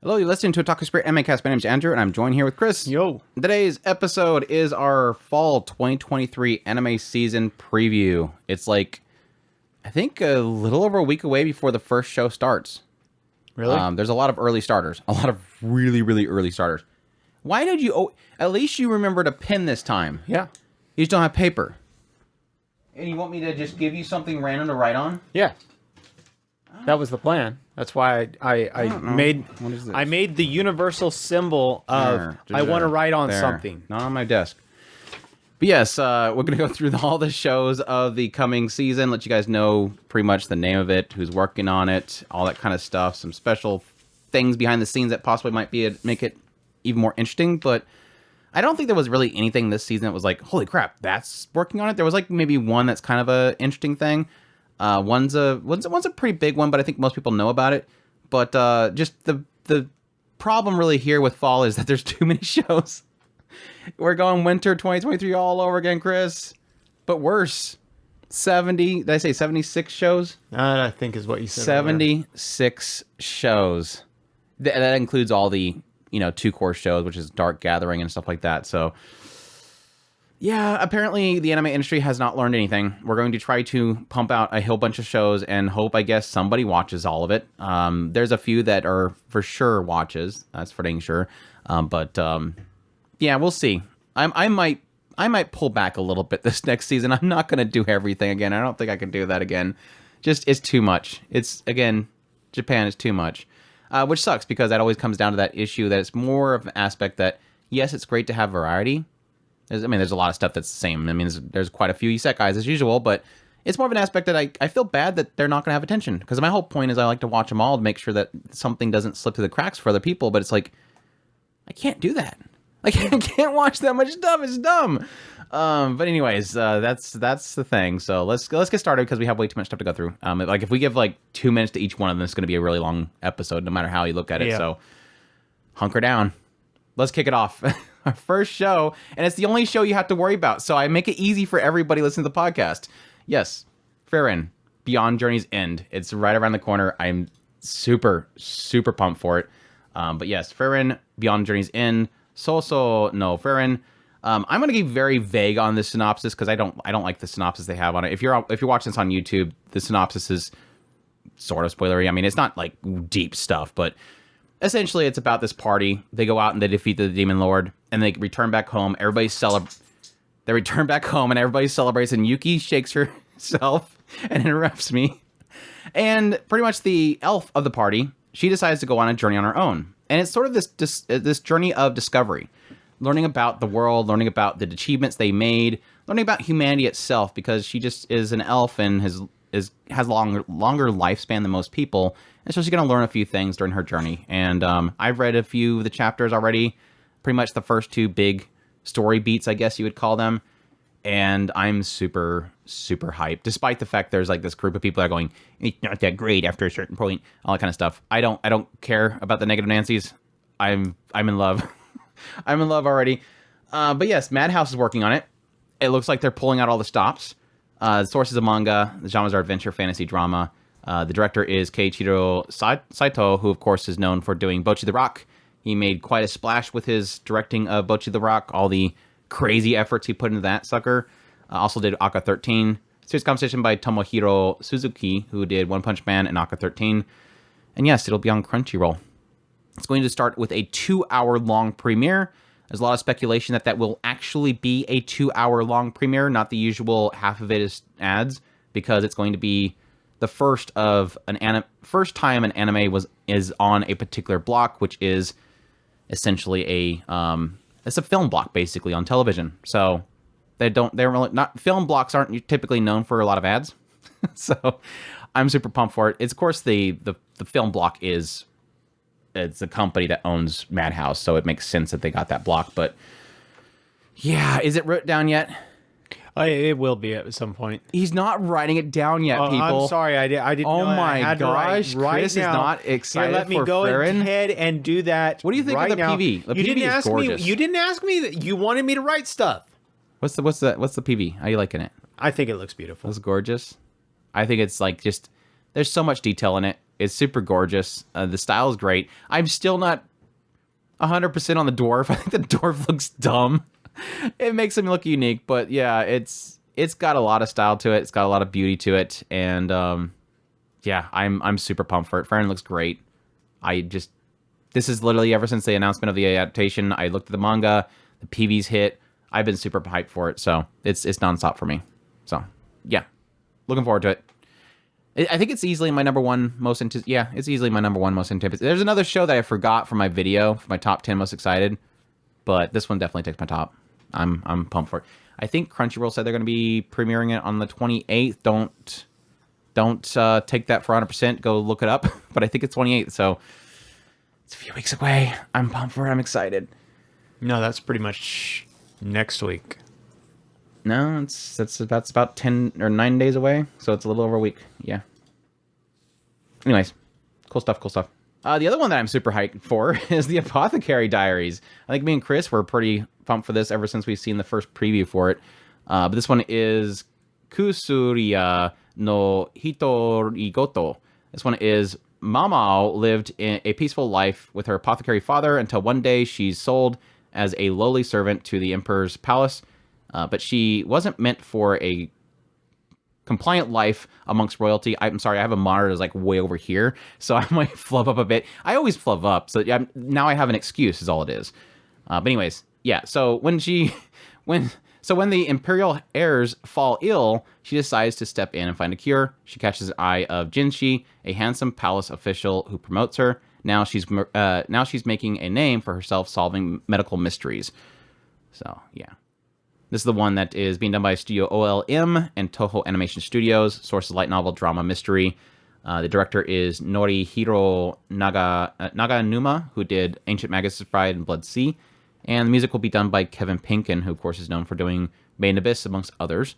Hello, you're listening to Otaku Spirit Animecast. My name is Andrew, and I'm joined here with Chris. Yo. Today's episode is our fall 2023 anime season preview. It's like, I think a little over a week away before the first show starts. Really? There's a lot of early starters. A lot of really, really early starters. Why did you... Oh, at least you remember to pin this time. Yeah. You just don't have paper. And you want me to just give you something random to write on? Yeah. That was the plan. That's why I made What is this? I made the universal symbol of I want to write on something. Not on my desk. But yes, we're going to go through all the shows of the coming season, let you guys know pretty much the name of it, who's working on it, all that kind of stuff, some special things behind the scenes that possibly might make it even more interesting, but I don't think there was really anything this season that was like, holy crap, that's working on it. There was like maybe one that's kind of a interesting thing. One's a pretty big one, but I think most people know about it. But just the problem really here with fall is that there's too many shows. We're going winter 2023 all over again, Chris. But worse. 70, did I say 76 shows? That I think is what you said. 76 shows. That includes all the, two core shows, which is Dark Gathering and stuff like that. So yeah, apparently the anime industry has not learned anything. We're going to try to pump out a whole bunch of shows and hope, I guess, somebody watches all of it. There's a few that are for sure watches. That's for dang sure. Yeah, we'll see. I might pull back a little bit this next season. I'm not going to do everything again. I don't think I can do that again. Just, it's too much. It's, again, Japan is too much. Which sucks because that always comes down to that issue that it's more of an aspect that, yes, it's great to have variety. There's a lot of stuff that's the same. There's quite a few isekais as usual, but it's more of an aspect that I feel bad that they're not going to have attention. Because my whole point is I like to watch them all to make sure that something doesn't slip through the cracks for other people, but it's like, I can't do that. I can't watch that much stuff. It's dumb. But anyways, that's the thing. So let's get started because we have way too much stuff to go through. Like if we give like 2 minutes to each one of them, it's going to be a really long episode, no matter how you look at it. Yeah. So hunker down. Let's kick it off. Our first show, and it's the only show you have to worry about, so I make it easy for everybody listening to the podcast. Yes, Frieren, Beyond Journey's End. It's right around the corner. I'm super, super pumped for it. But yes, Frieren, Beyond Journey's End. So no Frieren. I'm gonna be very vague on this synopsis because I don't like the synopsis they have on it. If you're watching this on YouTube, the synopsis is sort of spoilery. It's not like deep stuff, but essentially, it's about this party. They go out and they defeat the Demon Lord, and they return back home. They return back home, and everybody celebrates, and Yuki shakes herself and interrupts me. And pretty much the elf of the party, she decides to go on a journey on her own. And it's sort of this journey of discovery. Learning about the world, learning about the achievements they made, learning about humanity itself, because she just is an elf and has longer lifespan than most people. And so she's going to learn a few things during her journey. And I've read a few of the chapters already, pretty much the first two big story beats, I guess you would call them. And I'm super, super hyped, despite the fact there's like this group of people that are going, it's not that great after a certain point, all that kind of stuff. I don't care about the negative Nancys. I'm in love. I'm in love already. But yes, Madhouse is working on it. It looks like they're pulling out all the stops. The source is a manga. The genres are adventure, fantasy, drama. The director is Keiichiro Saito, who, of course, is known for doing Bocchi the Rock. He made quite a splash with his directing of Bocchi the Rock, all the crazy efforts he put into that sucker. Also did Aka 13. Series composition by Tomohiro Suzuki, who did One Punch Man and Aka 13. And yes, it'll be on Crunchyroll. It's going to start with a 2-hour-long premiere. There's a lot of speculation that will actually be a 2-hour-long premiere, not the usual half of it is ads, because it's going to be the first time an anime is on a particular block, which is essentially it's a film block basically on television. So film blocks aren't typically known for a lot of ads. So I'm super pumped for it. It's of course the film block it's a company that owns Madhouse, so it makes sense that they got that block. But yeah, is it written down yet? It will be at some point. He's not writing it down yet, people. I'm sorry, I didn't know my gosh, Chris is not excited let me for go Frieren. ahead and do that. What do you think right of the now. PV? The you PV didn't is ask gorgeous. me. You didn't ask me that. You wanted me to write stuff. What's the PV? How you liking it? I think it looks beautiful. It's gorgeous. I think it's like just there's so much detail in it. It's super gorgeous. The style is great. I'm still not 100% on the dwarf. I think the dwarf looks dumb. It makes him look unique, but yeah, it's got a lot of style to it. It's got a lot of beauty to it, and yeah, I'm super pumped for it. Frieren looks great. This is literally ever since the announcement of the adaptation. I looked at the manga, the PV's hit. I've been super hyped for it, so it's nonstop for me. So yeah, looking forward to it. I think it's easily my number one most it's easily my number one most anticipated. There's another show that I forgot from my video for my top 10 most excited, but this one definitely takes my top. I'm pumped for it. I think Crunchyroll said they're going to be premiering it on the 28th. Don't take that for 100%. Go look it up, but I think it's 28th, so it's a few weeks away. I'm pumped for it. I'm excited. No, that's pretty much next week. No, that's about 10 or 9 days away, so it's a little over a week. Yeah. Anyways, cool stuff. The other one that I'm super hyped for is the Apothecary Diaries. I think me and Chris were pretty pumped for this ever since we've seen the first preview for it. But this one is Kusuriya no Hitorigoto. This one is Mamao lived in a peaceful life with her apothecary father until one day she's sold as a lowly servant to the emperor's palace. But she wasn't meant for a compliant life amongst royalty. I'm sorry, I have a monitor that's like way over here, so I might flub up a bit. I always flub up, so now I have an excuse, is all it is. But anyways, yeah. So when the imperial heirs fall ill, she decides to step in and find a cure. She catches the eye of Jinshi, a handsome palace official who promotes her. Now she's making a name for herself, solving medical mysteries. So yeah. This is the one that is being done by Studio OLM and Toho Animation Studios. Source is light novel, drama, mystery. The director is Norihiro Naganuma, who did Ancient Magus' Bride and Blood Sea. And the music will be done by Kevin Pinkin, who, of course, is known for doing Made in Abyss, amongst others.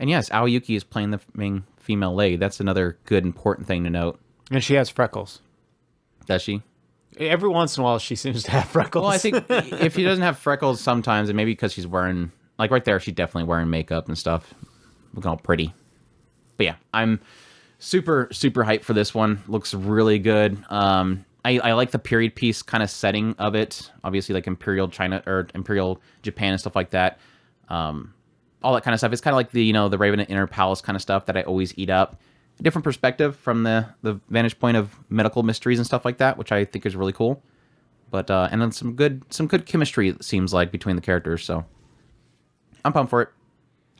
And yes, Aoyuki is playing the main female lead. That's another good, important thing to note. And she has freckles. Does she? Every once in a while, she seems to have freckles. Well, I think if she doesn't have freckles sometimes, and maybe because she's wearing... Like right there, she's definitely wearing makeup and stuff. Looking all pretty. But yeah, I'm super, super hyped for this one. Looks really good. I like the period piece kind of setting of it. Obviously, like Imperial China or Imperial Japan and stuff like that. All that kind of stuff. It's kind of like the Raven and Inner Palace kind of stuff that I always eat up. A different perspective from the vantage point of medical mysteries and stuff like that, which I think is really cool. But and then some good chemistry, it seems like, between the characters. So I'm pumped for it.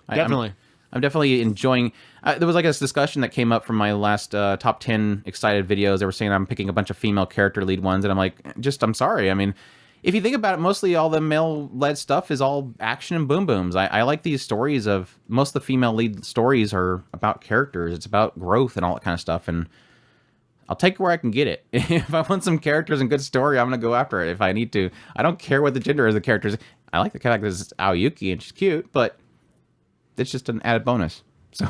Definitely. I'm definitely enjoying... there was like this discussion that came up from my last top 10 excited videos. They were saying I'm picking a bunch of female character lead ones, and I'm like, I'm sorry. I mean, if you think about it, mostly all the male-led stuff is all action and boom booms. I like these stories of... Most of the female lead stories are about characters. It's about growth and all that kind of stuff, and I'll take it where I can get it. If I want some characters and good story, I'm going to go after it if I need to. I don't care what the gender is of the characters. I like the fact that it's Aoyuki and she's cute, but it's just an added bonus. So,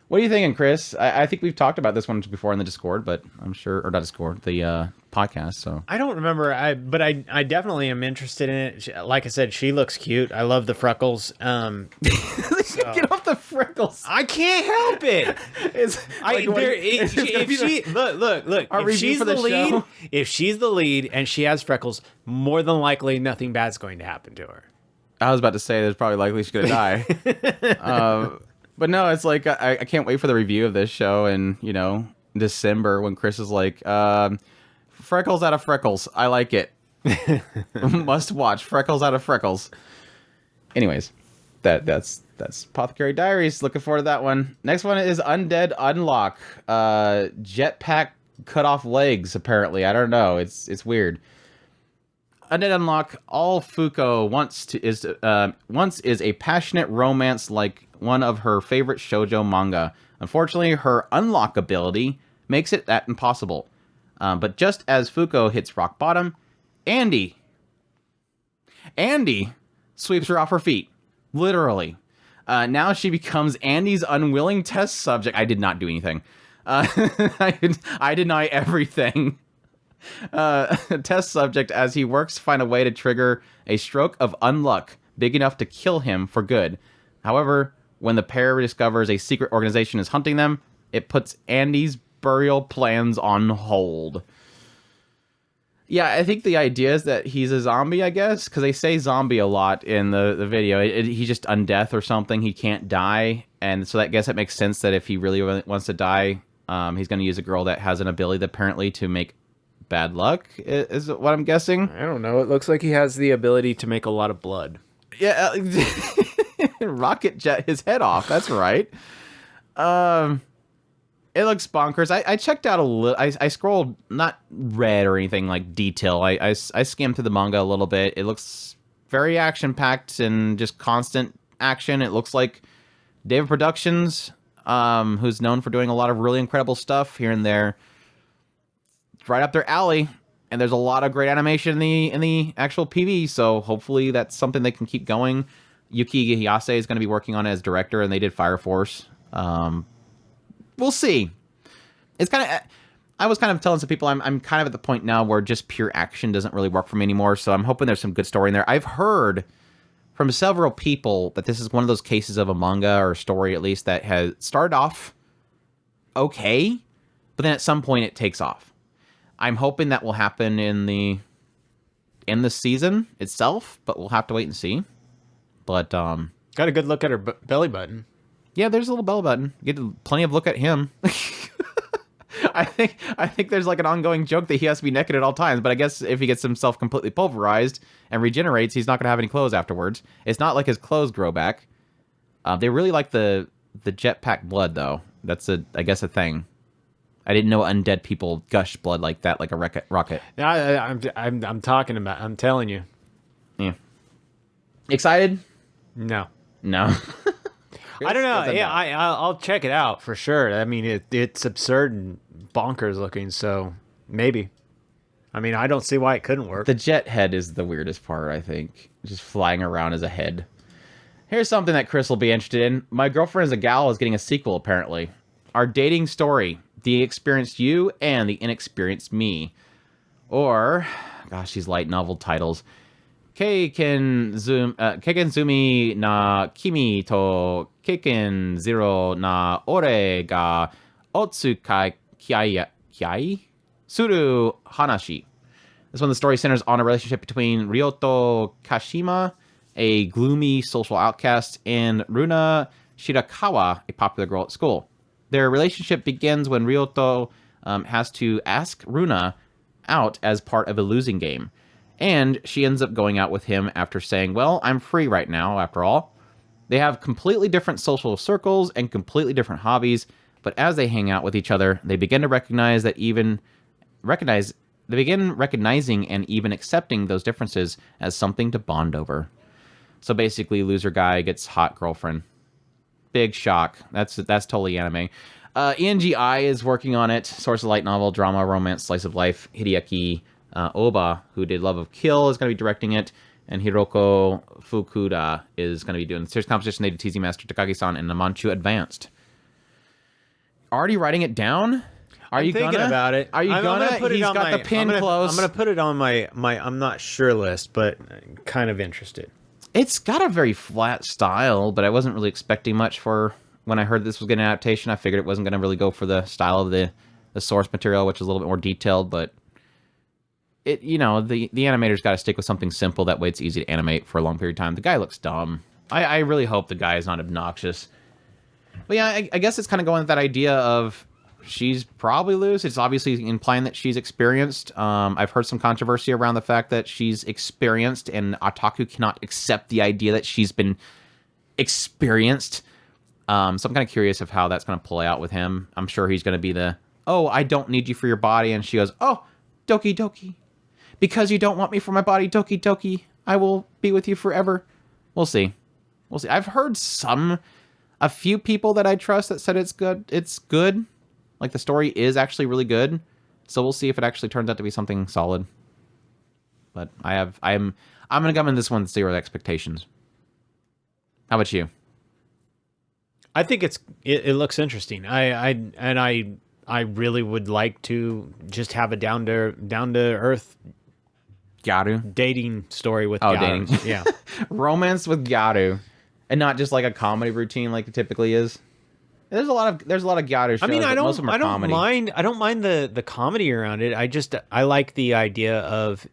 what are you thinking, Chris? I think we've talked about this one before in the Discord, but I'm sure, or not Discord, the podcast. So I don't remember, but I definitely am interested in it. Like I said, she looks cute. I love the freckles. Get off the freckles. I can't help it. If she's the lead and she has freckles, more than likely nothing bad's going to happen to her. I was about to say there's probably likely she's gonna die. But no, it's like I can't wait for the review of this show in December when Chris is like, freckles out of freckles. I like it. Must watch freckles out of freckles. Anyways, that's Apothecary Diaries. Looking forward to that one. Next one is Undead Unlock. Jetpack cut off legs. Apparently, I don't know. It's weird. Undead Unlock. All Fuko once is a passionate romance like one of her favorite shoujo manga. Unfortunately, her unlock ability makes it that impossible. But just as Fuko hits rock bottom, Andy sweeps her off her feet. Literally. Now she becomes Andy's unwilling test subject. I did not do anything. I deny everything. Test subject as he works to find a way to trigger a stroke of unluck big enough to kill him for good. However, when the pair discovers a secret organization is hunting them, it puts Andy's burial plans on hold. Yeah, I think the idea is that he's a zombie, I guess, because they say zombie a lot in the video. He's just undeath or something. He can't die, and so I guess it makes sense that if he really wants to die, he's going to use a girl that has an ability apparently to make bad luck, is what I'm guessing. I don't know. It looks like he has the ability to make a lot of blood. Yeah, rocket jet his head off. That's right. It looks bonkers. I checked out a little. I scrolled, not read or anything like detail. I skimmed through the manga a little bit. It looks very action packed and just constant action. It looks like David Productions, who's known for doing a lot of really incredible stuff here and there. It's right up their alley, and there's a lot of great animation in the actual PV. So hopefully that's something they can keep going. Yuki Hiyase is going to be working on it as director, and they did Fire Force. We'll see. It's kind of. I was kind of telling some people I'm kind of at the point now where just pure action doesn't really work for me anymore. So I'm hoping there's some good story in there. I've heard from several people that this is one of those cases of a manga or story, at least, that has started off okay, but then at some point it takes off. I'm hoping that will happen in the season itself, but we'll have to wait and see. But got a good look at her belly button. Yeah, there's a little belly button. You get plenty of look at him. I think there's like an ongoing joke that he has to be naked at all times, but I guess if he gets himself completely pulverized and regenerates, he's not going to have any clothes afterwards. It's not like his clothes grow back. They really like the jetpack blood, though. That's I guess a thing. I didn't know undead people gush blood like that, like a rocket. I'm talking about. I'm telling you. Yeah. Excited? No. I don't know. Yeah, I'll check it out for sure. I mean, it's absurd and bonkers looking, so maybe. I mean, I don't see why it couldn't work. The jet head is the weirdest part, I think. Just flying around as a head. Here's something that Chris will be interested in. My Girlfriend is a Gal is getting a sequel, apparently. Our dating story. The experienced you and the inexperienced me. Or, gosh, these light novel titles. Keikenzumi na kimi to Keiken Zero na ore ga otsukai kiai suru hanashi. This one, the story centers on a relationship between Ryoto Kashima, a gloomy social outcast, and Runa Shirakawa, a popular girl at school. Their relationship begins when Ryoto has to ask Runa out as part of a losing game. And she ends up going out with him after saying, well, I'm free right now, after all. They have completely different social circles and completely different hobbies, but as they hang out with each other, they begin to recognizing and even accepting those differences as something to bond over. So basically, loser guy gets hot girlfriend. Big shock. That's totally anime. ENGI is working on it. Source of light novel, drama, romance, slice of life. Hideaki Oba, who did Love of Kill, is going to be directing it, and Hiroko Fukuda is going to be doing the series composition. They did TZ Master, Takagi-san, and Namanchu Advanced. Already writing it down? I'm thinking about it. Are you gonna? He's got the pin close. I'm gonna put it on my I'm not sure list, but kind of interested. It's got a very flat style, but I wasn't really expecting much for when I heard this was getting an adaptation. I figured it wasn't going to really go for the style of the source material, which is a little bit more detailed, but the animator's got to stick with something simple. That way it's easy to animate for a long period of time. The guy looks dumb. I really hope the guy is not obnoxious. But yeah, I guess it's kind of going with that idea of she's probably loose. It's obviously implying that she's experienced. I've heard some controversy around the fact that she's experienced, and otaku cannot accept the idea that she's been experienced. So I'm kind of curious of how that's going to play out with him. I'm sure he's going to be oh, I don't need you for your body. And she goes, oh, doki doki. Because you don't want me for my body, doki doki, I will be with you forever. We'll see. I've heard a few people that I trust that said it's good. It's good. Like, the story is actually really good. So we'll see if it actually turns out to be something solid. But I'm going to come in this one with zero expectations. How about you? I think it looks interesting. I really would like to just have a down to earth Gyaru dating story with Gyaru. Dating. Yeah. Romance with Gyaru. And not just like a comedy routine like it typically is. There's a lot of gyaru shows. I mean, but most of them are comedy. I don't mind the comedy around it. I like the idea of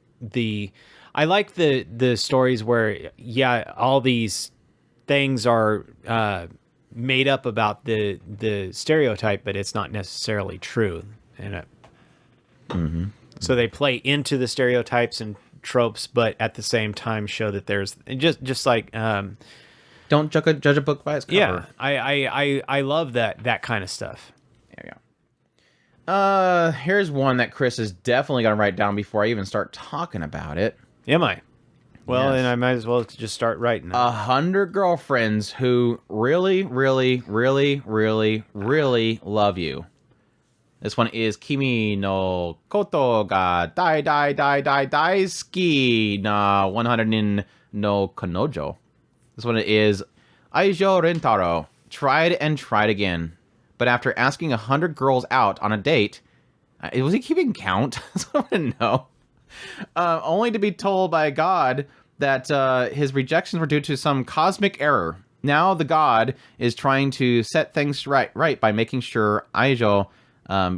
I like the stories where all these things are made up about the stereotype, but it's not necessarily true. And so they play into the stereotypes and tropes, but at the same time show that there's just like don't judge a book by its cover. Yeah, I love that kind of stuff. There we go. Here's one that Chris is definitely gonna write down before I even start talking about it. Am I? Well, Yes. then I might as well just start writing. 100 girlfriends who really, really, really, really, really love you. This one is Kimi no Koto ga dai dai dai dai daisuki na 100 no Kanojo. This one is Aijo Rentaro. Tried and tried again. But after asking 100 girls out on a date, was he keeping count? That's what I want to know. Only to be told by God that his rejections were due to some cosmic error. Now the god is trying to set things right by making sure Aijo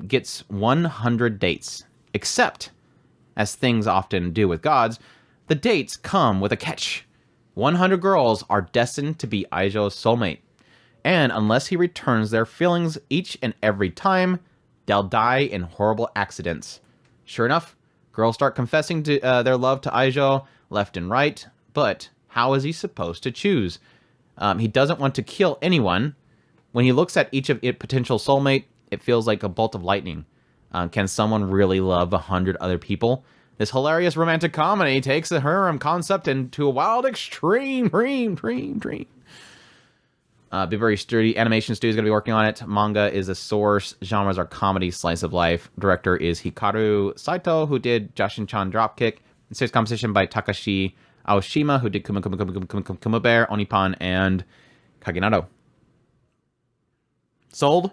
gets 100 dates. Except, as things often do with gods, the dates come with a catch. 100 girls are destined to be Aijo's soulmate. And unless he returns their feelings each and every time, they'll die in horrible accidents. Sure enough, girls start confessing to their love to Aijo left and right, but how is he supposed to choose? He doesn't want to kill anyone. When he looks at each of its potential soulmate, it feels like a bolt of lightning. Can someone really love 100 other people? This hilarious romantic comedy takes the harem concept into a wild extreme. Be very sturdy. Animation Studio is going to be working on it. Manga is a source. Genres are comedy, slice of life. Director is Hikaru Saito, who did Jashin-chan Dropkick. Series composition by Takashi Aoshima, who did Kuma Bear, Onipan, and Kagenado. Sold?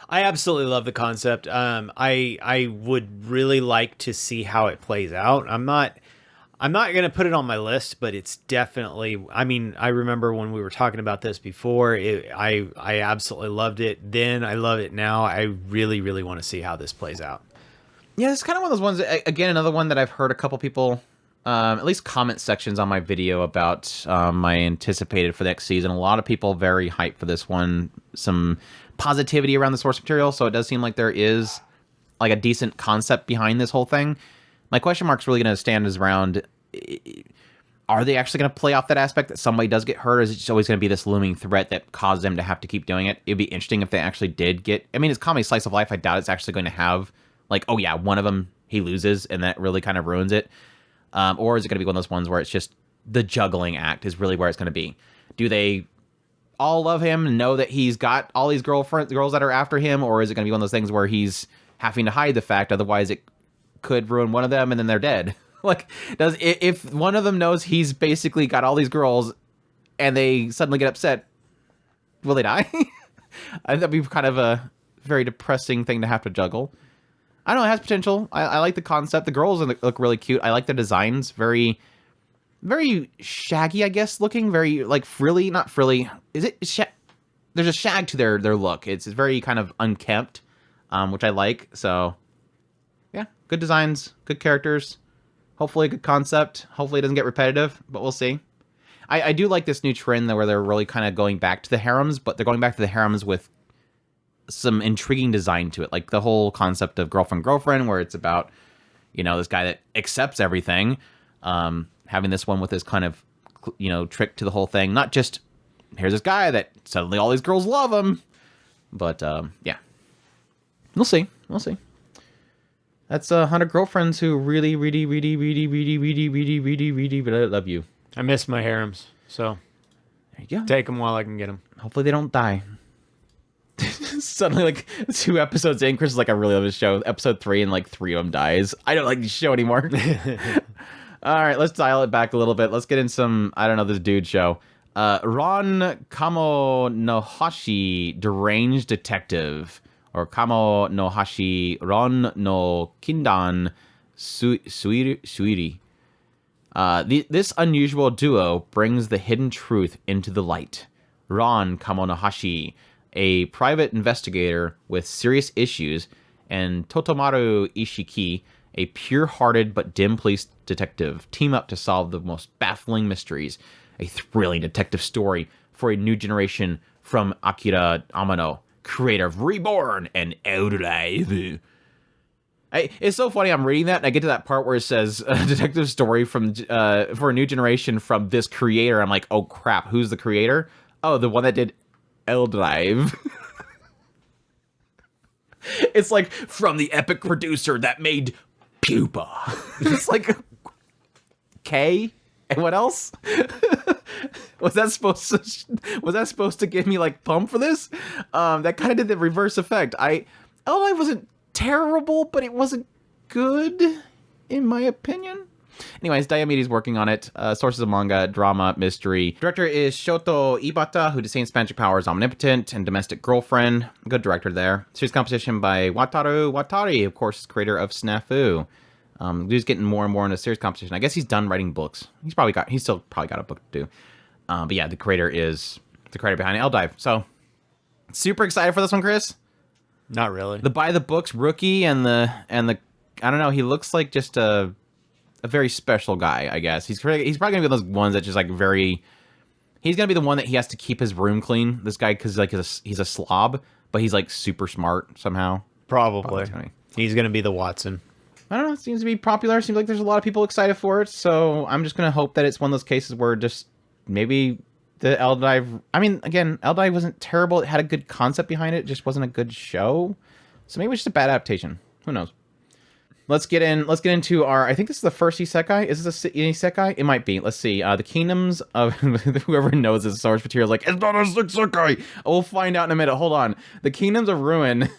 I absolutely love the concept. I would really like to see how it plays out. I'm not going to put it on my list, but it's definitely, I mean, I remember when we were talking about this before, I absolutely loved it. Then I love it now. I really, really want to see how this plays out. Yeah, it's kind of one of those ones, again, another one that I've heard a couple people, at least comment sections on my video about my anticipated for the next season. A lot of people very hyped for this one. Some positivity around the source material, so it does seem like there is like a decent concept behind this whole thing. My question mark's really going to stand is around, are they actually going to play off that aspect that somebody does get hurt, or is it just always going to be this looming threat that causes them to have to keep doing it? It'd be interesting if they actually did get, I mean, it's comedy slice of life. I doubt it's actually going to have like, oh yeah, one of them, he loses, and that really kind of ruins it. Or is it going to be one of those ones where it's just the juggling act is really where it's going to be? Do they all love him and know that he's got all these girls that are after him, or is it going to be one of those things where he's having to hide the fact, otherwise it could ruin one of them and then they're dead? Like, if one of them knows he's basically got all these girls and they suddenly get upset, will they die? I think that'd be kind of a very depressing thing to have to juggle. I don't know, it has potential. I like the concept. The girls look really cute. I like the designs. Very, very shaggy, I guess, looking. Very, like, frilly. Not frilly. Is it? There's a shag to their look. It's very kind of unkempt, which I like. So, yeah, good designs, good characters. Hopefully a good concept. Hopefully it doesn't get repetitive, but we'll see. I do like this new trend where they're really kind of going back to the harems, but they're going back to the harems with some intriguing design to it. Like the whole concept of girlfriend, where it's about, you know, this guy that accepts everything. Having this one with this kind of, you know, trick to the whole thing. Not just, here's this guy that suddenly all these girls love him. But, yeah. We'll see. We'll see. That's 100 girlfriends who really love you. I miss my harems, so There you go. take them while I can get them. Hopefully they don't die. Suddenly, like, 2 episodes in, Chris is like, I really love this show. Episode 3, and like 3 of them dies. I don't like this show anymore. All right, let's dial it back a little bit. Let's get in some, I don't know, this dude show. Ron Kamo no Hashi, Deranged Detective. Or Kamo no Hashi, Ron no Kindan Suiri. This unusual duo brings the hidden truth into the light. Ron Kamo no Hashi, a private investigator with serious issues, and Totomaru Ishiki, a pure-hearted but dim police detective, team up to solve the most baffling mysteries. A thrilling detective story for a new generation from Akira Amano, creator of Reborn and Eldrave. It's so funny. I'm reading that, and I get to that part where it says detective story from for a new generation from this creator. I'm like, oh crap, who's the creator? Oh, the one that did Eldrave. It's like from the epic producer that made Pupa. It's like K. And what else? Was that supposed to give me like pump for this? That kind of did the reverse effect. Eldrave wasn't terrible, but it wasn't good, in my opinion. Anyways, Diomedes working on it. Sources of manga, drama, mystery. Director is Shoto Ibata, who did Saints Magic Powers, Omnipotent, and Domestic Girlfriend. Good director there. Series composition by Wataru Watari, of course, creator of Snafu. He's getting more and more into series composition. I guess he's done writing books. He's still probably got a book to do. But yeah, the creator behind Eldrave. So super excited for this one, Chris. Not really. The by the books rookie and the I don't know. He looks like just a very special guy. I guess he's probably gonna be those ones that just like very. He's gonna be the one that he has to keep his room clean. This guy because like he's a slob, but he's like super smart somehow. Probably. He's gonna be the Watson. I don't know. It seems to be popular. Seems like there's a lot of people excited for it. So I'm just gonna hope that it's one of those cases where just maybe the Eldrave. I mean, again, Eldrave wasn't terrible. It had a good concept behind it. It just wasn't a good show. So maybe it's just a bad adaptation. Who knows? Let's get into our. I think this is the first isekai. Is this an isekai? It might be. Let's see. The kingdoms of whoever knows this source material is like it's not a isekai. We'll find out in a minute. Hold on. The kingdoms of ruin.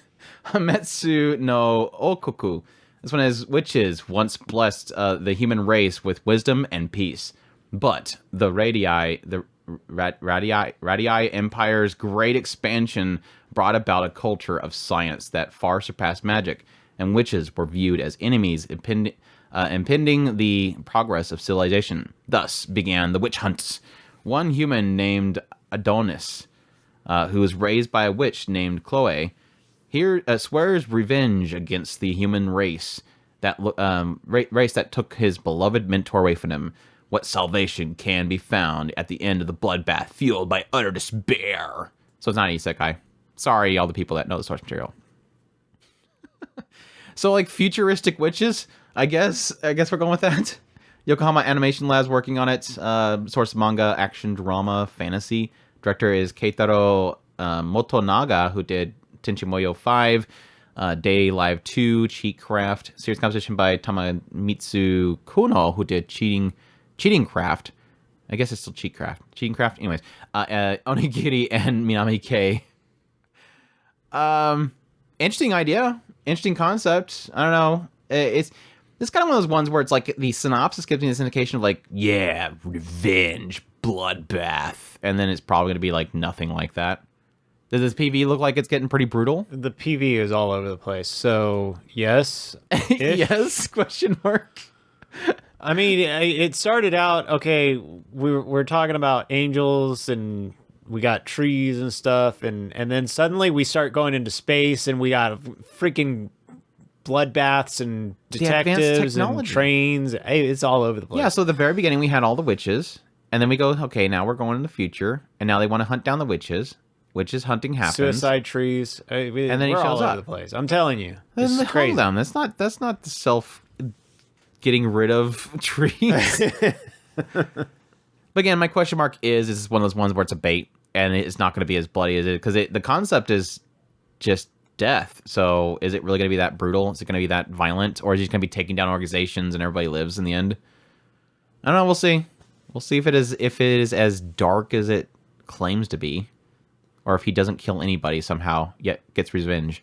Hametsu no Okoku. This one is witches once blessed the human race with wisdom and peace, but the Radii Empire's great expansion brought about a culture of science that far surpassed magic, and witches were viewed as enemies impeding the progress of civilization. Thus began the witch hunts. One human named Adonis, who was raised by a witch named Chloe, here swears revenge against the human race that took his beloved mentor away from him. What salvation can be found at the end of the bloodbath fueled by utter despair? So it's not an isekai. Sorry, all the people that know the source material. So like futuristic witches, I guess we're going with that. Yokohama Animation Lab's working on it. Source manga, action, drama, fantasy. Director is Keitaro Motonaga, who did Tenchi Muyo 5, Day Live 2, Cheat Craft. Series composition by Tamamitsu Kuno, who did Cheating Craft. I guess it's still Cheating Craft. Anyways, Onigiri and Minami K. Interesting idea. Interesting concept. I don't know. It's kind of one of those ones where it's like the synopsis gives me this indication of like, yeah, revenge, bloodbath. And then it's probably going to be like nothing like that. Does this PV look like it's getting pretty brutal? The PV is all over the place. So, yes. Yes? Question mark. I mean, it started out, okay, we're talking about angels and we got trees and stuff. And then suddenly we start going into space and we got freaking bloodbaths and detectives and trains. It's all over the place. Yeah, so at the very beginning we had all the witches. And then we go, okay, now we're going in the future. And now they want to hunt down the witches. Witches hunting happens. Suicide trees. And then he shows all over the place. I'm telling you. This is crazy. Hold on. That's not the self getting rid of trees. But again, my question mark is this one of those ones where it's a bait and it's not going to be as bloody as it because the concept is just death. So is it really going to be that brutal? Is it going to be that violent? Or is it going to be taking down organizations and everybody lives in the end? I don't know. We'll see. We'll see if it is as dark as it claims to be. Or if he doesn't kill anybody somehow, yet gets revenge.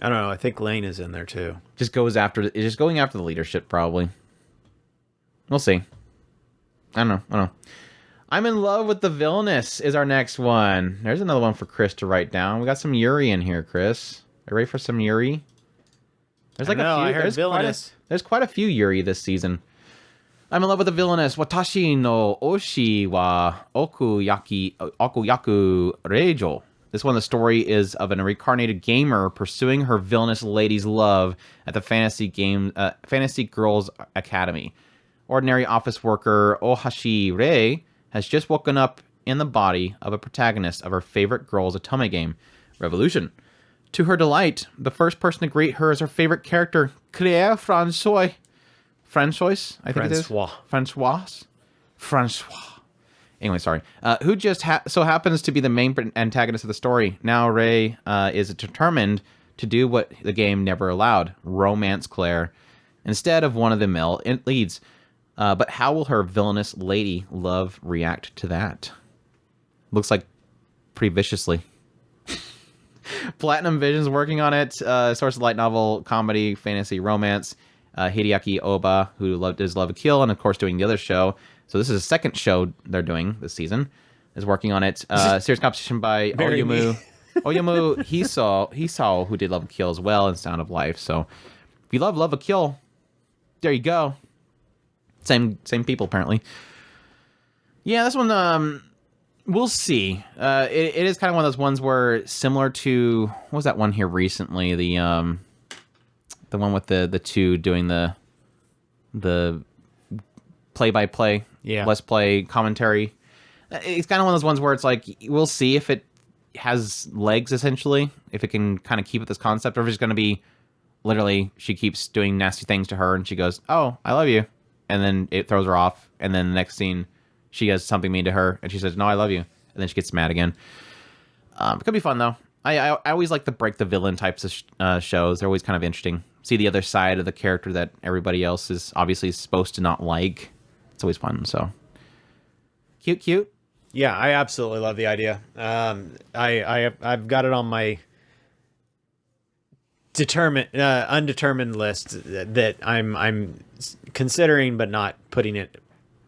I don't know. I think Lane is in there too. Just going after the leadership, probably. We'll see. I don't know. I'm in love with the Villainess is our next one. There's another one for Chris to write down. We got some Yuri in here, Chris. Are you ready for some Yuri? There's like a few. I heard Villainous. There's quite a few Yuri this season. I'm in love with the Villainess. Watashi no oshi wa okuyaku reijo. This one, the story is of an reincarnated gamer pursuing her villainous lady's love at the Fantasy Girls Academy. Ordinary office worker Ohashi Rei has just woken up in the body of a protagonist of her favorite girl's otome game, Revolution. To her delight, the first person to greet her is her favorite character, Claire François. François, I think it is. François. Anyway, sorry. Who just so happens to be the main antagonist of the story. Now Rei is determined to do what the game never allowed, romance Claire, instead of one of the male leads. But how will her villainous lady love react to that? Looks like pretty viciously. Platinum Vision's working on it. Source of light novel, comedy, fantasy, romance. Hideaki Oba, who does Love a Kill, and of course doing the other show. So this is a second show they're doing this season. Is working on it. Series composition by Oyumu. Oyumu Hisao, who did Love a Kill as well and Sound of Life. So if you love a Kill, there you go. Same people apparently. Yeah, this one we'll see. It is kind of one of those ones where similar to what was that one here recently? The one with the two doing the play-by-play, let's play commentary. It's kind of one of those ones where it's like, we'll see if it has legs, essentially, if it can kind of keep with this concept, or if it's going to be literally she keeps doing nasty things to her and she goes, oh, I love you. And then it throws her off. And then the next scene, she has something mean to her and she says, no, I love you. And then she gets mad again. It could be fun, though. I always like the break the villain types of shows. They're always kind of interesting. See the other side of the character that everybody else is obviously supposed to not like. It's always fun. So cute. Yeah, I absolutely love the idea. I've got it on my undetermined list that I'm considering, but not putting it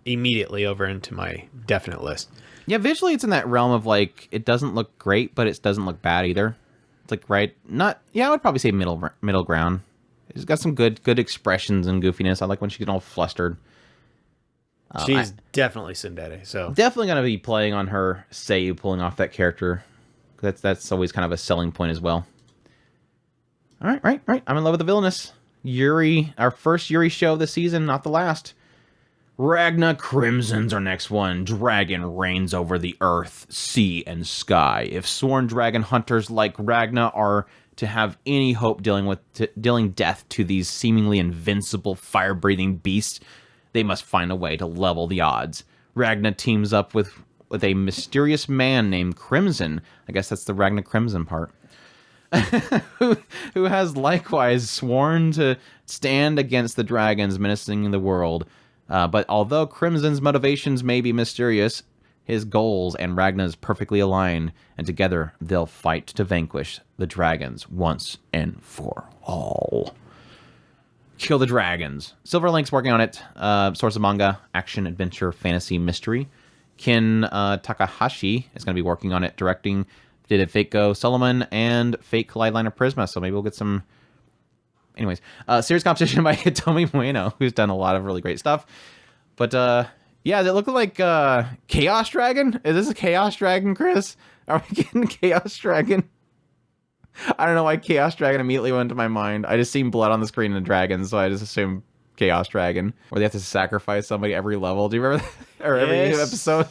immediately over into my definite list. Yeah, visually it's in that realm of like, it doesn't look great, but it doesn't look bad either. It's like I would probably say middle ground. It's got some good expressions and goofiness. I like when she gets all flustered. She's definitely tsundere, so definitely gonna be playing on her Seiyu pulling off that character. That's always kind of a selling point as well. All right. I'm in love with the villainess. Yuri, our first Yuri show of the season, not the last. Ragna Crimson's our next one. Dragon reigns over the earth, sea, and sky. If sworn dragon hunters like Ragna are to have any hope dealing death to these seemingly invincible fire-breathing beasts, they must find a way to level the odds. Ragna teams up with a mysterious man named Crimson. I guess that's the Ragna Crimson part. who has likewise sworn to stand against the dragons menacing the world. But although Crimson's motivations may be mysterious, his goals and Ragna's perfectly aligned, and together they'll fight to vanquish the dragons once and for all. Kill the Dragons. Silverlink's working on it. Source of manga, action, adventure, fantasy, mystery. Ken Takahashi is going to be working on it, directing. Did Fate Go Solomon and Fate Collide Line of Prisma, so maybe we'll get some... Anyways, series composition by Hitomi Ueno, who's done a lot of really great stuff. But, yeah, they look like Chaos Dragon? Is this a Chaos Dragon, Chris? Are we getting Chaos Dragon? I don't know why Chaos Dragon immediately went to my mind. I just seen blood on the screen and dragons, so I just assumed Chaos Dragon. Where they have to sacrifice somebody every level. Do you remember that? Or every episode?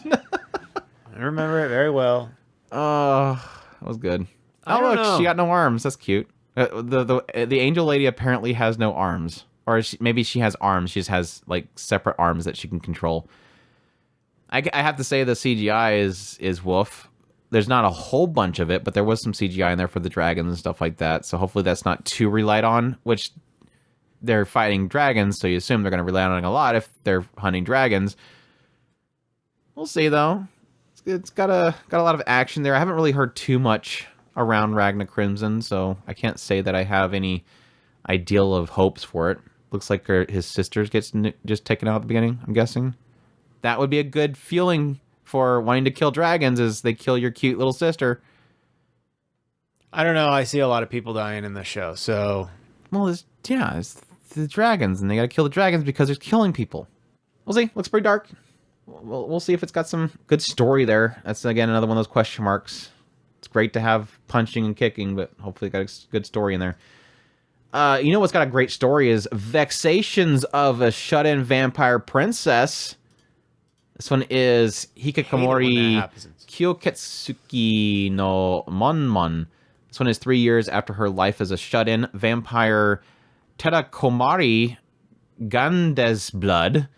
I remember it very well. Oh, that was good. Oh, look, she got no arms. That's cute. The angel lady apparently has no arms. Or maybe she has arms. She just has, like, separate arms that she can control. I have to say the CGI is woof. There's not a whole bunch of it, but there was some CGI in there for the dragons and stuff like that. So hopefully that's not too relied on, which they're fighting dragons, so you assume they're going to rely on it a lot if they're hunting dragons. We'll see, though. It's got a lot of action there. I haven't really heard too much around Ragna Crimson, so I can't say that I have any ideal of hopes for it. Looks like his sisters gets just taken out at the beginning, I'm guessing. That would be a good feeling for wanting to kill dragons, is they kill your cute little sister. I don't know. I see a lot of people dying in this show, so... Well, it's the dragons, and they gotta kill the dragons because they're killing people. We'll see. Looks pretty dark. We'll see if it's got some good story there. That's, again, another one of those question marks. It's great to have punching and kicking, but hopefully it got a good story in there. You know what's got a great story is Vexations of a Shut-In Vampire Princess. This one is Hikikomori Kyoketsuki no Monmon. This one is 3 years after her life as a shut-in vampire. Terakomari Gandesblood,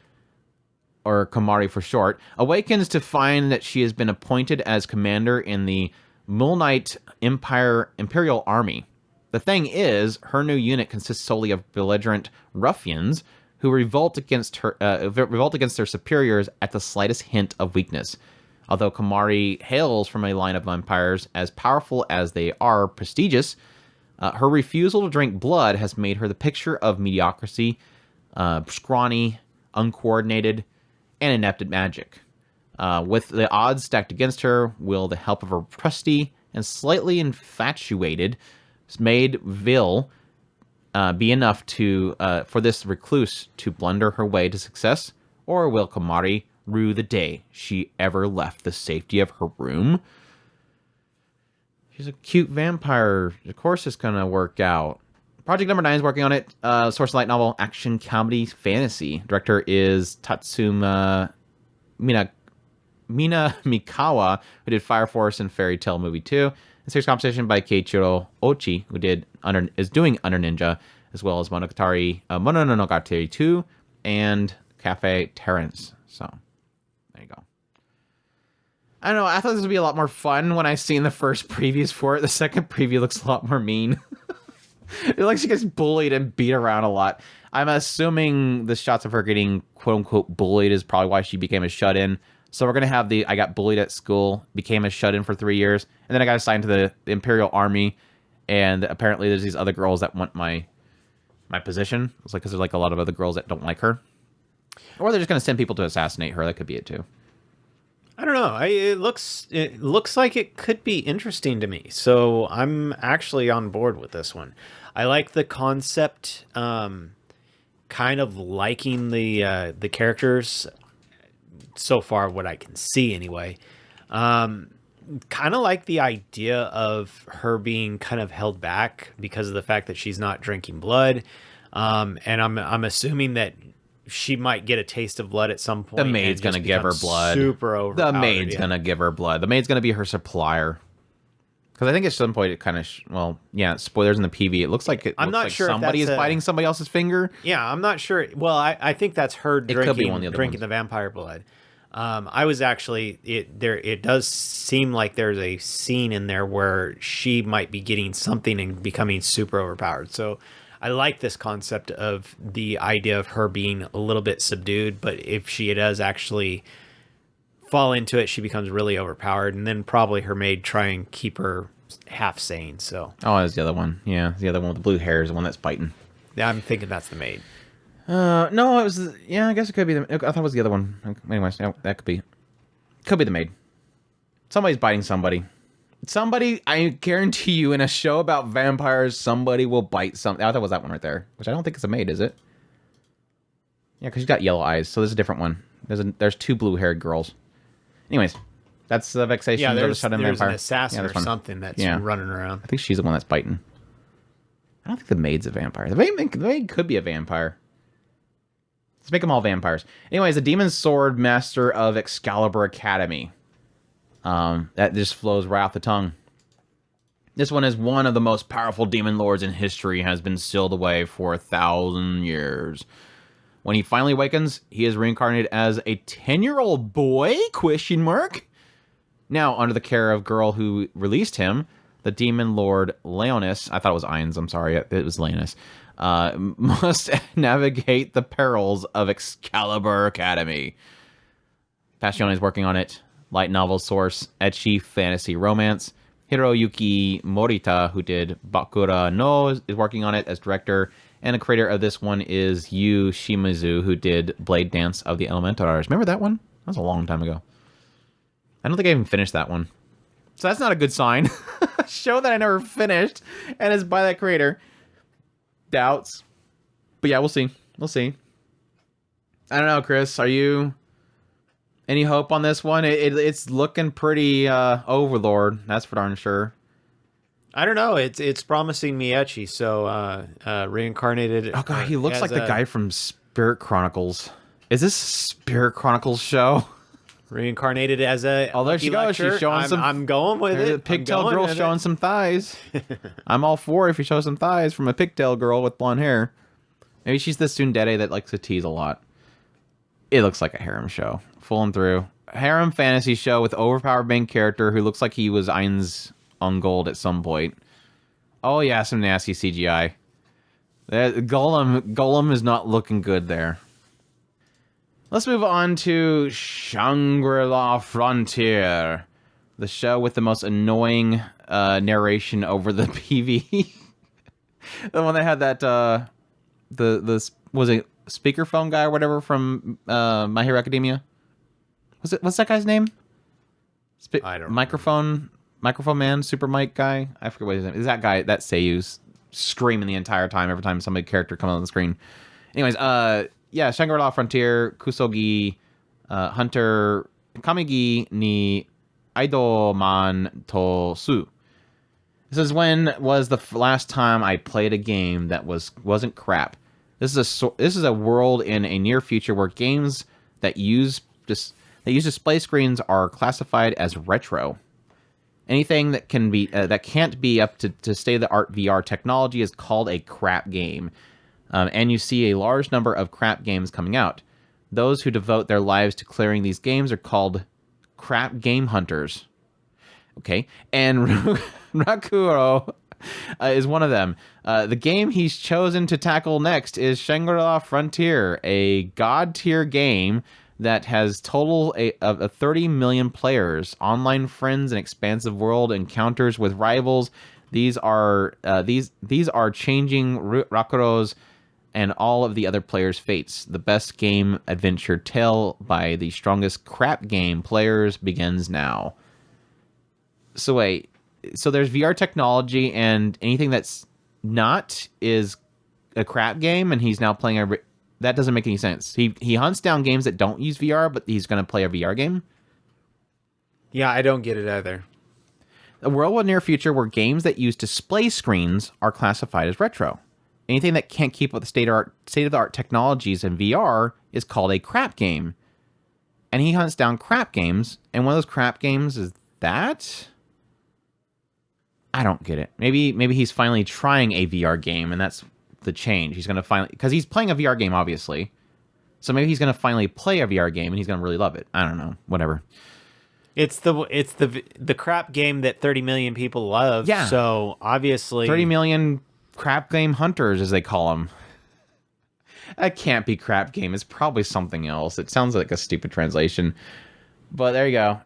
or Komari for short, awakens to find that she has been appointed as commander in the Mulnite Imperial Army. The thing is, her new unit consists solely of belligerent ruffians who revolt against their superiors at the slightest hint of weakness. Although Komari hails from a line of vampires as powerful as they are prestigious, her refusal to drink blood has made her the picture of mediocrity, scrawny, uncoordinated, and inept at magic. With the odds stacked against her, will the help of her trusty and slightly infatuated maid Vil be enough for this recluse to blunder her way to success, or will Komari rue the day she ever left the safety of her room? She's a cute vampire. Of course it's gonna work out. Project number 9 is working on it. Source light novel, action, comedy, fantasy. Director is Tatsuma Mina Mikawa, who did Fire Force and Fairy Tail Movie 2. And series composition by Keiichiro Ochi, who is doing Under Ninja, as well as Mononogatari 2 and Cafe Terrence. So, there you go. I don't know, I thought this would be a lot more fun when I seen the first previews for it. The second preview looks a lot more mean. It looks like she gets bullied and beat around a lot. I'm assuming the shots of her getting quote-unquote bullied is probably why she became a shut-in. So we're going to have I got bullied at school, became a shut-in for 3 years, and then I got assigned to the Imperial Army, and apparently there's these other girls that want my position. It's like, because there's like a lot of other girls that don't like her. Or they're just going to send people to assassinate her. That could be it too. I don't know. It looks like it could be interesting to me. So I'm actually on board with this one. I like the concept, kind of liking the characters so far, what I can see anyway. Kind of like the idea of her being kind of held back because of the fact that she's not drinking blood. And I'm assuming that she might get a taste of blood at some point. The maid's going to give her blood. Super overpowered. The maid's going to give her blood. The maid's going to be her supplier. Because I think at some point it kind of, spoilers in the PV. It looks like I'm not sure somebody is biting somebody else's finger. Yeah, I'm not sure. Well, I think that's her drinking the vampire blood. I was actually it does seem like there's a scene in there where she might be getting something and becoming super overpowered. So I like this concept of the idea of her being a little bit subdued, but if she does actually fall into it, she becomes really overpowered, and then probably her maid try and keep her half sane. So there's the other one. Yeah, the other one with the blue hair is the one that's biting. Yeah, I'm thinking that's the maid. No, it was. Yeah, I guess it could be. I thought it was the other one. Anyways, that could be the maid. Somebody's biting somebody. Somebody, I guarantee you, in a show about vampires, somebody will bite something. I thought it was that one right there, which I don't think it's a maid, is it? Yeah, because she's got yellow eyes, so there's a different one. There's two blue-haired girls. Anyways, that's the Vexations. Yeah, there's an assassin or something that's running around. I think she's the one that's biting. I don't think the maid's a vampire. The maid could be a vampire. Let's make them all vampires. Anyways, the Demon Sword Master of Excalibur Academy. That just flows right off the tongue. This one is one of the most powerful demon lords in history, has been sealed away for 1,000 years. When he finally awakens, he is reincarnated as a 10-year-old boy, ? Now, under the care of girl who released him, the demon lord Leonis, I thought it was Ainz, I'm sorry, it was Leonis, must navigate the perils of Excalibur Academy. Passione is working on it. Light novel source, ecchi fantasy romance. Hiroyuki Morita, who did Bakura no, is working on it as director. And the creator of this one is Yu Shimizu, who did Blade Dance of the Elementars. Remember that one? That was a long time ago. I don't think I even finished that one. So that's not a good sign. A show that I never finished and is by that creator. Doubts. But yeah, we'll see. We'll see. I don't know, Chris. Are you Any hope on this one? It's looking pretty Overlord. That's for darn sure. I don't know. It's promising me etchy. So reincarnated. Oh god, he looks like the guy from Spirit Chronicles. Is this Spirit Chronicles show? Reincarnated as a. Oh, there she goes. She's showing some. I'm going with it. The pigtail girl showing some thighs. I'm all for it if you show some thighs from a pigtail girl with blonde hair. Maybe she's the tsundere that likes to tease a lot. It looks like a harem show, full and through. Harem fantasy show with overpowered main character who looks like he was Ainz Ungold at some point. Oh yeah, some nasty CGI. Golem is not looking good there. Let's move on to Shangri-La Frontier, the show with the most annoying narration over the PV. The one that had that the was it speakerphone guy or whatever from My Hero Academia? What's that guy's name? I don't microphone man, super mic guy. I forget what his name is. That guy, that Seiyu's screaming the entire time every time some character comes on the screen. Anyways, yeah, Shangri-La Frontier, Kusogi, Hunter, Kamigi ni Aidoman to Su. This is when was the last time I played a game that wasn't crap. This is a world in a near future where games that use display screens are classified as retro. Anything that can be that can't be up to state-of-the-art VR technology is called a crap game. And you see a large number of crap games coming out. Those who devote their lives to clearing these games are called crap game hunters. Okay, and Rakuro is one of them. The game he's chosen to tackle next is Shangri-La Frontier, a god-tier game that has total of 30 million players, online friends, an expansive world, encounters with rivals. These are changing Rakuro's and all of the other players' fates. The best game adventure tale by the strongest crap game players begins now. So wait, so there's VR technology and anything that's not is a crap game, and he's now playing that doesn't make any sense. He hunts down games that don't use VR, but he's going to play a VR game? Yeah, I don't get it either. A world in the near future where games that use display screens are classified as retro. Anything that can't keep up with the state-of-the-art technologies in VR is called a crap game. And he hunts down crap games, and one of those crap games is that? I don't get it. Maybe he's finally trying a VR game, and that's the change. He's going to finally... Because he's playing a VR game, obviously. So maybe he's going to finally play a VR game, and he's going to really love it. I don't know. Whatever. It's the crap game that 30 million people love. Yeah. So, obviously... 30 million crap game hunters, as they call them. That can't be crap game. It's probably something else. It sounds like a stupid translation. But there you go.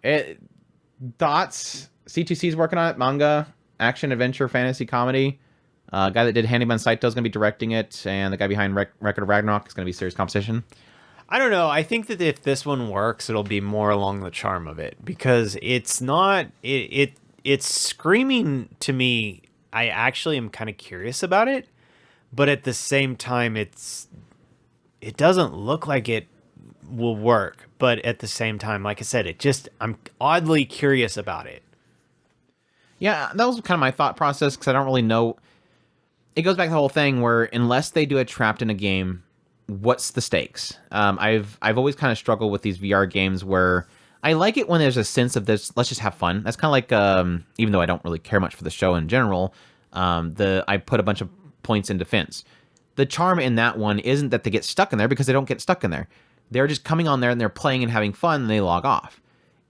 Dots. C2C's working on it. Manga. Action, adventure, fantasy, comedy. Guy that did Handyman Saito is going to be directing it. And the guy behind Record of Ragnarok is going to be serious competition. I don't know. I think that if this one works, it'll be more along the charm of it. Because it's not... It's screaming to me... I actually am kind of curious about it, but at the same time, it doesn't look like it will work. But at the same time, like I said, I'm oddly curious about it. Yeah, that was kind of my thought process because I don't really know. It goes back to the whole thing where unless they do it trapped in a game, what's the stakes? I've always kind of struggled with these VR games where I like it when there's a sense of this, let's just have fun. That's kind of like, even though I don't really care much for the show in general, I put a bunch of points in defense. The charm in that one isn't that they get stuck in there because they don't get stuck in there. They're just coming on there and they're playing and having fun and they log off.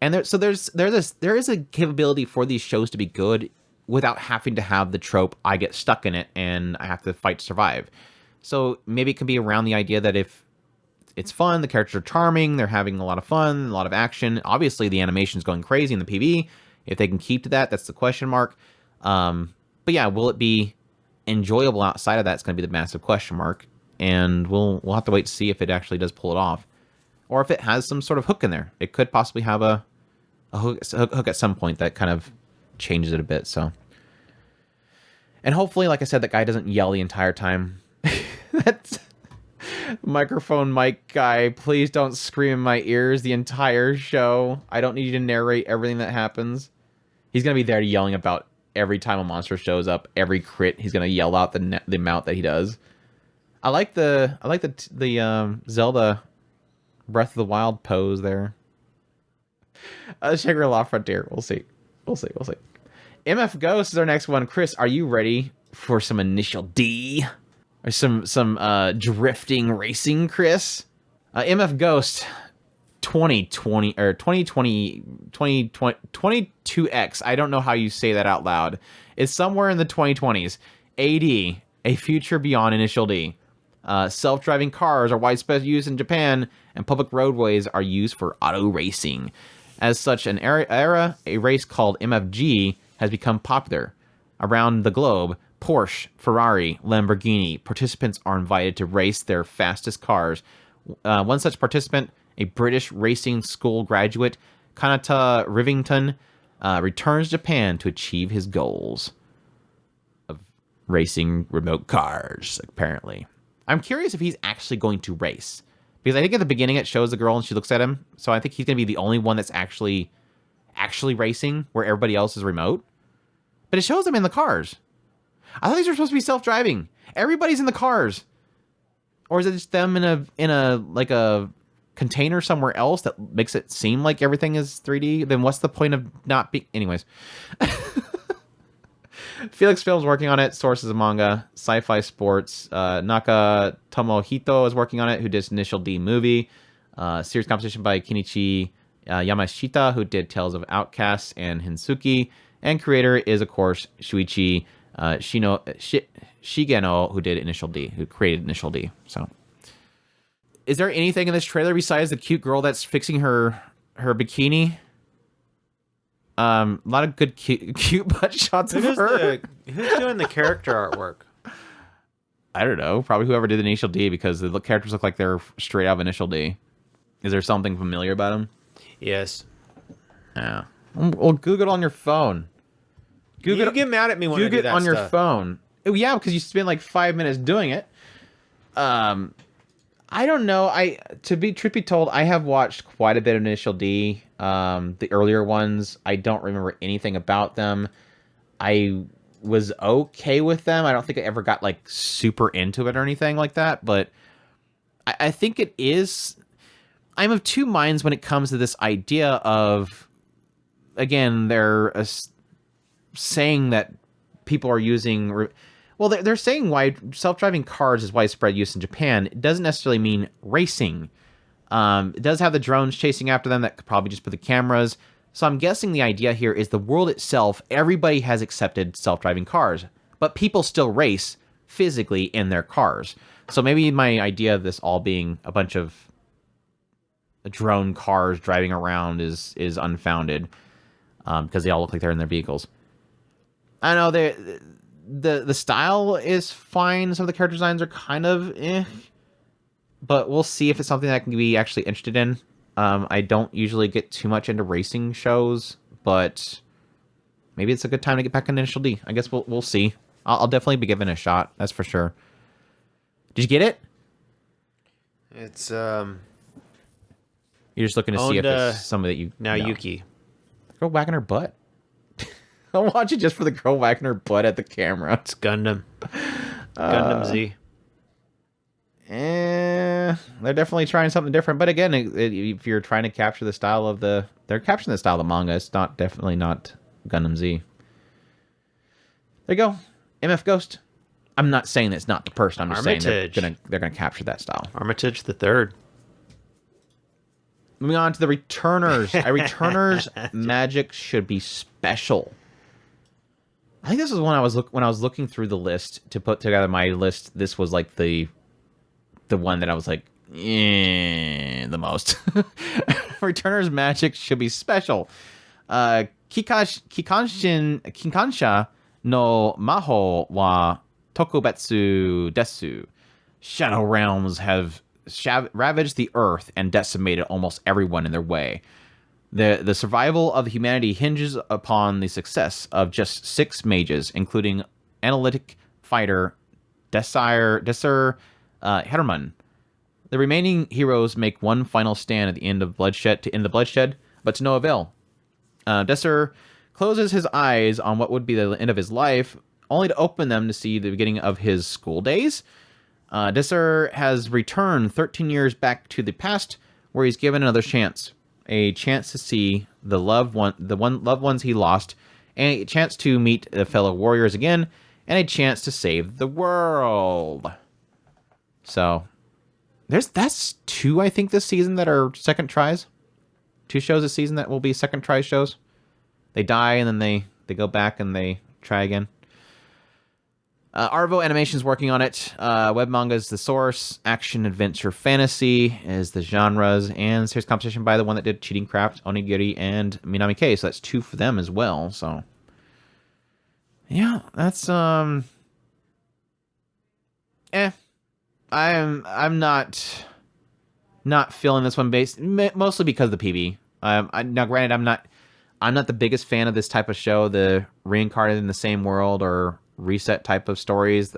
And there is a capability for these shows to be good without having to have the trope, I get stuck in it and I have to fight to survive. So maybe it can be around the idea that if it's fun, the characters are charming, they're having a lot of fun, a lot of action. Obviously, the animation's going crazy in the PV. If they can keep to that, that's the question mark. But yeah, will it be enjoyable outside of that? It's going to be the massive question mark. And we'll have to wait to see if it actually does pull it off. Or if it has some sort of hook in there. It could possibly have a hook at some point that kind of changes it a bit. So, and hopefully, like I said, that guy doesn't yell the entire time. Microphone mic guy, please don't scream in my ears the entire show. I don't need you to narrate everything that happens. He's gonna be there yelling about every time a monster shows up, every crit. He's gonna yell out the amount that he does. I like the Zelda Breath of the Wild pose there. Shangri-La Frontier. We'll see. MF Ghost is our next one. Chris, are you ready for some Initial D? Or some drifting racing, Chris? MF Ghost 2020 or 2020 22X. I don't know how you say that out loud. It's somewhere in the 2020s. AD, a future beyond Initial D. Self-driving cars are widespread use in Japan, and public roadways are used for auto racing. As such, an a race called MFG has become popular. Around the globe, Porsche, Ferrari, Lamborghini participants are invited to race their fastest cars. One such participant, a British racing school graduate, Kanata Rivington, returns to Japan to achieve his goals of racing remote cars, apparently. I'm curious if he's actually going to race. Because I think at the beginning it shows the girl and she looks at him. So I think he's going to be the only one that's actually racing where everybody else is remote. But it shows him in the cars. I thought these were supposed to be self-driving. Everybody's in the cars. Or is it just them in a like a container somewhere else that makes it seem like everything is 3D? Then what's the point of not being... Anyways. Felix Films working on it. Sources of manga. Sci-Fi Sports. Naka Tomohito is working on it, who did Initial D movie. Series composition by Kenichi Yamashita, who did Tales of Outcasts and Hinsuki. And creator is, of course, Shuichi Shigeno, who did Initial D, who created Initial D. So, is there anything in this trailer besides the cute girl that's fixing her bikini? A lot of good cute butt shots of her. Who's doing the character artwork? I don't know. Probably whoever did Initial D, because the characters look like they're straight out of Initial D. Is there something familiar about them? Yes. Yeah. Well, Google it on your phone. You get mad at me when I do that on your stuff. phone. Oh, yeah, because you spend like 5 minutes doing it. I don't know. Truth be told, I have watched quite a bit of Initial D. The earlier ones, I don't remember anything about them. I was okay with them. I don't think I ever got like super into it or anything like that. But I think it is. I'm of two minds when it comes to this idea of, again, they're saying that people are using... Well, they're saying why self-driving cars is widespread use in Japan. It doesn't necessarily mean racing. It does have the drones chasing after them that could probably just put the cameras. So I'm guessing the idea here is the world itself, everybody has accepted self-driving cars, but people still race physically in their cars. So maybe my idea of this all being a bunch of drone cars driving around is unfounded, because they all look like they're in their vehicles. I know the style is fine. Some of the character designs are kind of but we'll see if it's something that I can be actually interested in. I don't usually get too much into racing shows, but maybe it's a good time to get back on Initial D. I guess we'll see. I'll definitely be giving it a shot. That's for sure. Did you get it? It's You're just looking to see if it's something that you now know. Yuki. Girl whacking her butt. I'll watch it just for the girl whacking her butt at the camera. It's Gundam. Gundam Z. They're definitely trying something different. But again, if you're trying to capture the style of they're capturing the style of the manga. It's definitely not Gundam Z. There you go. MF Ghost. I'm not saying that it's not the person. I'm just saying they're gonna capture that style. Armitage the Third. Moving on to the Returners. A Returner's magic should be special. I think this is when I was looking through the list to put together my list. This was like the one that I was like, the most. Returner's magic should be special. Kikansha no maho wa tokubetsu desu. Shadow realms have ravaged the earth and decimated almost everyone in their way. The survival of humanity hinges upon the success of just 6 mages, including analytic fighter Desir Herman, The remaining heroes make one final stand at the end of bloodshed to end the bloodshed, but to no avail. Desser closes his eyes on what would be the end of his life, only to open them to see the beginning of his school days. Desser has returned 13 years back to the past, where he's given another chance. A chance to see the loved ones he lost, and a chance to meet the fellow warriors again, and a chance to save the world. So, that's 2, I think, this season that are second tries. 2 shows this season that will be second try shows. They die, and then they go back and they try again. Arvo Animation's working on it. Web manga is the source. Action, adventure, fantasy is the genres. And series composition by the one that did Cheating Craft, Onigiri, and Minami K. So that's 2 for them as well. So, yeah, that's I'm not feeling this one mostly because of the PV. Now, granted, I'm not the biggest fan of this type of show, the reincarnated in the same world or reset type of stories.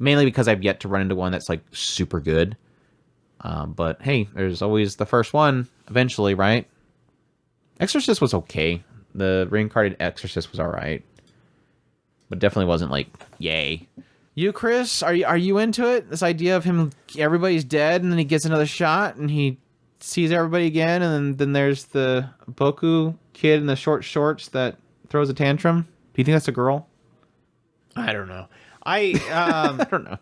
Mainly because I've yet to run into one that's like super good. But hey, there's always the first one eventually, right? Exorcist was okay. The reincarnated Exorcist was all right, but definitely wasn't like yay. You, Chris, are you into it? This idea of him, everybody's dead, and then he gets another shot, and he sees everybody again, and then there's the Boku kid in the short shorts that throws a tantrum. Do you think that's a girl? I don't know. I don't know.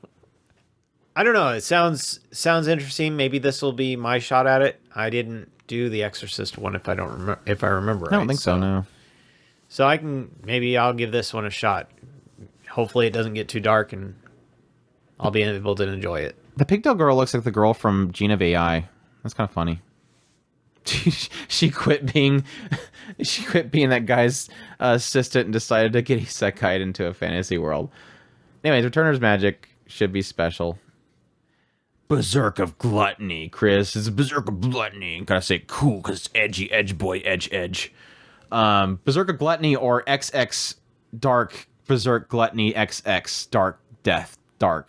I don't know. It sounds interesting. Maybe this will be my shot at it. I didn't do the Exorcist one if I remember right. I don't think so. No. So maybe I'll give this one a shot. Hopefully it doesn't get too dark and I'll be able to enjoy it. The pigtail girl looks like the girl from Gene of AI. That's kind of funny. She quit being that guy's assistant and decided to get isekai into a fantasy world. Anyways, Returner's Magic should be special. Berserk of Gluttony, Chris. It's Berserk of Gluttony. Gotta say cool because it's edgy, edge boy, edge. Berserk of Gluttony or XX Dark Berserk Gluttony XX Dark Death Dark.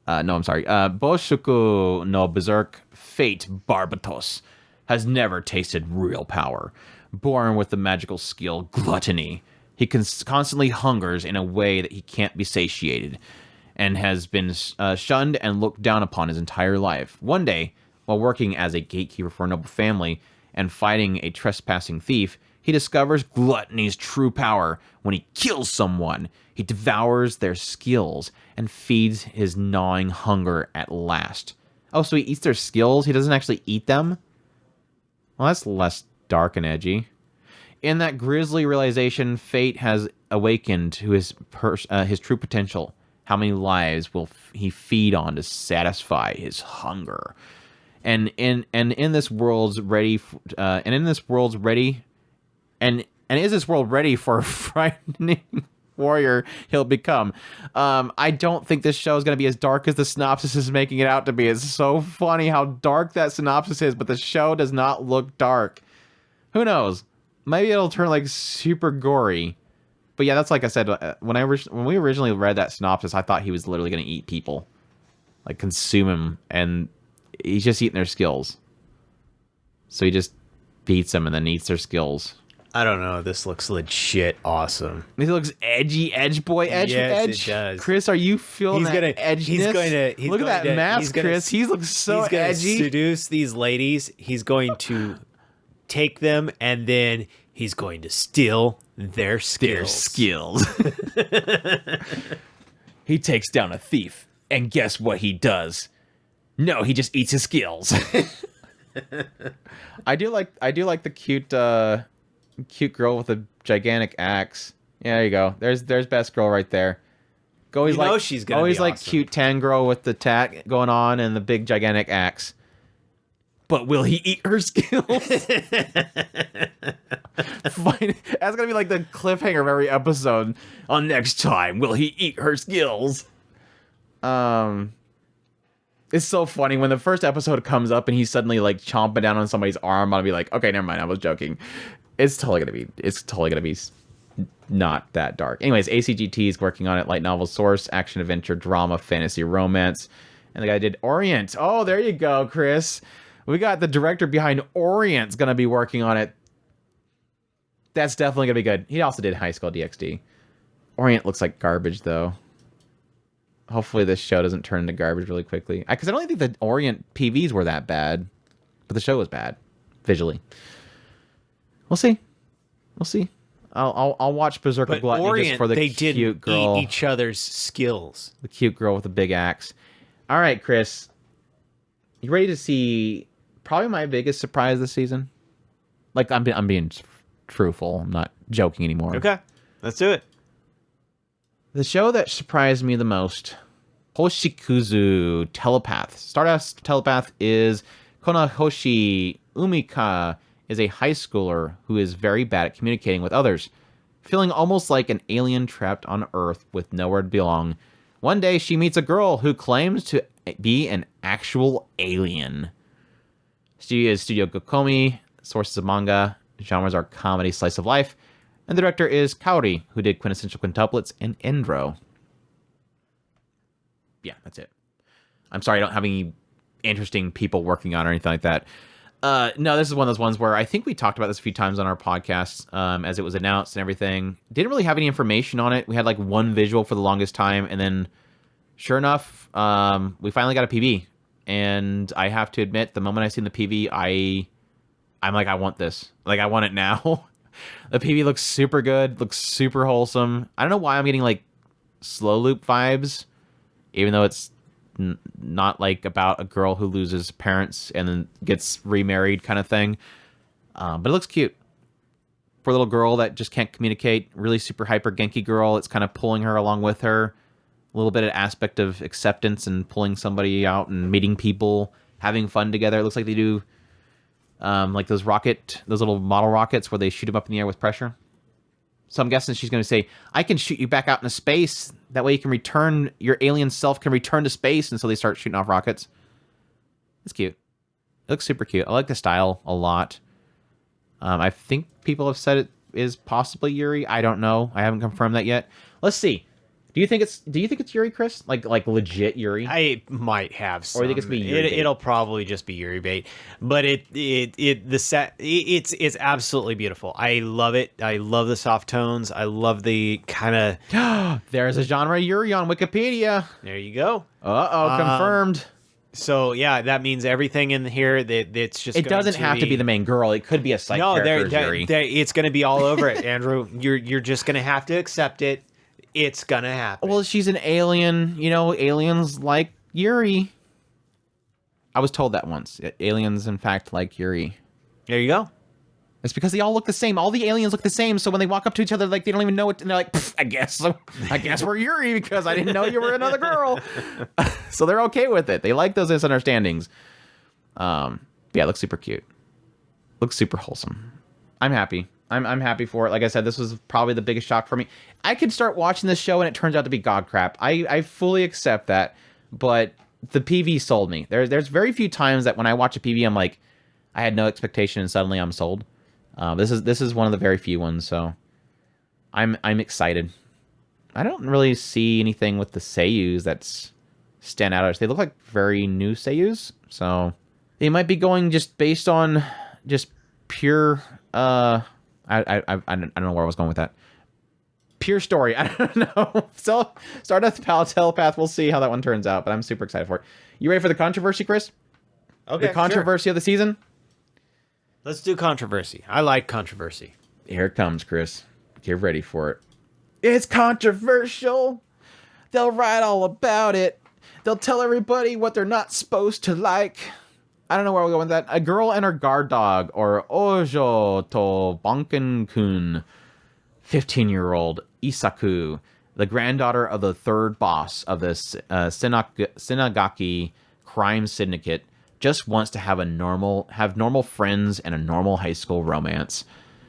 No, I'm sorry. Boshuku no Berserk Fate Barbatos has never tasted real power. Born with the magical skill Gluttony, he constantly hungers in a way that he can't be satiated, and has been shunned and looked down upon his entire life. One day, while working as a gatekeeper for a noble family and fighting a trespassing thief, he discovers Gluttony's true power. When he kills someone, he devours their skills and feeds his gnawing hunger at last. Oh, so he eats their skills? He doesn't actually eat them? Well, that's less dark and edgy. In that grisly realization, Fate has awakened to his true potential. How many lives will he feed on to satisfy his hunger? And in this world ready for a frightening warrior he'll become? I don't think this show is going to be as dark as the synopsis is making it out to be. It's so funny how dark that synopsis is, but the show does not look dark. Who knows? Maybe it'll turn like super gory. But yeah, that's like I said, when we originally read that synopsis, I thought he was literally going to eat people, like consume him, and he's just eating their skills. So he just beats them and then eats their skills. I don't know. This looks legit awesome. This looks edgy, edge boy, edge. Yes, it does. Chris, are you feeling that edginess? Look at that mask, Chris. He looks so edgy. He's going to seduce these ladies. He's going to take them, and then he's going to steal their skills. He takes down a thief, and guess what he does? No, he just eats his skills. I do like the cute girl with a gigantic axe. Yeah, there you go. There's best girl right there. She's gonna always be like awesome. Cute tan girl with the tat going on and the big gigantic axe. But will he eat her skills? Fine. That's gonna be like the cliffhanger of every episode. On next time, will he eat her skills? It's so funny when the first episode comes up and he's suddenly like chomping down on somebody's arm. I'll be like, okay, never mind. I was joking. It's totally gonna be not that dark. Anyways, ACGT is working on it. Light novel source, action adventure, drama, fantasy, romance. And the guy did Orient. Oh, there you go, Chris. We got the director behind Orient's going to be working on it. That's definitely going to be good. He also did High School DxD. Orient looks like garbage, though. Hopefully this show doesn't turn into garbage really quickly. Because I don't think the Orient PVs were that bad. But the show was bad. Visually. We'll see. We'll see. I'll watch Berserk of Gluttony Orient, just for the they cute didn't girl. eat each other's skills. The cute girl with the big axe. All right, Chris. You ready to see probably my biggest surprise this season? Like, I'm being truthful. I'm not joking anymore. Okay, let's do it. The show that surprised me the most, Hoshikuzu Telepath. Stardust Telepath is Konohoshi Umika is a high schooler who is very bad at communicating with others, feeling almost like an alien trapped on Earth with nowhere to belong. One day, she meets a girl who claims to be an actual alien. Studio is Studio Gokomi, sources of manga, genres are comedy, slice of life, and the director is Kaori, who did Quintessential Quintuplets and Endro. Yeah, that's it. I'm sorry I don't have any interesting people working on it or anything like that. No, this is one of those ones where I think we talked about this a few times on our podcast as it was announced and everything. Didn't really have any information on it. We had like one visual for the longest time, and then sure enough, we finally got a PV. And I have to admit, the moment I seen the PV, I'm like, I want this. Like, I want it now. The PV looks super good, looks super wholesome. I don't know why I'm getting like slow loop vibes, even though it's not like about a girl who loses parents and then gets remarried kind of thing. But it looks cute. For a little girl that just can't communicate, really super hyper Genki girl, it's kind of pulling her along with her. A little bit of aspect of acceptance and pulling somebody out and meeting people, having fun together. It looks like they do like those little model rockets where they shoot them up in the air with pressure. So I'm guessing she's going to say, I can shoot you back out into space. That way you can return, your alien self can return to space. And so they start shooting off rockets. It's cute. It looks super cute. I like the style a lot. I think people have said it is possibly Yuri. I don't know. I haven't confirmed that yet. Let's see. Do you think it's Yuri, Chris? Like legit Yuri? I might have some. Or you think it's be Yuri bait? It'll probably just be Yuri bait, but it's absolutely beautiful. I love it. I love the soft tones. I love the kind of. There's a genre Yuri on Wikipedia. There you go. Confirmed. So yeah, that means everything in here that it's just. It doesn't have to be the main girl. It could be a side character. Yuri. It's going to be all over it, Andrew. You're just going to have to accept it. It's gonna happen. Well, she's an alien. You know, aliens like Yuri. I was told that once. Aliens, in fact, like Yuri. There you go. It's because they all look the same. All the aliens look the same. So when they walk up to each other, like they don't even know it, and they're like, I guess so. I guess we're Yuri because I didn't know you were another girl. So they're okay with it. They like those misunderstandings. Yeah, it looks super cute. Looks super wholesome. I'm happy. I'm happy for it. Like I said, this was probably the biggest shock for me. I could start watching this show and it turns out to be god crap. I fully accept that, but the PV sold me. There's very few times that when I watch a PV, I'm like, I had no expectation and suddenly I'm sold. This is one of the very few ones, so I'm excited. I don't really see anything with the seiyus that's stand out. They look like very new seiyus, so they might be going just based on just pure. I don't know where I was going with that. Pure story. I don't know. So, Stardust Telepath. We'll see how that one turns out, but I'm super excited for it. You ready for the controversy, Chris? Okay. The controversy of the season? Let's do controversy. I like controversy. Here it comes, Chris. Get ready for it. It's controversial. They'll write all about it. They'll tell everybody what they're not supposed to like. I don't know where we'll go with that. A girl and her guard dog, or Ojo to Banken-kun, 15-year-old Isaku, the granddaughter of the third boss of the Senagaki crime syndicate, just wants to have normal friends and a normal high school romance.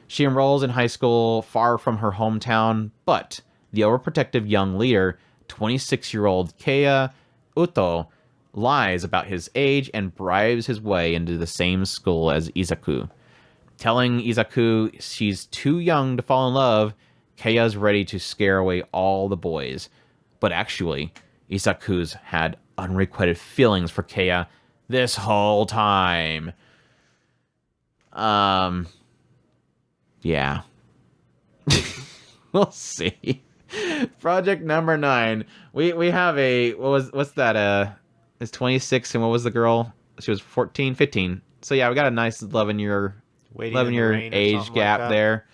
She enrolls in high school far from her hometown, but the overprotective young leader, 26-year-old Keiya Uto, lies about his age and bribes his way into the same school as Izaku. Telling Izaku she's too young to fall in love, Keiya's ready to scare away all the boys. But actually, Izaku's had unrequited feelings for Kea this whole time. Yeah. We'll see. Project number 9. We have a what's that? It's 26, and what was the girl? She was 14, 15. So yeah, we got a nice 11-year age gap there.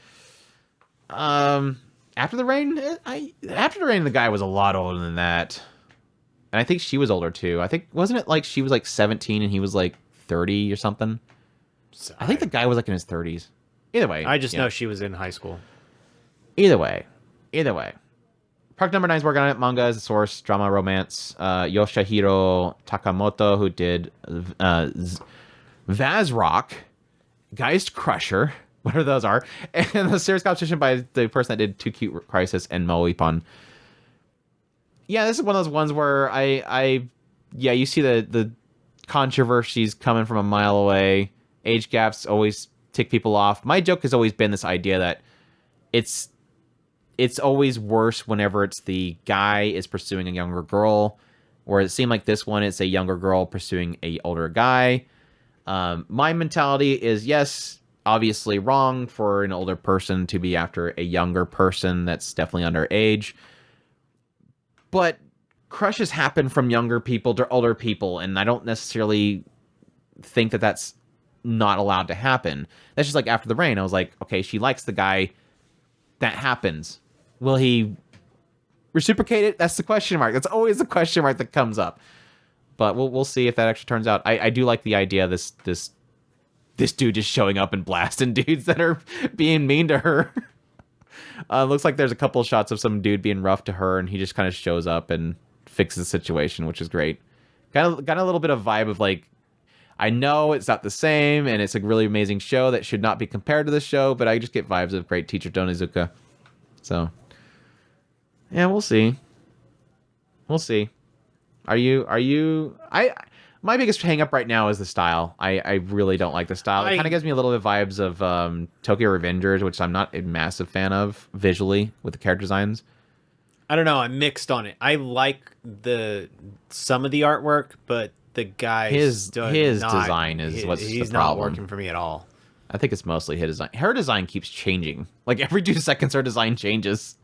After the rain, the guy was a lot older than that. And I think she was older too. I think, wasn't it like she was like 17 and he was like 30 or something? I think the guy was like in his 30s. Either way. I just know she was in high school. Either way. Project number 9 is working on it. Manga as a source, drama, romance. Yoshihiro Takamoto, who did Vazrock, Geist Crusher, whatever those are, and the series competition by the person that did Too Cute Crisis and Moepon. Yeah, this is one of those ones where you see the controversies coming from a mile away. Age gaps always tick people off. My joke has always been this idea that it's always worse whenever it's the guy is pursuing a younger girl, where it seemed like this one, it's a younger girl pursuing a older guy. My mentality is, yes, obviously wrong for an older person to be after a younger person that's definitely underage. But crushes happen from younger people to older people, and I don't necessarily think that that's not allowed to happen. That's just like After the Rain. I was like, okay, she likes the guy. That happens. Will he reciprocate it? That's the question mark. That's always the question mark that comes up. But we'll see if that actually turns out. I do like the idea of this dude just showing up and blasting dudes that are being mean to her. Looks like there's a couple of shots of some dude being rough to her, and he just kind of shows up and fixes the situation, which is great. Got a little bit of vibe of like, I know it's not the same, and it's a really amazing show that should not be compared to this show, but I just get vibes of great teacher Donizuka. So, yeah, we'll see. My biggest hang up right now is the style. I really don't like the style. It kind of gives me a little bit of vibes of Tokyo Revengers, which I'm not a massive fan of visually with the character designs. I don't know. I'm mixed on it. I like some of the artwork, but the guy his design is what's the problem. He's not working for me at all. I think it's mostly his design. Her design keeps changing. Like every 2 seconds, her design changes.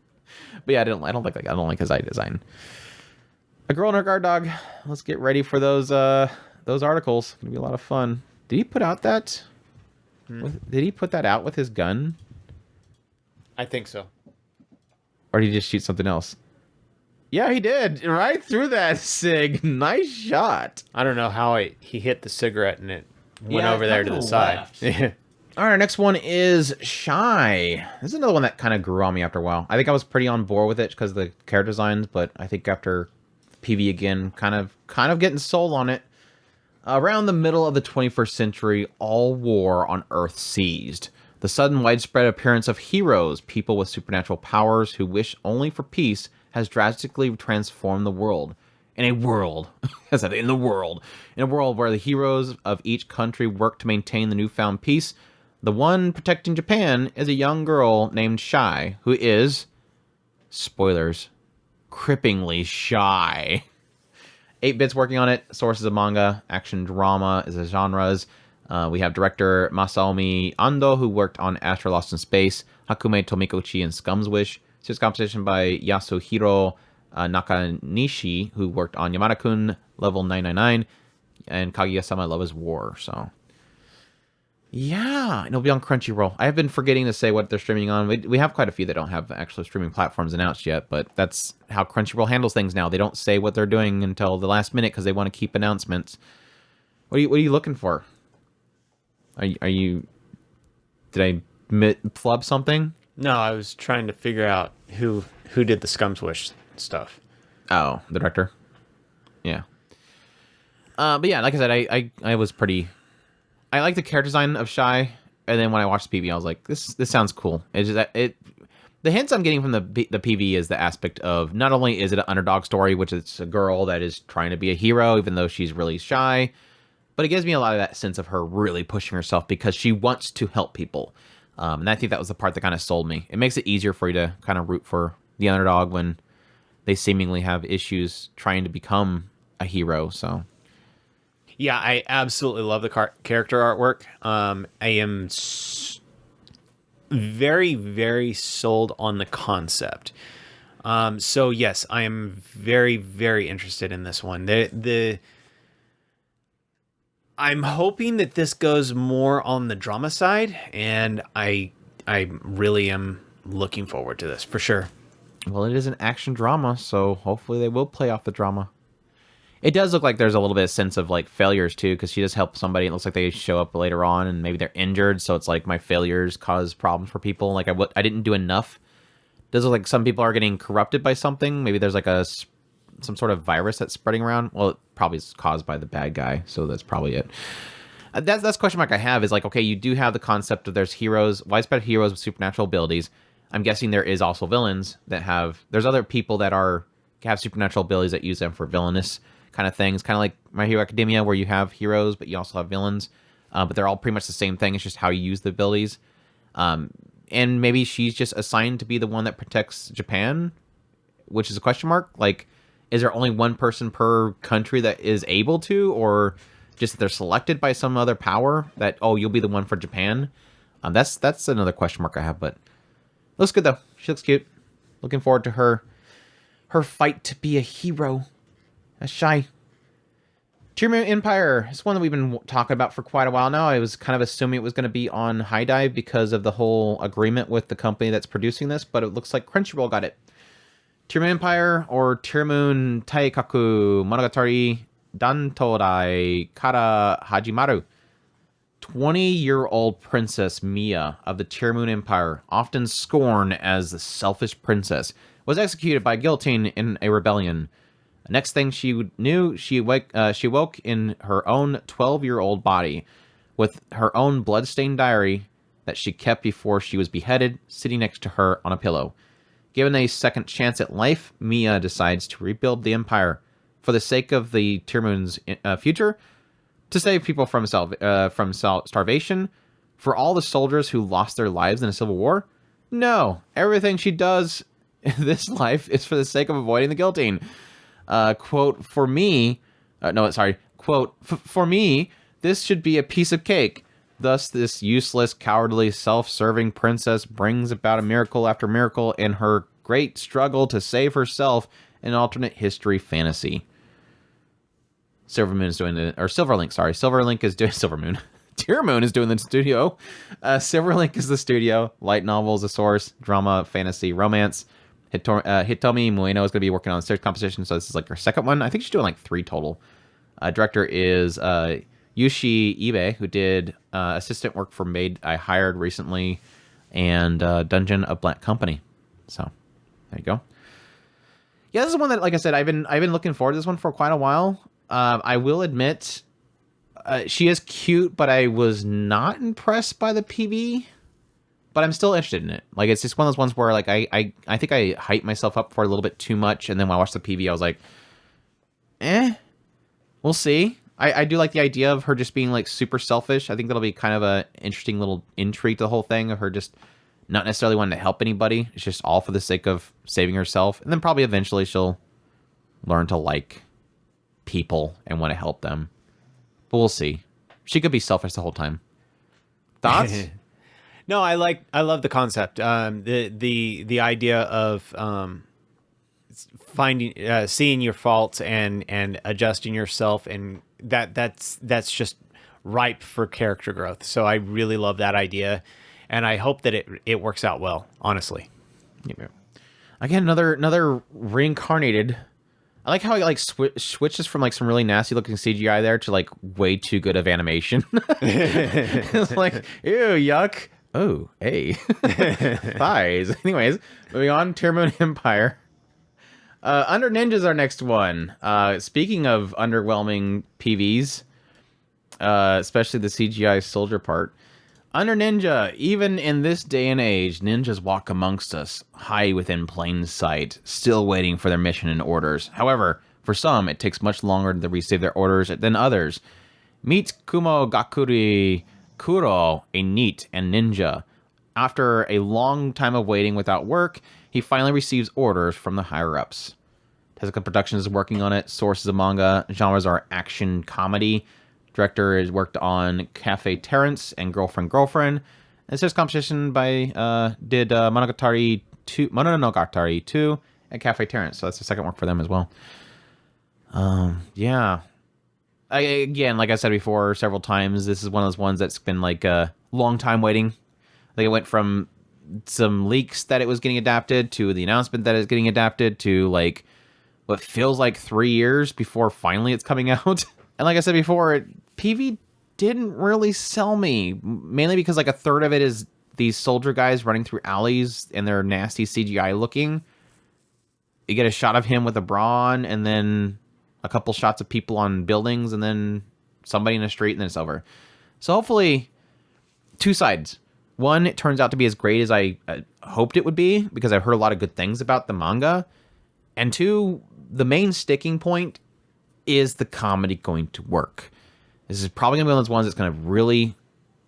But yeah, I don't like his eye design. A Girl and Her Guard Dog. Let's get ready for those articles. It's gonna be a lot of fun. Did he put out that? Did he put that out with his gun? I think so. Or did he just shoot something else? Yeah, he did. Right through that sig. Nice shot. I don't know how he hit the cigarette and it went over there to the side. All right, our next one is Shy. This is another one that kind of grew on me after a while. I think I was pretty on board with it because of the character designs, but I think after PV again, kind of getting sold on it. Around the middle of the 21st century, all war on Earth ceased. The sudden widespread appearance of heroes, people with supernatural powers who wish only for peace, has drastically transformed the world. In a world where the heroes of each country work to maintain the newfound peace, the one protecting Japan is a young girl named Shy, who is, spoilers, cripplingly shy. 8-Bit's working on it. Sources of manga, action, drama is the genres. We have director Masaomi Ando, who worked on Astro Lost in Space, Hakume Tomikochi, and Scum's Wish. Series composition by Yasuhiro Nakanishi, who worked on Yamada-kun, Level 999, and Kaguya-sama Love is War. So, yeah, and it'll be on Crunchyroll. I have been forgetting to say what they're streaming on. We have quite a few that don't have actual streaming platforms announced yet, but that's how Crunchyroll handles things now. They don't say what they're doing until the last minute because they want to keep announcements. What are you looking for? Are you? Did I flub something? No, I was trying to figure out who did the Scum's Wish stuff. Oh, the director? Yeah. But yeah, like I said, I was pretty... I like the character design of Shy, and then when I watched the PV, I was like, this sounds cool. It's just that the hints I'm getting from the PV is the aspect of not only is it an underdog story, which is a girl that is trying to be a hero, even though she's really shy, but it gives me a lot of that sense of her really pushing herself because she wants to help people. And I think that was the part that kind of sold me. It makes it easier for you to kind of root for the underdog when they seemingly have issues trying to become a hero. So Yeah, I absolutely love the character artwork. I am very, very sold on the concept. So yes, I am very, very interested in this one. I'm hoping that this goes more on the drama side, and I really am looking forward to this for sure. well, it is an action drama, so hopefully they will play off the drama. It does look like there's a little bit of sense of like failures too, because she does help somebody. It looks like they show up later on, and maybe they're injured. So it's like my failures cause problems for people. Like I didn't do enough. It does look like some people are getting corrupted by something. Maybe there's like some sort of virus that's spreading around. Well, it probably is caused by the bad guy, so that's probably it. That's question mark I have is like, okay, you do have the concept of there's heroes, widespread heroes with supernatural abilities. I'm guessing there is also villains that have. There's other people that have supernatural abilities that use them for villainous kind of things, kind of like My Hero Academia, where you have heroes, but you also have villains. But they're all pretty much the same thing. It's just how you use the abilities. And maybe she's just assigned to be the one that protects Japan, which is a question mark. Like, is there only one person per country that is able to, or just that they're selected by some other power that, oh, you'll be the one for Japan? That's another question mark I have, but looks good though. She looks cute. Looking forward to her fight to be a hero. That's shy. Tearmoon Empire is one that we've been talking about for quite a while now. I was kind of assuming it was going to be on High Dive because of the whole agreement with the company that's producing this, but it looks like Crunchyroll got it. Tearmoon Empire, or Tearmoon Taikaku Monogatari Dantodai Kara Hajimaru. 20-year-old Princess Mia of the Tearmoon Empire, often scorned as the selfish princess, was executed by guillotine in a rebellion. Next thing she knew, she woke in her own 12-year-old body with her own bloodstained diary that she kept before she was beheaded, sitting next to her on a pillow. Given a second chance at life, Mia decides to rebuild the empire for the sake of the Tearmoon's future, to save people from starvation, for all the soldiers who lost their lives in a civil war. No, everything she does in this life is for the sake of avoiding the guillotine. Quote, for me, quote, for me, this should be a piece of cake. Thus, this useless, cowardly, self-serving princess brings about a miracle after miracle in her great struggle to save herself in an alternate history fantasy. Silverlink is doing Tearmoon is doing the studio. Silverlink is the studio. Light novel is the source. Drama, fantasy, romance. Hitomi Mueno is going to be working on the series composition, so this is like her second one. I think she's doing like 3 total. Director is Yushi Ibe, who did assistant work for Maid I Hired recently, and Dungeon of Black Company. So there you go. Yeah, this is one that, like I said, I've been looking forward to this one for quite a while. I will admit, she is cute, but I was not impressed by the PV. But I'm still interested in it. Like, it's just one of those ones where, like, I think I hyped myself up for a little bit too much, and then when I watched the PV, I was like, we'll see. I do like the idea of her just being, like, super selfish. I think that'll be kind of a interesting little intrigue to the whole thing of her just not necessarily wanting to help anybody. It's just all for the sake of saving herself. And then probably eventually she'll learn to like people and want to help them. But we'll see. She could be selfish the whole time. Thoughts? No, I love the concept. The idea of finding, seeing your faults and adjusting yourself, and that's just ripe for character growth. So I really love that idea, and I hope that it works out well. Honestly. Yeah. Again, another reincarnated. I like how he like switches from like some really nasty looking CGI there to like way too good of animation. It's like, ew, yuck. Oh, hey. Thighs. Anyways, moving on, Tearmoon Empire. Under Ninja's our next one. Speaking of underwhelming PVs, especially the CGI soldier part. Under Ninja, even in this day and age, ninjas walk amongst us, high within plain sight, still waiting for their mission and orders. However, for some, it takes much longer to receive their orders than others. Meet Kumo Gakuri Kuro, a NEET and ninja. After a long time of waiting without work, he finally receives orders from the higher-ups. Tezuka Productions is working on it. Source is a manga. Genres are action comedy. Director has worked on Cafe Terrence and Girlfriend Girlfriend. And series composition by did Monogatari 2 and Cafe Terrence. So that's the second work for them as well. Yeah. Again, like I said before several times, this is one of those ones that's been like a long time waiting. Like it went from some leaks that it was getting adapted to the announcement that it's getting adapted to like what feels like 3 years before finally it's coming out. And like I said before, PV didn't really sell me, mainly because like a third of it is these soldier guys running through alleys and they're nasty CGI looking. You get a shot of him with a bra on, and then a couple shots of people on buildings, and then somebody in the street, and then it's over. So hopefully, two sides. One, it turns out to be as great as I hoped it would be, because I've heard a lot of good things about the manga. And two, the main sticking point is the comedy going to work. This is probably going to be one of those ones that's going to really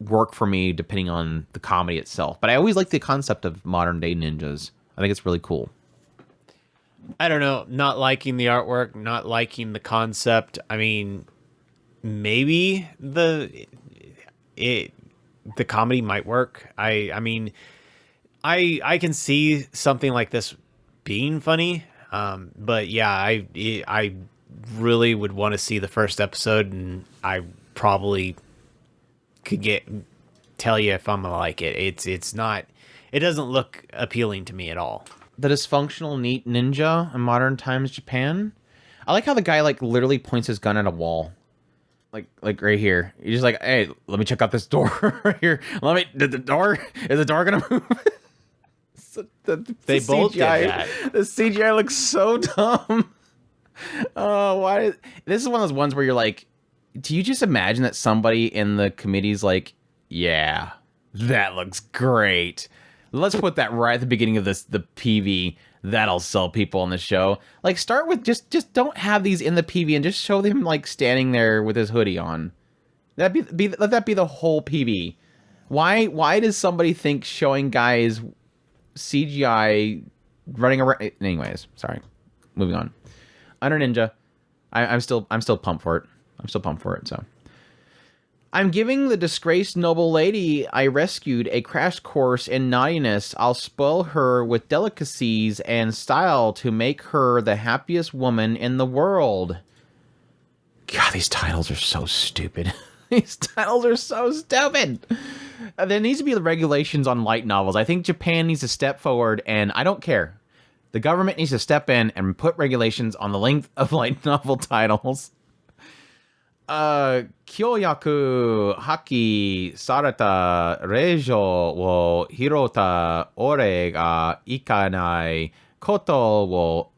work for me depending on the comedy itself. But I always like the concept of modern day ninjas. I think it's really cool. I don't know, not liking the artwork, not liking the concept. I mean, maybe the comedy might work. I mean, I can see something like this being funny. But yeah, I really would want to see the first episode, and I probably could tell you if I'm gonna like it. It's not. It doesn't look appealing to me at all. The dysfunctional neat ninja in modern times Japan. I like how the guy like literally points his gun at a wall, like right here. He's just like, hey, let me check out this door right here. Is the door gonna move? They both did that. The CGI looks so dumb. Why? This is one of those ones where you're like, do you just imagine that somebody in the committee's like, yeah, that looks great. Let's put that right at the beginning of the PV. That'll sell people on the show. Like, start with just don't have these in the PV and just show them like standing there with his hoodie on. Let that be the whole PV. Why does somebody think showing guys CGI running around? Anyways, sorry. Moving on. Under Ninja, I'm still pumped for it. I'm still pumped for it. So. I'm giving the disgraced noble lady I rescued a crash course in naughtiness. I'll spoil her with delicacies and style to make her the happiest woman in the world. God, these titles are so stupid. These titles are so stupid. There needs to be the regulations on light novels. I think Japan needs to step forward, and I don't care. The government needs to step in and put regulations on the length of light novel titles. Kyoyaku haki sarata reijo wo hirota ore ga ikanai koto wo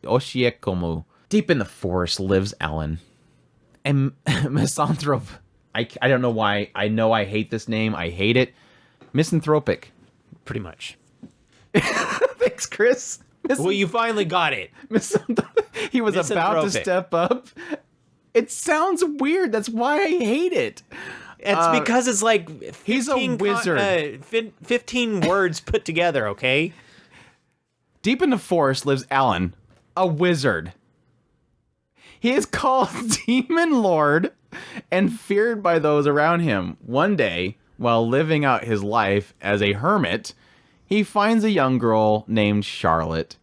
oshiekomu. Deep in the forest lives Ellen. And misanthrope. I don't know why. I know I hate this name. I hate it. Misanthropic. Pretty much. Thanks, Chris. Well, you finally got it. He was about to step up. It sounds weird. That's why I hate it. It's because it's like he's a wizard. 15 words put together, okay? Deep in the forest lives Alan, a wizard. He is called Demon Lord and feared by those around him. One day, while living out his life as a hermit, he finds a young girl named Charlotte,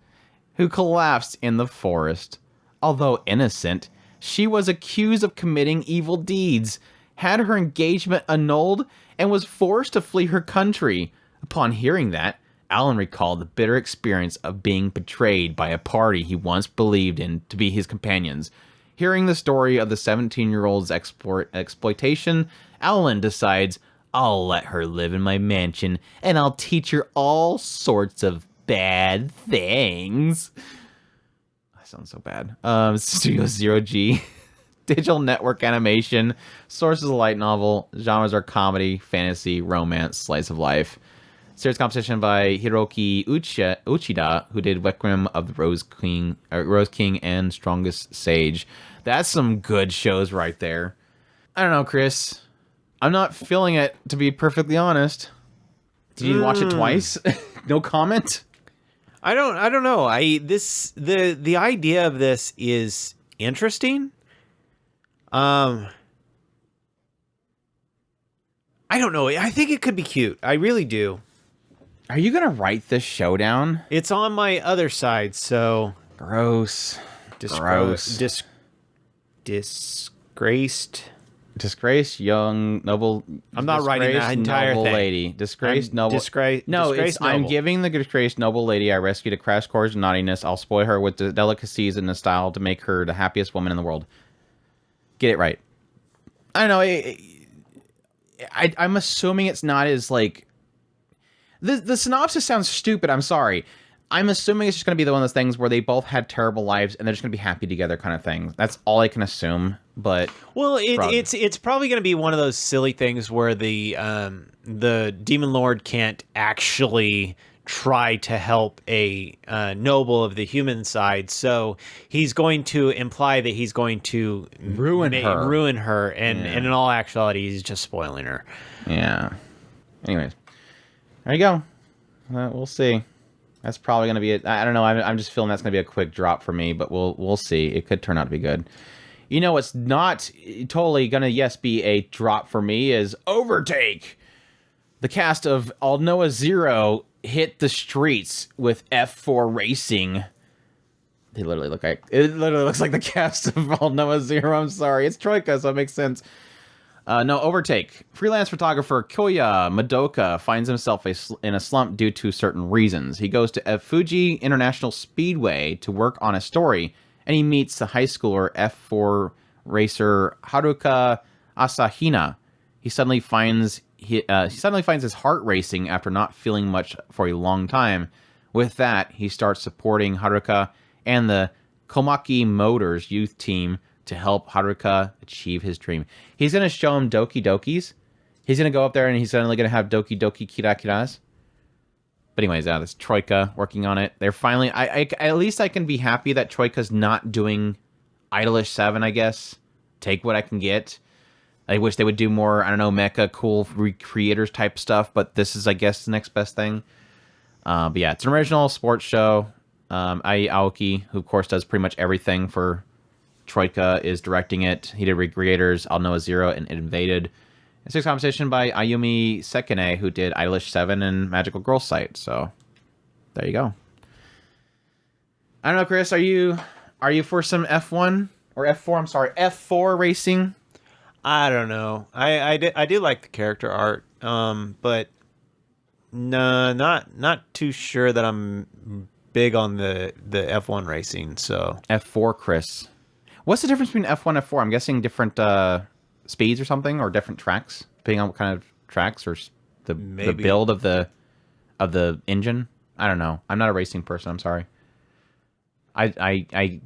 who collapsed in the forest. Although innocent, she was accused of committing evil deeds, had her engagement annulled, and was forced to flee her country. Upon hearing that, Alan recalled the bitter experience of being betrayed by a party he once believed in to be his companions. Hearing the story of the 17-year-old's exploitation, Alan decides, I'll let her live in my mansion, and I'll teach her all sorts of bad things. Sounds so bad. Studio Zero G. Digital network animation. Sources a light novel. Genres are comedy, fantasy, romance, slice of life. Series composition by Hiroki Uchida, who did Requiem of the Rose King and Strongest Sage. That's some good shows right there. I don't know, Chris. I'm not feeling it, to be perfectly honest. Did you watch it twice? No comment? I don't know. The idea of this is interesting. I don't know. I think it could be cute. I really do. Are you gonna write this show down? It's on my other side, so Gross. Gross. Disgraced young noble. I'm not writing that entire noble thing. Lady. Disgraced noble. No, it's noble. I'm giving the disgraced noble lady I rescued a crash course in naughtiness. I'll spoil her with the delicacies and the style to make her the happiest woman in the world. Get it right. I don't know. I'm assuming it's not as like. The synopsis sounds stupid. I'm sorry. I'm assuming it's just going to be one of those things where they both had terrible lives and they're just going to be happy together kind of thing. That's all I can assume. But well, it's probably going to be one of those silly things where the Demon Lord can't actually try to help a noble of the human side, so he's going to imply that he's going to ruin her, and in all actuality, he's just spoiling her. Yeah. Anyways, there you go. We'll see. That's probably going to be it. I don't know. I'm just feeling that's going to be a quick drop for me, but we'll see. It could turn out to be good. You know, it's not totally going to, be a drop for me is Overtake. The cast of All Noah Zero hit the streets with F4 Racing. It literally looks like the cast of All Noah Zero. I'm sorry. It's Troika, so it makes sense. No, Overtake. Freelance photographer Koya Madoka finds himself in a slump due to certain reasons. He goes to Fuji International Speedway to work on a story, and he meets the high schooler F4 racer Haruka Asahina. He suddenly finds his heart racing after not feeling much for a long time. With that, he starts supporting Haruka and the Komaki Motors youth team to help Haruka achieve his dream. He's going to show him Doki Dokis. He's going to go up there and he's suddenly going to have Doki Doki Kirakiras. But anyways, that's Troika working on it. They're finally... at least I can be happy that Troika's not doing Idolish 7, I guess. Take what I can get. I wish they would do more, I don't know, mecha, cool creators type stuff, but this is, I guess, the next best thing. But yeah, it's an original sports show. Ai Aoki, who of course does pretty much everything for Troika, is directing it. He did Recreators, All Noah Zero, and It Invaded. It's a competition by Ayumi Sekine, who did Idolish 7 and Magical Girl Sight. So there you go. I don't know, Chris, are you for some F1 or F4? I'm sorry, F4 racing? I don't know. I do like the character art, but no, not too sure that I'm big on the F1 racing. So F4, Chris. What's the difference between F1 and F4? I'm guessing different speeds or something, or different tracks, depending on what kind of tracks or the build of the engine. I don't know. I'm not a racing person. I'm sorry. I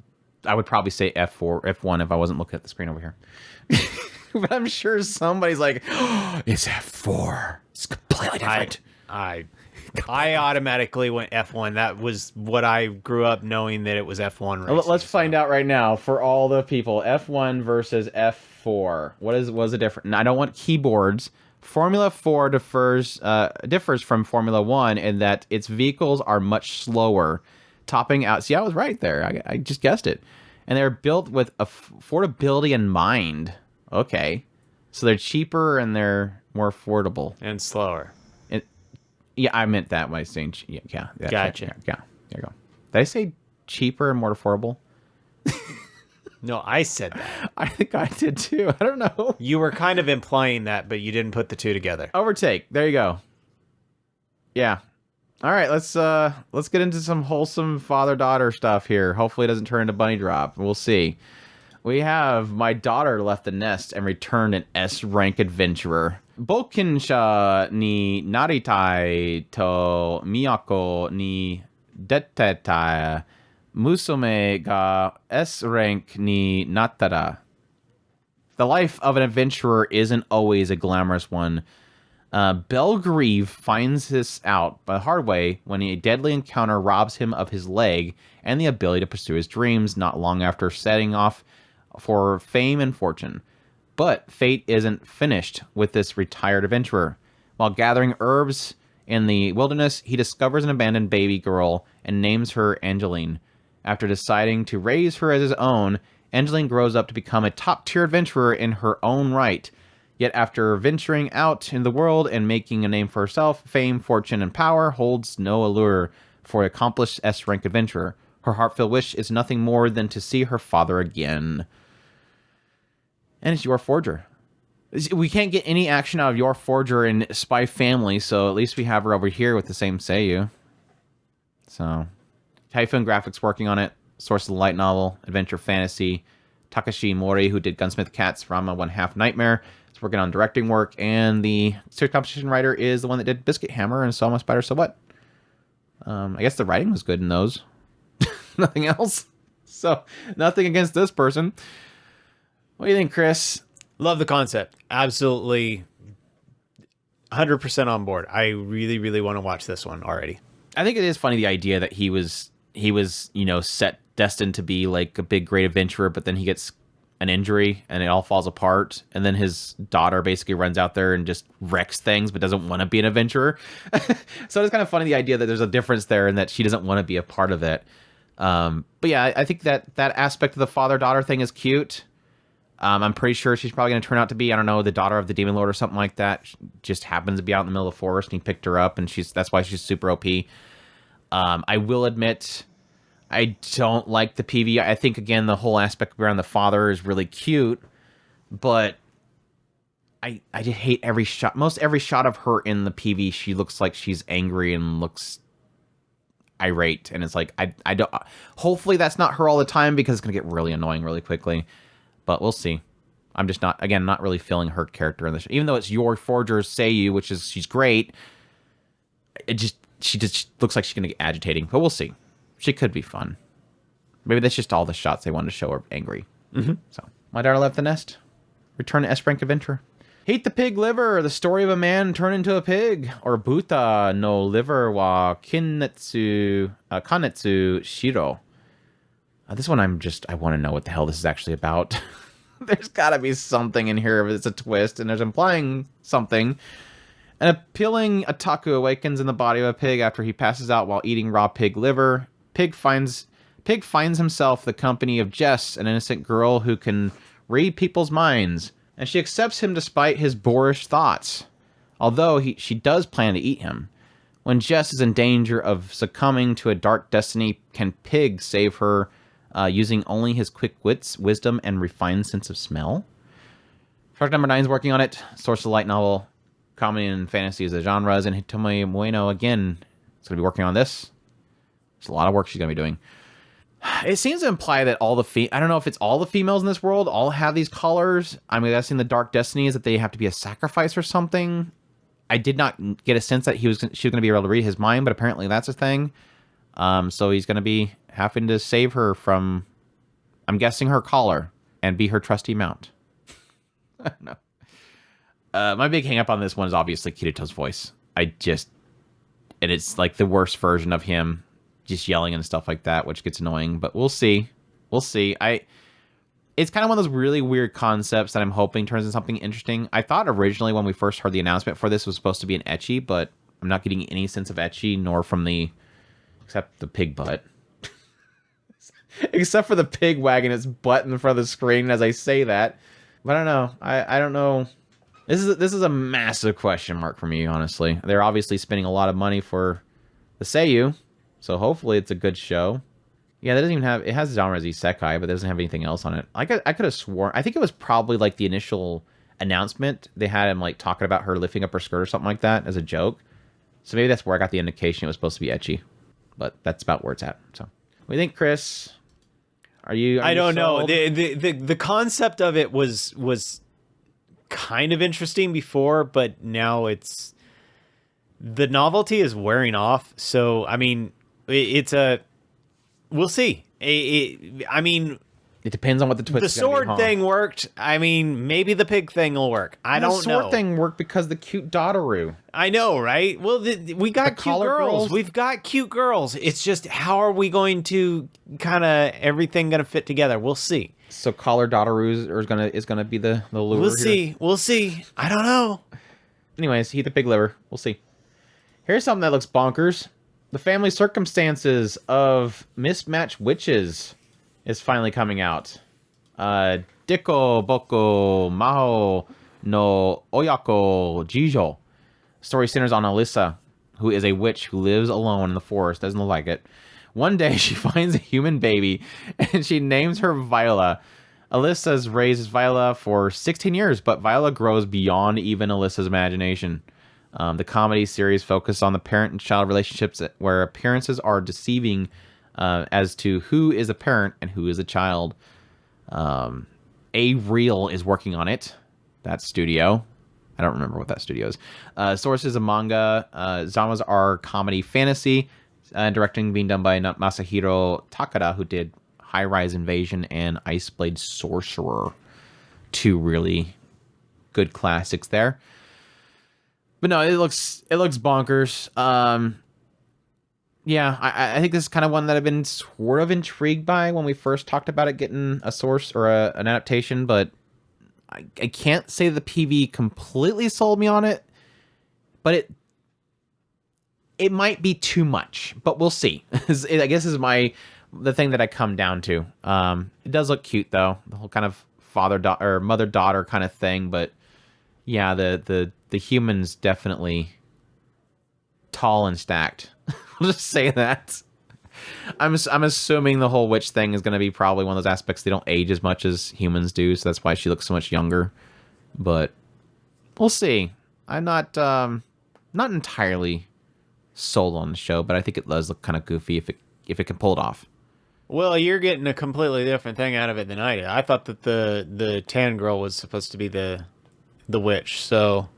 would probably say F1 if I wasn't looking at the screen over here. But I'm sure somebody's like, oh, it's F4. It's completely different. I automatically went F1. That was what I grew up knowing, that it was F1 racing. Let's find out right now for all the people. F1 versus F4. What is the difference? And I don't want keyboards. Formula 4 differs from Formula 1 in that its vehicles are much slower, topping out. See, I was right there. I just guessed it. And they're built with affordability in mind. Okay. So they're cheaper and they're more affordable. And slower. Yeah, I meant that when I was saying... Yeah. Gotcha. Yeah, there you go. Did I say cheaper and more affordable? No, I said that. I think I did too. I don't know. You were kind of implying that, but you didn't put the two together. Overtake. There you go. Yeah. All right, let's get into some wholesome father-daughter stuff here. Hopefully it doesn't turn into bunny drop. We'll see. We have My Daughter Left the Nest and Returned an S-Rank Adventurer. Bokinsha ni naritai to Miyako ni dettetai. Musume ga S-Rank ni nattara. The life of an adventurer isn't always a glamorous one. Belgrieve finds this out the hard way when a deadly encounter robs him of his leg and the ability to pursue his dreams not long after setting off for fame and fortune. But fate isn't finished with this retired adventurer. While gathering herbs In the wilderness, he discovers an abandoned baby girl and names her Angeline. After deciding to raise her as his own, Angeline grows up to become a top-tier adventurer in her own right. Yet after venturing out in the world and making a name for herself, fame, fortune, and power holds no allure for an accomplished S-rank adventurer. Her heartfelt wish is nothing more than to see her father again. And it's Your Forger. We can't get any action out of Your Forger in Spy Family, so at least we have her over here with the same Seiyu. So, Typhoon Graphics working on it. Source of the light novel, adventure fantasy. Takashi Mori, who did Gunsmith Cats, Rama 1/2 Nightmare, is working on directing work, and the series composition writer is the one that did Biscuit Hammer and Soma Spider So What. I guess the writing was good in those. Nothing else. So, nothing against this person. What do you think, Chris? Love the concept. Absolutely 100% on board. I really, really want to watch this one already. I think it is funny, the idea that he was, destined to be like a big, great adventurer, but then he gets an injury and it all falls apart. And then his daughter basically runs out there and just wrecks things, but doesn't want to be an adventurer. So it's kind of funny, the idea that there's a difference there and that she doesn't want to be a part of it. But yeah, I think that aspect of the father-daughter thing is cute. I'm pretty sure she's probably going to turn out to be, I don't know, the daughter of the Demon Lord or something like that. She just happens to be out in the middle of the forest and he picked her up, and that's why she's super OP. I will admit, I don't like the PV. I think, again, the whole aspect around the father is really cute, but I just hate every shot. Most every shot of her in the PV, she looks like she's angry and looks irate, and it's like, I don't. Hopefully that's not her all the time, because it's going to get really annoying really quickly. But we'll see. I'm just not really feeling her character in this. Even though it's Your Forger's Seiyu, she's great, she just looks like she's going to get agitating. But we'll see. She could be fun. Maybe that's just all the shots they wanted to show her angry. Mm-hmm. So, My Daughter Left the Nest. Return to S-Rank Adventure. Hate the Pig Liver. The story of a man turned into a pig. Or Buta no Liver wa Kanetsu Shiro. This one I want to know what the hell this is actually about. There's got to be something in here if it's a twist, and there's implying something. An appealing otaku awakens in the body of a pig after he passes out while eating raw pig liver. Pig finds himself the company of Jess, an innocent girl who can read people's minds, and she accepts him despite his boorish thoughts. Although she does plan to eat him. When Jess is in danger of succumbing to a dark destiny, can Pig save her? Using only his quick wits, wisdom, and refined sense of smell. Project Number 9 is working on it. Source of the light novel. Comedy and fantasy is the genres. And Hitomi Ueno, again, is going to be working on this. There's a lot of work she's going to be doing. It seems to imply that all the I don't know if it's all the females in this world all have these collars. I'm guessing the Dark Destiny is that they have to be a sacrifice or something. I did not get a sense that she was going to be able to read his mind, but apparently that's a thing. So he's going to be having to save her from, I'm guessing, her collar and be her trusty mount. I don't know. My big hang up on this one is obviously Kirito's voice. And it's like the worst version of him just yelling and stuff like that, which gets annoying, but we'll see. We'll see. It's kind of one of those really weird concepts that I'm hoping turns into something interesting. I thought originally when we first heard the announcement for this was supposed to be an ecchi, but I'm not getting any sense of ecchi, nor from except the pig butt. Except for the pig wagging its butt in front of the screen as I say that. But I don't know. I don't know. This is a massive question mark for me, honestly. They're obviously spending a lot of money for the Seiyu, so hopefully it's a good show. Yeah, that doesn't even have... It has genre as isekai, but it doesn't have anything else on it. I could have sworn... I think it was probably like the initial announcement. They had him like talking about her lifting up her skirt or something like that as a joke. So maybe that's where I got the indication it was supposed to be ecchi. But that's about where it's at. So, what do you think, Chris? I don't know. The concept of it was kind of interesting before, but now the novelty is wearing off. So I mean, we'll see. I mean, it depends on what the twist. The sword thing worked. I mean, maybe the pig thing will work. I don't know. The sword thing worked because the cute Dotaru. I know, right? Well, we got cute girls. We've got cute girls. It's just, how are we going to everything going to fit together? We'll see. So collar Dotaru is gonna be the lure. We'll see. I don't know. Anyways, eat the pig liver. We'll see. Here's something that looks bonkers. The Family Circumstances of Mismatched Witches is finally coming out. Diko Boko Maho no Oyako Jijo. Story centers on Alyssa, who is a witch who lives alone in the forest, doesn't look like it. One day, she finds a human baby, and she names her Viola. Alyssa's raised Viola for 16 years, but Viola grows beyond even Alyssa's imagination. The comedy series focuses on the parent and child relationships where appearances are deceiving as to who is a parent and who is a child. A-Real is working on it. That studio. I don't remember what that studio is. Sources of manga. Genres are comedy fantasy. Directing being done by Masahiro Takada, who did High Rise Invasion and Ice Blade Sorcerer. Two really good classics there. But no, it looks bonkers. Yeah, I think this is kind of one that I've been sort of intrigued by when we first talked about it getting a source or an adaptation, but I can't say the PV completely sold me on it, but it might be too much, but we'll see. I guess is the thing that I come down to. It does look cute though, the whole kind of father-daughter or mother-daughter kind of thing, but yeah, the humans definitely tall and stacked. We'll just say that. I'm assuming the whole witch thing is going to be probably one of those aspects they don't age as much as humans do, so that's why she looks so much younger. But we'll see. I'm not entirely sold on the show, but I think it does look kind of goofy if it can pull it off. Well, you're getting a completely different thing out of it than I did. I thought that the tan girl was supposed to be the witch, so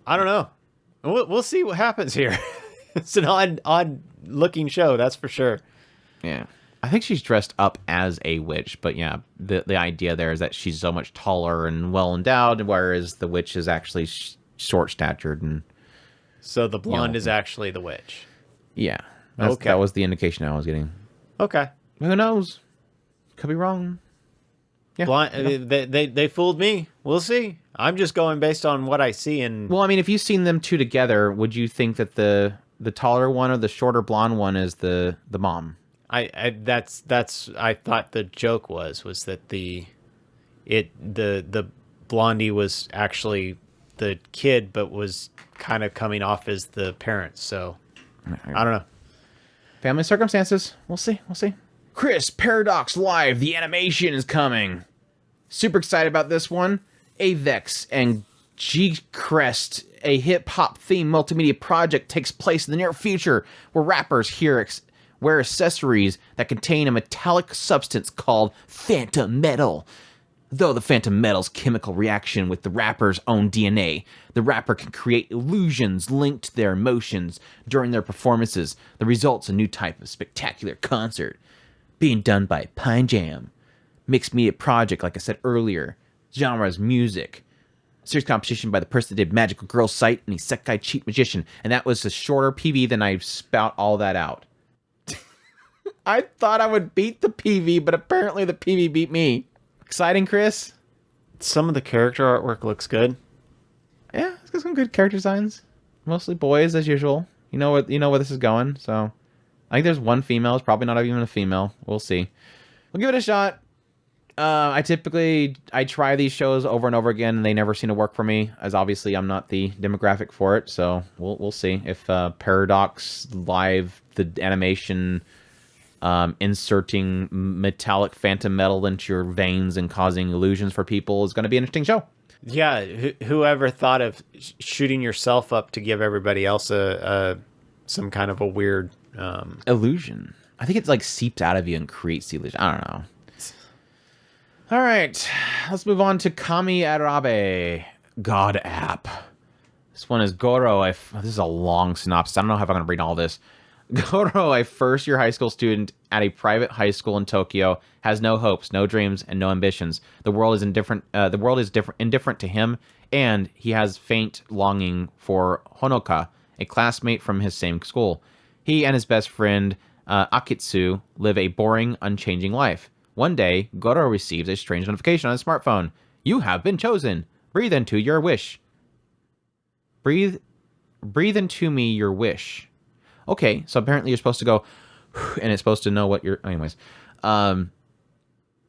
I don't know. We'll see what happens here. It's an odd looking show, that's for sure. Yeah. I think she's dressed up as a witch, but yeah, the idea there is that she's so much taller and well endowed, whereas the witch is actually short statured. And so the blonde is actually the witch. Yeah. Okay. That was the indication I was getting. Okay. Who knows? Could be wrong. Yeah. They fooled me. We'll see. I'm just going based on what I see. Well, I mean, if you've seen them two together, would you think that the taller one or the shorter blonde one is the mom? I thought the joke was that the blondie was actually the kid, but was kind of coming off as the parent. So I don't know. Family Circumstances. We'll see. Chris, Paradox Live. The animation is coming. Super excited about this one. Avex and G-Crest, a hip-hop themed multimedia project, takes place in the near future where rappers here wear accessories that contain a metallic substance called phantom metal. Though the phantom metal's chemical reaction with the rapper's own DNA, the rapper can create illusions linked to their emotions during their performances. The result's a new type of spectacular concert being done by Pine Jam. Mixed media project, like I said earlier. Genres music. Series competition by the person that did Magical Girl Sight and Isekai Cheat Magician. And that was a shorter PV than I spout all that out. I thought I would beat the PV, but apparently the PV beat me. Exciting, Chris? Some of the character artwork looks good. Yeah, it's got some good character designs. Mostly boys, as usual. You know where this is going, so I think there's one female. It's probably not even a female. We'll see. We'll give it a shot. I try these shows over and over again, and they never seem to work for me, as obviously I'm not the demographic for it, so we'll see if Paradox Live, the animation, inserting metallic phantom metal into your veins and causing illusions for people is going to be an interesting show. Yeah, whoever thought of shooting yourself up to give everybody else some kind of a weird illusion. I think it's like seeps out of you and creates the illusion. I don't know. All right, let's move on to KamiErabi God app. This one is Goro. This is a long synopsis. I don't know how I'm going to read all this. Goro, a first-year high school student at a private high school in Tokyo, has no hopes, no dreams, and no ambitions. The world is indifferent. Indifferent to him, and he has faint longing for Honoka, a classmate from his same school. He and his best friend Akitsu live a boring, unchanging life. One day, Goro receives a strange notification on his smartphone. You have been chosen. Breathe into your wish. Breathe breathe into me your wish. Okay, so apparently you're supposed to go, and it's supposed to know what you're... Anyways.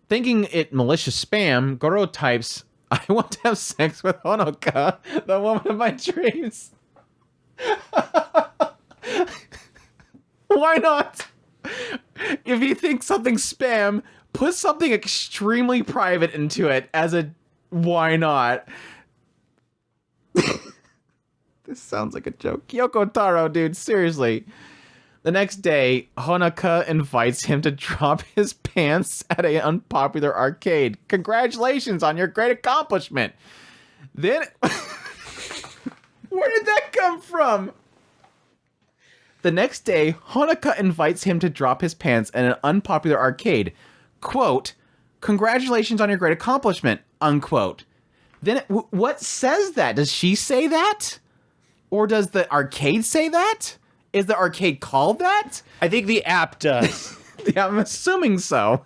Thinking it malicious spam, Goro types, I want to have sex with Honoka, the woman of my dreams. Why not? If you think something's spam, put something extremely private into it as a why not? This sounds like a joke. Yoko Taro, dude, seriously. The next day, Honoka invites him to drop his pants at an unpopular arcade. Congratulations on your great accomplishment. Then... Where did that come from? The next day, Honoka invites him to drop his pants at an unpopular arcade. Quote, congratulations on your great accomplishment, unquote. Then what says that? Does she say that? Or does the arcade say that? Is the arcade called that? I think the app does. Yeah, I'm assuming so.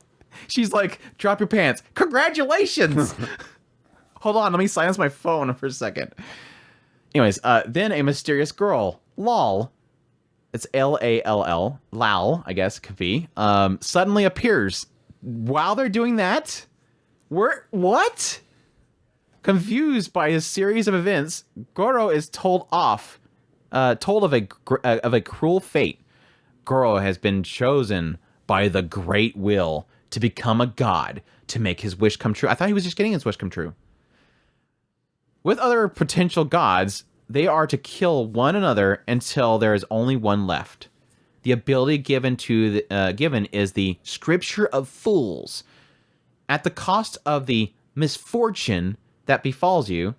She's like, drop your pants. Congratulations! Hold on, let me silence my phone for a second. Anyways, then a mysterious girl, Lal, it's L-A-L-L, Lal, I guess it could be, suddenly appears. While they're doing that, what? Confused by a series of events, Goro is told of a cruel fate. Goro has been chosen by the Great Will to become a god to make his wish come true. I thought he was just getting his wish come true. With other potential gods, they are to kill one another until there is only one left. The ability given is the Scripture of Fools. At the cost of the misfortune that befalls you,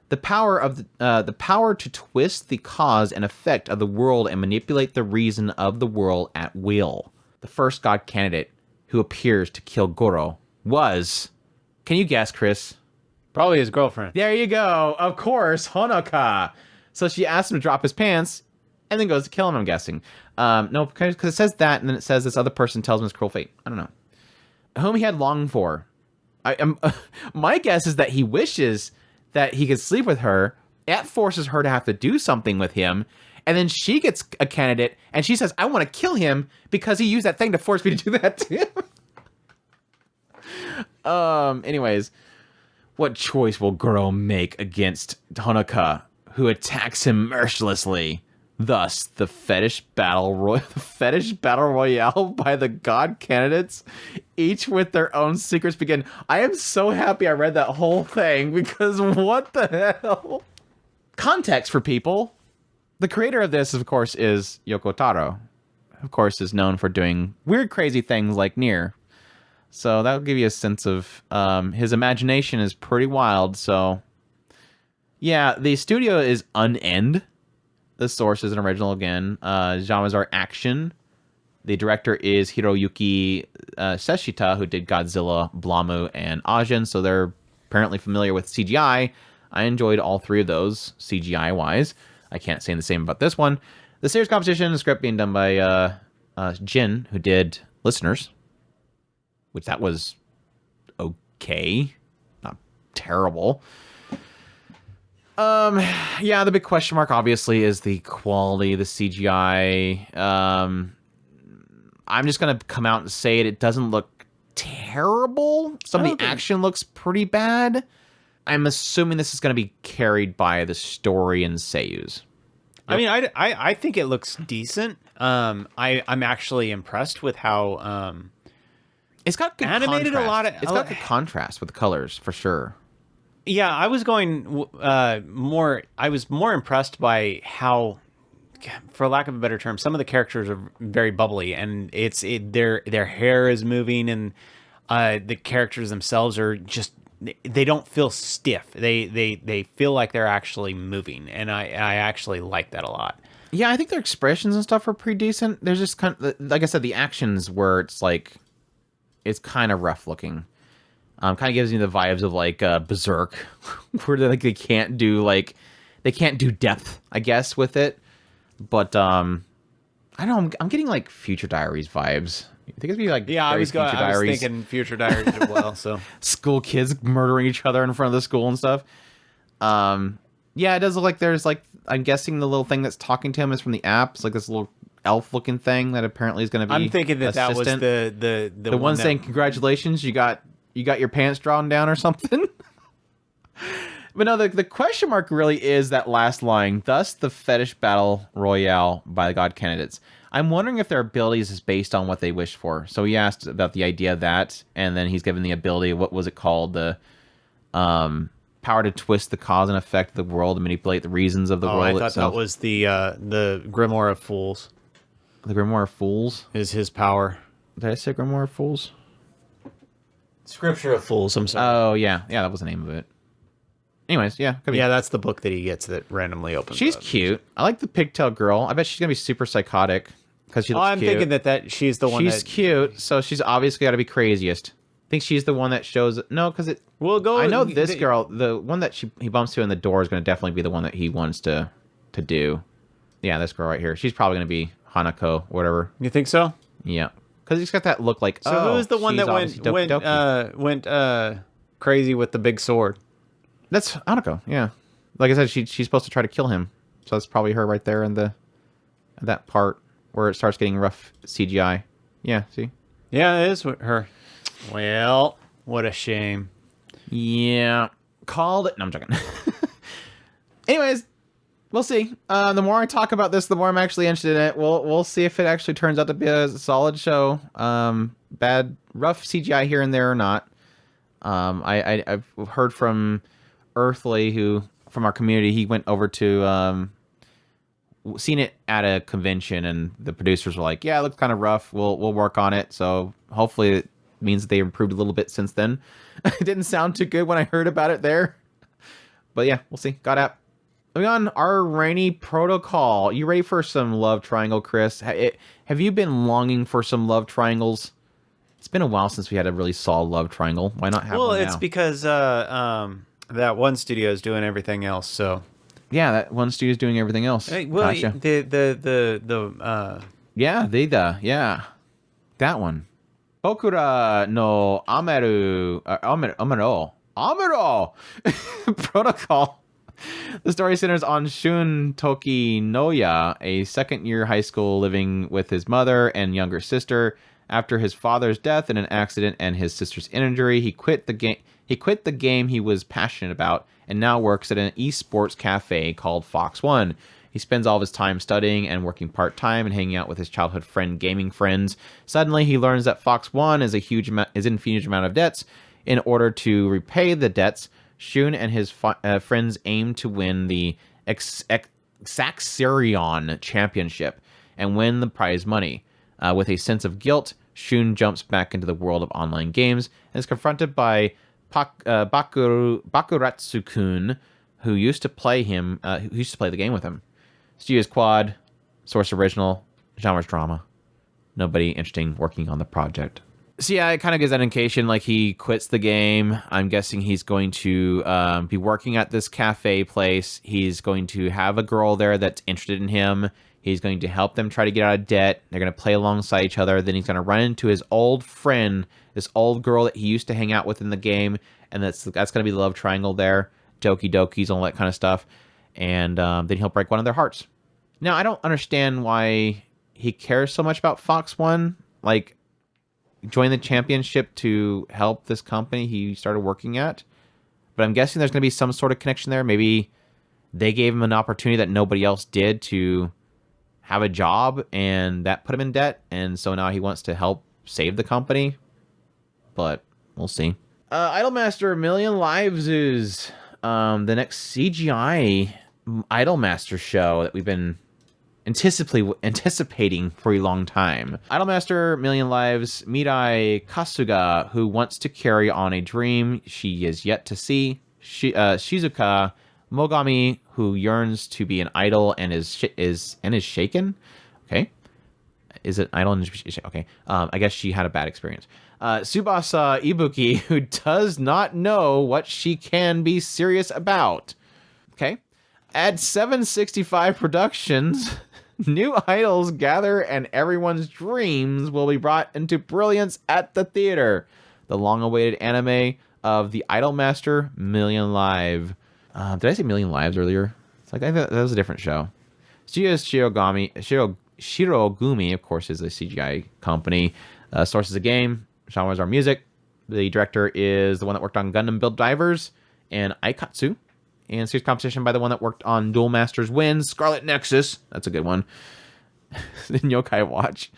the power to twist the cause and effect of the world and manipulate the reason of the world at will. The first god candidate who appears to kill Goro was... Can you guess, Chris? Probably his girlfriend. There you go. Of course, Honoka. So she asks him to drop his pants and then goes to kill him, I'm guessing. No, because it says that, and then it says this other person tells him his cruel fate. I don't know. Whom he had longed for. My guess is that he wishes that he could sleep with her. That forces her to have to do something with him. And then she gets a candidate, and she says, I want to kill him because he used that thing to force me to do that to him. Anyways, what choice will Goro make against Honoka, who attacks him mercilessly? Thus, the fetish battle royale by the god candidates, each with their own secrets, begin. I am so happy I read that whole thing, because what the hell? Context for people. The creator of this, of course, is Yoko Taro. Of course, is known for doing weird, crazy things like Nier. So that'll give you a sense of his imagination is pretty wild. So yeah, the studio is Unend. The source is an original again. Genres are action. The director is Hiroyuki Seshita, who did Godzilla, Blamu, and Ajin. So they're apparently familiar with CGI. I enjoyed all three of those CGI-wise. I can't say the same about this one. The series composition and script being done by Jin, who did Listeners, which that was okay, not terrible. Yeah, the big question mark obviously is the quality of the CGI. I'm just gonna come out and say it doesn't look terrible. Some of the action looks pretty bad. I'm assuming this is going to be carried by the story and seiyus. Yep. I mean, I think it looks decent. I'm actually impressed with how it's got good animated contrast. A lot of. It's got good contrast with the colors for sure. Yeah, I was going more. I was more impressed by how, for lack of a better term, some of the characters are very bubbly, and their hair is moving, and the characters themselves are just. They don't feel stiff. They feel like they're actually moving, and I actually like that a lot. Yeah, I think their expressions and stuff are pretty decent. There's just kind of, like I said, the actions where it's like, it's kind of rough looking. Kind of gives me the vibes of like Berserk, where they can't do depth, I guess, with it. But I don't know. I'm getting like Future Diaries vibes. I think it'd be like I was thinking Future Diaries as well. So school kids murdering each other in front of the school and stuff. Yeah, it does look like there's like, I'm guessing the little thing that's talking to him is from the app. It's like this little elf-looking thing that apparently is going to be. I'm thinking that assistant. that was the one saying congratulations, you got your pants drawn down or something. But no, the question mark really is that last line. Thus, the fetish battle royale by the god candidates. I'm wondering if their abilities is based on what they wish for. So he asked about the idea of that, and then he's given the ability. What was it called? The power to twist the cause and effect of the world and manipulate the reasons of the world. I thought itself. that was the Grimoire of Fools. The Grimoire of Fools Is his power. Did I say Grimoire of Fools? Scripture of Fools, I'm sorry. Oh, yeah. Yeah, that was the name of it. Anyways, yeah. Could be. Yeah, that's the book that he gets that randomly opens She's up. cute. I like the pigtail girl. I bet she's going to be super psychotic because she looks I'm cute. thinking that she's the one She's cute, so she's obviously got to be craziest. I think she's the one that shows... No, because it... We'll go... I know this girl, the one that he bumps to in the door is going to definitely be the one that he wants to do. Yeah, this girl right here. She's probably going to be Hanako, whatever. You think so? Yeah. Because he's got that look like, So who's the one that went crazy with the big sword? That's Hanako, yeah. Like I said, she's supposed to try to kill him. So that's probably her right there in that part where it starts getting rough CGI. Yeah, see? Yeah, it is her. Well, what a shame. Yeah. Called it. No, I'm joking. Anyways, we'll see. The more I talk about this, the more I'm actually interested in it. We'll see if it actually turns out to be a solid show. Bad, rough CGI here and there or not. I've heard from Earthly, who from our community, he went over to seen it at a convention, and the producers were like, "Yeah, it looks kind of rough. We'll work on it." So hopefully, it means that they improved a little bit since then. It didn't sound too good when I heard about it there, but yeah, we'll see. God app. Moving on, our rainy protocol. You ready for some love triangle, Chris? Have you been longing for some love triangles? It's been a while since we had a really solid love triangle. Why not have one now? Well, it's because that one studio is doing everything else. So yeah, that one studio is doing everything else. Hey, well, gotcha. Yeah, that one. Bokura no Amero protocol. The story centers on Shun Toki Noya, a second-year high school living with his mother and younger sister. After his father's death in an accident and his sister's injury, he quit the game. He quit the game he was passionate about and now works at an esports cafe called Fox One. He spends all of his time studying and working part-time and hanging out with his childhood gaming friends. Suddenly, he learns that Fox One is in a huge amount of debts. In order to repay the debts, Shun and his friends aim to win the Saxerion Championship and win the prize money. With a sense of guilt, Shun jumps back into the world of online games and is confronted by Bakuratsu-kun, who used to play the game with him. Studio's quad, source original, genre's drama. Nobody interesting working on the project. So yeah, it kind of gives that indication like he quits the game. I'm guessing he's going to be working at this cafe place. He's going to have a girl there that's interested in him. He's going to help them try to get out of debt. They're going to play alongside each other. Then he's going to run into his old friend, this old girl that he used to hang out with in the game. And that's going to be the love triangle there. Doki Dokis, all that kind of stuff. And then he'll break one of their hearts. Now, I don't understand why he cares so much about Fox One. Like, join the championship to help this company he started working at. But I'm guessing there's going to be some sort of connection there. Maybe they gave him an opportunity that nobody else did to have a job, and that put him in debt. And so now he wants to help save the company. But we'll see. Idolmaster A Million Lives is the next CGI Idolmaster show that we've been anticipating for a long time. Idolmaster A Million Lives, Mirai Kasuga, who wants to carry on a dream she is yet to see. Shizuka Mogami, who yearns to be an idol and is shaken. Okay. Is it idol? Okay. I guess she had a bad experience. Tsubasa Ibuki, who does not know what she can be serious about. Okay. At 765 Productions, new idols gather and everyone's dreams will be brought into brilliance at the theater. The long-awaited anime of the Idolmaster Million Live. Did I say Million Lives earlier? It's like I thought that was a different show. Studios Shirogumi, of course, is a CGI company. Source is a game. Genres are music. The director is the one that worked on Gundam Build Divers and Aikatsu. And series composition by the one that worked on Duel Masters Wins, Scarlet Nexus. That's a good one. In Yokai Watch.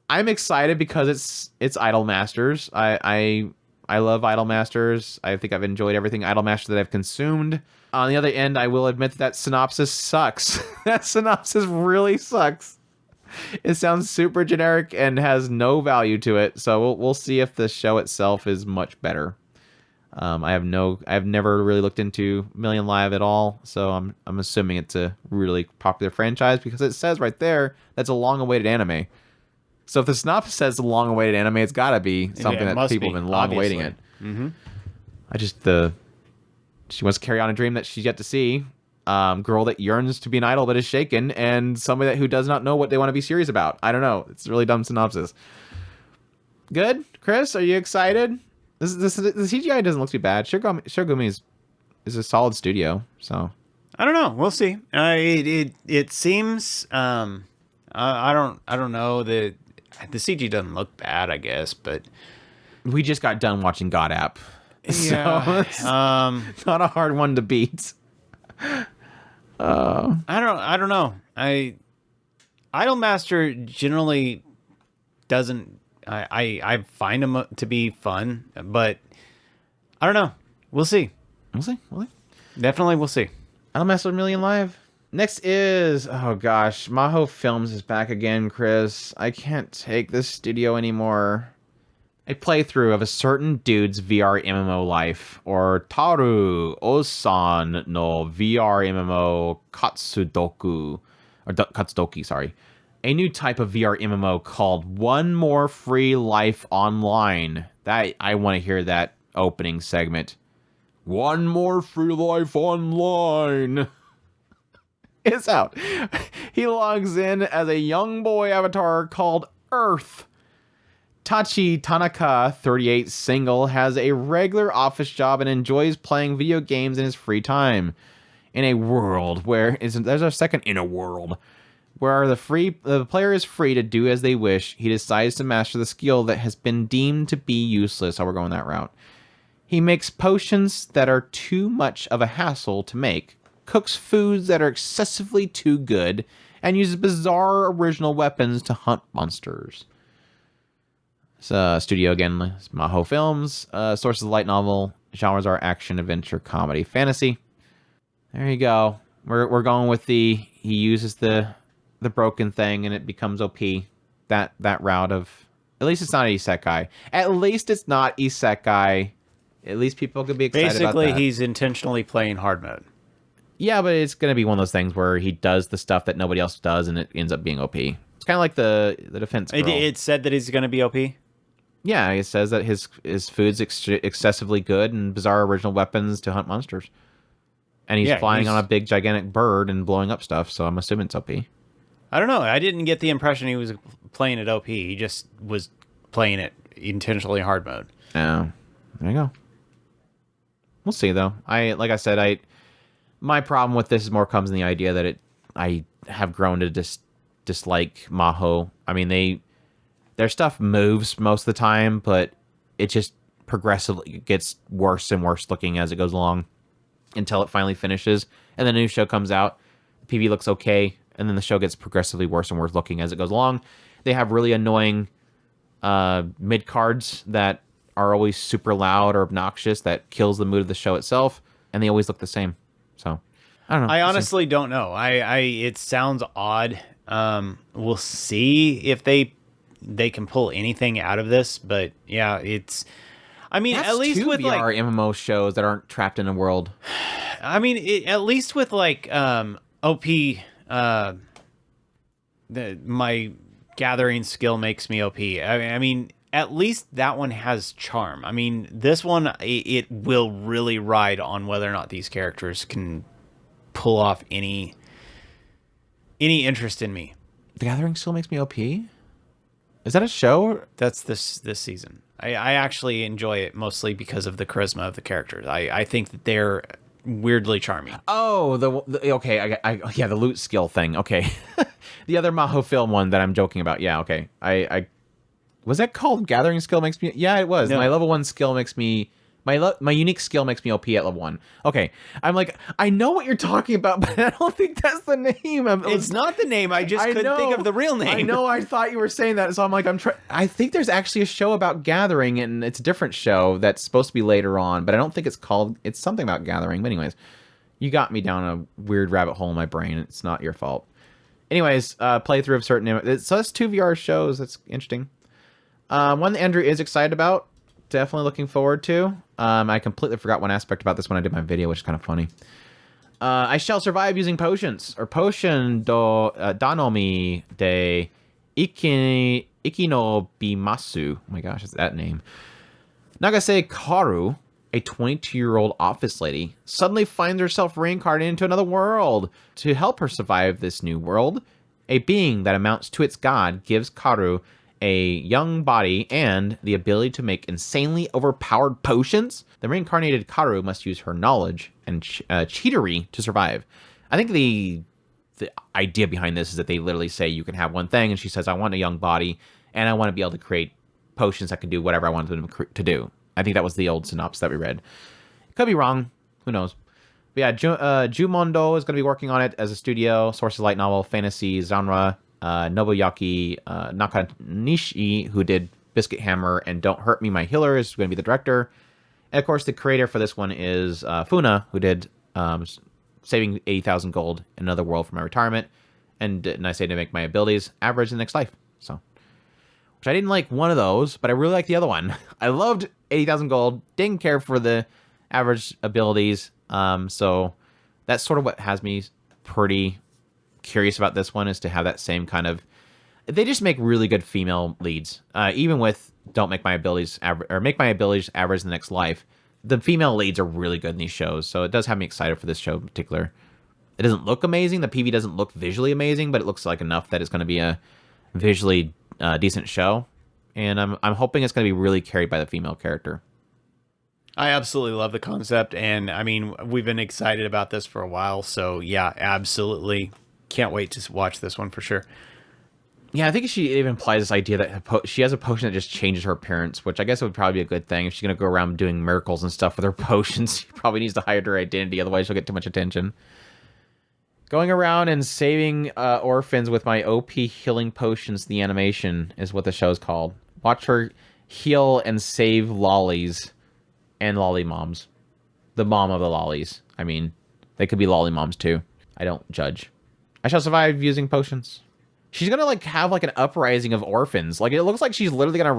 I'm excited because it's Idolmasters. I love Idolmasters. I think I've enjoyed everything Idolmasters that I've consumed. On the other end, I will admit that synopsis sucks. That synopsis really sucks. It sounds super generic and has no value to it. So we'll see if the show itself is much better. I've never really looked into Million Live at all, so I'm assuming it's a really popular franchise because it says right there that's a long-awaited anime. So if the synopsis says a long-awaited anime, it's got to be something that people have been long-awaiting it. Mm-hmm. She wants to carry on a dream that she's yet to see. Girl that yearns to be an idol but is shaken, and somebody who does not know what they want to be serious about. I don't know. It's a really dumb synopsis. Good, Chris. Are you excited? The CGI doesn't look too bad. Shirogumi is a solid studio, so I don't know. We'll see. It seems I don't know, the CG doesn't look bad, I guess, but we just got done watching God App. Yeah. So it's not a hard one to beat. I don't know. Idolmaster generally doesn't. I find him to be fun, but I don't know. We'll see. Definitely, we'll see. Idolmaster Million Live. Next is, oh gosh, Maho Films is back again, Chris. I can't take this studio anymore. A playthrough of a certain dude's VRMMO life, or Taru Osan no VRMMO Katsudoku, or Katsudoki, sorry. A new type of VRMMO called One More Free Life Online. I want to hear that opening segment. One More Free Life Online. It's out. He logs in as a young boy avatar called Earth. Tachi Tanaka, 38, single, has a regular office job and enjoys playing video games in his free time. In a world where there's our second in a world where the player is free to do as they wish, he decides to master the skill that has been deemed to be useless. Oh, we're going that route. He makes potions that are too much of a hassle to make, cooks foods that are excessively too good, and uses bizarre original weapons to hunt monsters. Studio again is Maho Films. Source is light novel. Genres are action, adventure, comedy, fantasy. There you go. We're going with he uses the broken thing and it becomes OP. That route of, at least it's not isekai. At least it's not isekai. At least people could be excited about that. Basically, he's intentionally playing hard mode. Yeah, but it's going to be one of those things where he does the stuff that nobody else does and it ends up being OP. It's kind of like the defense girl. It said that he's going to be OP? Yeah, it says that his food's excessively good and bizarre original weapons to hunt monsters. And he's flying on a big, gigantic bird and blowing up stuff, so I'm assuming it's OP. I don't know. I didn't get the impression he was playing it OP. He just was playing it intentionally hard mode. Oh, there you go. We'll see, though. My problem with this more comes in the idea that I have grown to dislike Maho. I mean, their stuff moves most of the time, but it just progressively gets worse and worse looking as it goes along until it finally finishes. And then a new show comes out. The PV looks okay, and then the show gets progressively worse and worse looking as it goes along. They have really annoying mid-cards that are always super loud or obnoxious that kills the mood of the show itself, and they always look the same. So, I don't know. I honestly don't know. It sounds odd. We'll see if they can pull anything out of this, but yeah, it's... I mean, That's at least two with VR MMO shows that aren't trapped in a world. I mean, at least with OP, my gathering skill makes me OP. I mean, at least that one has charm. I mean, this one, it will really ride on whether or not these characters can pull off any interest in me. The Gathering still makes me OP? Is that a show? That's this season. I actually enjoy it mostly because of the charisma of the characters. I think that they're weirdly charming. Oh, okay, yeah, the loot skill thing. Okay, the other Maho film one that I'm joking about. Yeah, okay, I was that called Gathering Skill makes me? Yeah, it was. No. My level 1 skill makes me my unique skill makes me OP at level 1. Okay, I'm like, I know what you're talking about, but I don't think that's the name. It's not the name. I just couldn't think of the real name. I know. I thought you were saying that, so I'm like, I think there's actually a show about Gathering, and it's a different show that's supposed to be later on, but I don't think it's called. It's something about Gathering. But anyways, you got me down a weird rabbit hole in my brain. It's not your fault. Anyways, playthrough of certain. So that's 2 VR shows. That's interesting. One that Andrew is excited about. Definitely looking forward to. I completely forgot one aspect about this when I did my video, which is kind of funny. I shall survive using potions, or potion danomi de ikino bimasu. Oh my gosh, it's that name. Nagase Karu, a 22-year-old office lady, suddenly finds herself reincarnated into another world. To help her survive this new world, a being that amounts to its god gives Karu a young body and the ability to make insanely overpowered potions. The reincarnated Karu must use her knowledge and cheatery to survive. I think the idea behind this is that they literally say you can have one thing, and she says, I want a young body, and I want to be able to create potions that can do whatever I want them to do. I think that was the old synopsis that we read. Could be wrong. Who knows? But yeah, Jumondo is going to be working on it as a studio. Sources light novel, fantasy, genre. Nobuyaki Nakanishi, who did Biscuit Hammer and Don't Hurt Me, My Healer, is going to be the director. And of course, the creator for this one is Funa, who did Saving 80,000 Gold in Another World for My Retirement, and I Say to Make My Abilities Average in the Next Life. So, which I didn't like one of those, but I really like the other one. I loved 80,000 Gold, didn't care for the average abilities. So that's sort of what has me pretty curious about this one, is to have that same kind of. They just make really good female leads, even with Don't Make My Abilities Average, or Make My Abilities Average in the Next Life. The female leads are really good in these shows, so it does have me excited for this show in particular. It doesn't look amazing. The PV doesn't look visually amazing, but it looks like enough that it's going to be a visually decent show, and I'm hoping it's going to be really carried by the female character. I absolutely love the concept, and I mean, we've been excited about this for a while, so yeah, absolutely. Can't wait to watch this one for sure. Yeah, I think she even implies this idea that she has a potion that just changes her appearance, which I guess would probably be a good thing. If she's going to go around doing miracles and stuff with her potions, she probably needs to hide her identity, otherwise she'll get too much attention. Going around and saving orphans with my OP healing potions, the animation, is what the show's called. Watch her heal and save lollies and lolly moms. The mom of the lollies. I mean, they could be lolly moms too. I don't judge. I shall survive using potions. She's gonna have an uprising of orphans. Like, it looks like she's literally gonna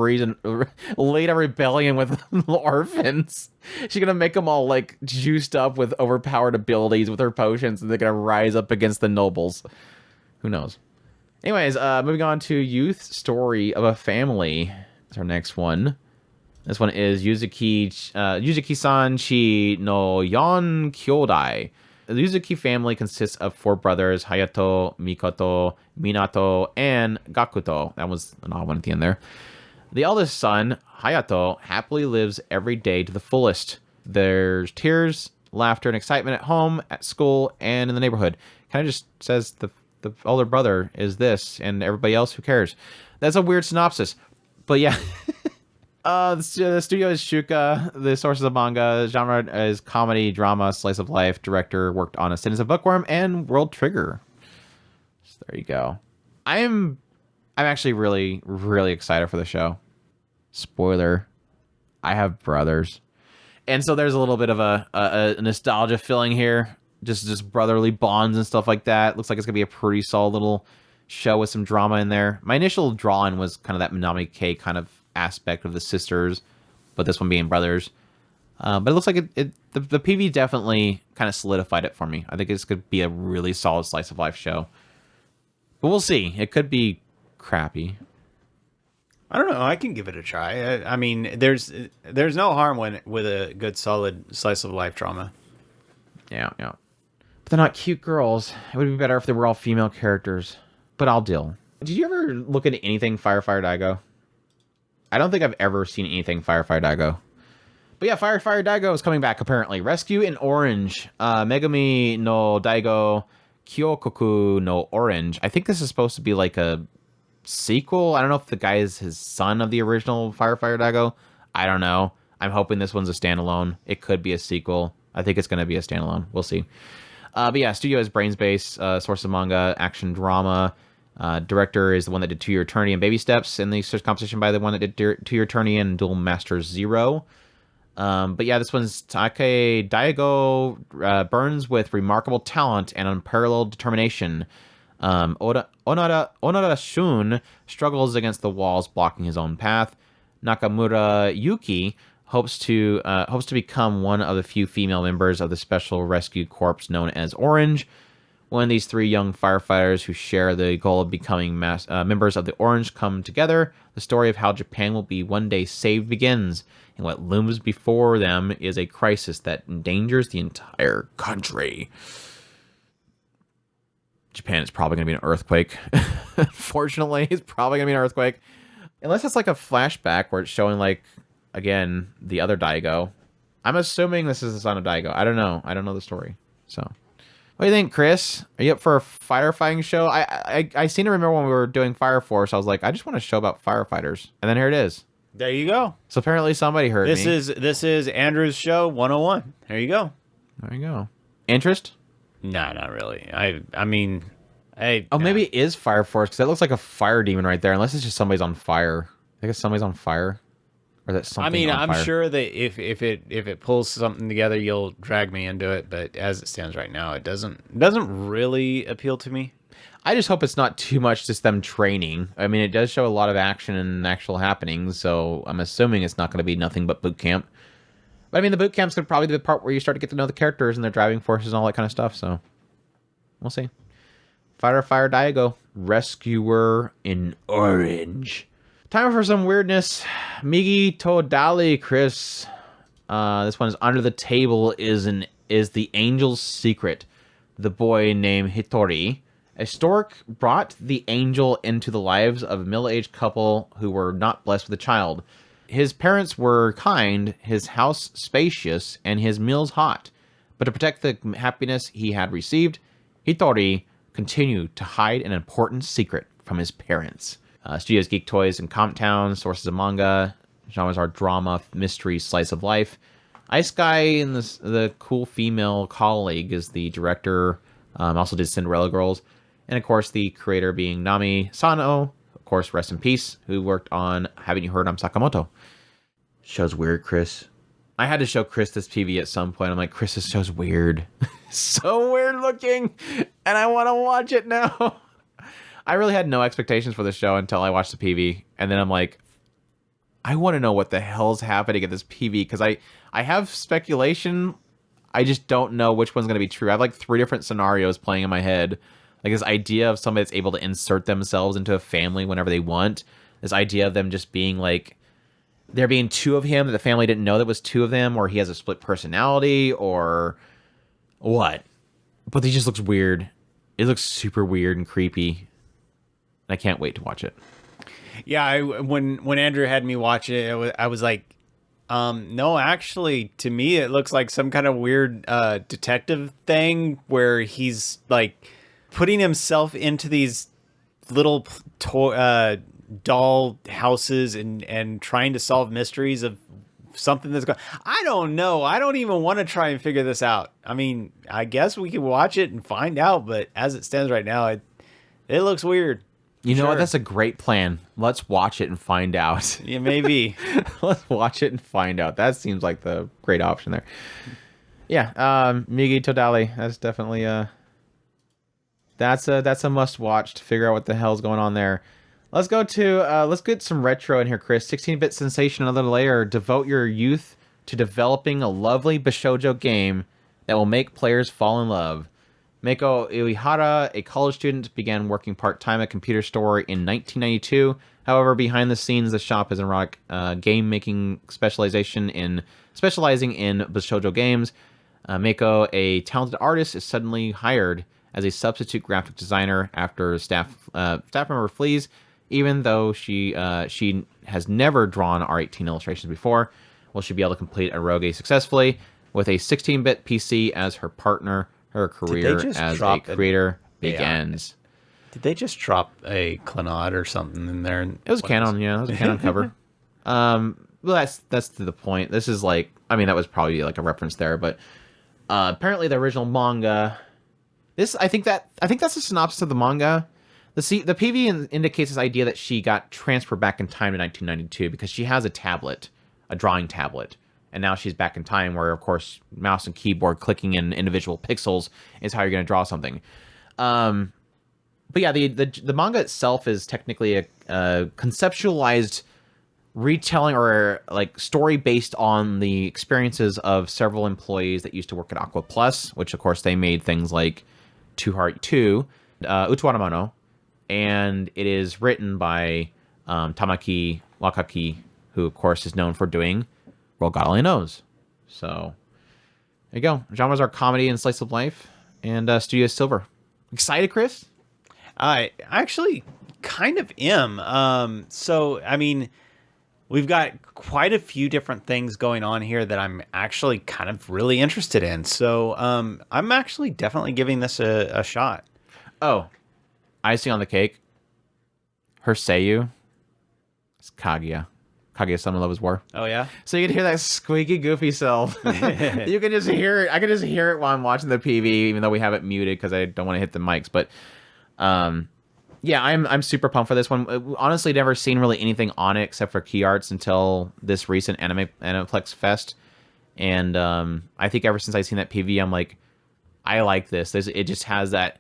lead a rebellion with orphans. She's gonna make them all juiced up with overpowered abilities with her potions, and they're gonna rise up against the nobles. Who knows? Anyways, moving on to Youth Story of a Family. That's our next one. This one is Yuzuki-san Chi no Yon Kyodai. The Yuzuki family consists of 4 brothers, Hayato, Mikoto, Minato, and Gakuto. That was an odd one at the end there. The eldest son, Hayato, happily lives every day to the fullest. There's tears, laughter, and excitement at home, at school, and in the neighborhood. Kind of just says the older brother is this, and everybody else, who cares? That's a weird synopsis. But yeah. The studio is Shuka. The sources of manga. Genre is comedy, drama, slice of life. Director worked on Ascendance of Bookworm and World Trigger. So there you go. I'm actually really, really excited for the show. Spoiler: I have brothers, and so there's a little bit of a nostalgia feeling here. Just brotherly bonds and stuff like that. Looks like it's gonna be a pretty solid little show with some drama in there. My initial drawing was kind of that Minami K kind of aspect of the sisters, but this one being brothers. But it looks like the PV definitely kind of solidified it for me. I think this could be a really solid slice of life show. But we'll see. It could be crappy. I don't know. I can give it a try. I mean, there's no harm with a good solid slice of life drama. Yeah. But they're not cute girls. It would be better if they were all female characters. But I'll deal. Did you ever look into anything Firefighter Daigo? I don't think I've ever seen anything Firefighter Daigo. But yeah, Firefighter Daigo is coming back, apparently. Rescue in Orange. Megami no Daigo Kyokoku no Orange. I think this is supposed to be like a sequel. I don't know if the guy is his son of the original Firefighter Daigo. I don't know. I'm hoping this one's a standalone. It could be a sequel. I think it's going to be a standalone. We'll see. But yeah, studio is Brainsbase, source of manga, action drama. Director is the one that did To Your Eternity and Baby Steps in the search competition by the one that did To Your Eternity and Duel Master Zero. But yeah, this one's Take Daigo burns with remarkable talent and unparalleled determination. Onara Shun struggles against the walls blocking his own path. Nakamura Yuki hopes to become one of the few female members of the Special Rescue Corps known as Orange. When these three young firefighters who share the goal of becoming members of the Orange come together, the story of how Japan will be one day saved begins, and what looms before them is a crisis that endangers the entire country. Japan is probably going to be an earthquake. Unfortunately, it's probably going to be an earthquake. Unless it's like a flashback where it's showing, like, again, the other Daigo. I'm assuming this is the son of Daigo. I don't know. I don't know the story. So... what do you think, Chris? Are you up for a firefighting show? I seem to remember when we were doing Fire Force, I was like, I just want a show about firefighters. And then here it is. There you go. So apparently somebody heard me. This is Andrew's show 101. There you go. There you go. Interest? No, not really. I mean, maybe it is Fire Force, because that looks like a fire demon right there, unless it's just somebody's on fire. I guess somebody's on fire. Or that something on fire. I'm sure that if it pulls something together, you'll drag me into it. But as it stands right now, it doesn't really appeal to me. I just hope it's not too much just them training. I mean, it does show a lot of action and actual happenings, so I'm assuming it's not going to be nothing but boot camp. But I mean, the boot camp's going to probably be the part where you start to get to know the characters and their driving forces and all that kind of stuff, so we'll see. Firefighter Daigo, Rescuer in Orange. Time for some weirdness. Migi to Dali, Chris. This one is Under the Table is the Angel's Secret. The boy named Hitori. A stork brought the angel into the lives of a middle-aged couple who were not blessed with a child. His parents were kind, his house spacious, and his meals hot. But to protect the happiness he had received, Hitori continued to hide an important secret from his parents. Studios Geek Toys and Comptown, sources of manga, genres are drama, mystery, slice of life. Ice Guy and the cool female colleague is the director, also did Cinderella Girls. And of course, the creator being Nami Sano, of course, rest in peace, who worked on Haven't You Heard I'm Sakamoto. Show's weird, Chris. I had to show Chris this PV at some point. I'm like, Chris, this show's weird. So weird looking, and I want to watch it now. I really had no expectations for the show until I watched the PV, and then I'm like, I want to know what the hell's happening at this PV, because I have speculation. I just don't know which one's going to be true. I have like 3 different scenarios playing in my head. Like this idea of somebody that's able to insert themselves into a family whenever they want. This idea of them just being like, there being 2 of him that the family didn't know that was 2 of them, or he has a split personality, or what. But he just looks weird. It looks super weird and creepy. I can't wait to watch it. Yeah, when Andrew had me watch it, I was like, no, actually, to me, it looks like some kind of weird detective thing where he's like putting himself into these little doll houses and trying to solve mysteries of something that's going. I don't know. I don't even want to try and figure this out. I mean, I guess we can watch it and find out, but as it stands right now, it looks weird. You know what? That's a great plan. Let's watch it and find out. Yeah, maybe. Let's watch it and find out. That seems like the great option there. Yeah, Migi to Dali. That's definitely that's a must watch to figure out what the hell's going on there. Let's go to let's get some retro in here, Chris. 16-bit sensation, another layer. Devote your youth to developing a lovely Bishoujo game that will make players fall in love. Meiko Uehara, a college student, began working part-time at a computer store in 1992. However, behind the scenes, the shop is an erotic game-making specializing in Bishoujo games. Meiko, a talented artist, is suddenly hired as a substitute graphic designer after a staff member flees, even though she has never drawn R18 illustrations before. will she be able to complete Eroge successfully with a 16-bit PC as her partner. Her career as a creator begins. Did they just drop a Clannad or something in there? It was canon, yeah. It was a canon cover. Well, that's to the point. This is like, I mean, that was probably like a reference there, but apparently the original manga. I think that's a synopsis of the manga. The PV indicates this idea that she got transferred back in time to 1992 because she has a tablet, a drawing tablet. And now she's back in time where, of course, mouse and keyboard clicking in individual pixels is how you're going to draw something. But yeah, the manga itself is technically a conceptualized retelling or like story based on the experiences of several employees that used to work at Aqua Plus, which, of course, they made things like Two Heart 2, Utuwara Mono, and it is written by Tamaki Wakaki, who, of course, is known for doing Well, God Only Knows. So, there you go. Genres are comedy and slice of life, and Studio Silver. Excited, Chris? I actually kind of am. So, I mean, we've got quite a few different things going on here that I'm actually kind of really interested in. So, I'm actually definitely giving this a shot. Oh, icing on the cake. Her Seiyu is Kaguya. Kaguya Summer Love is War. Oh, yeah? So you can hear that squeaky, goofy self. You can just hear it. I can just hear it while I'm watching the PV, even though we have it muted because I don't want to hit the mics. But yeah, I'm super pumped for this one. Honestly, never seen really anything on it except for key arts until this recent Animeplex Fest. And I think ever since I've seen that PV, I'm like, I like this. It just has that.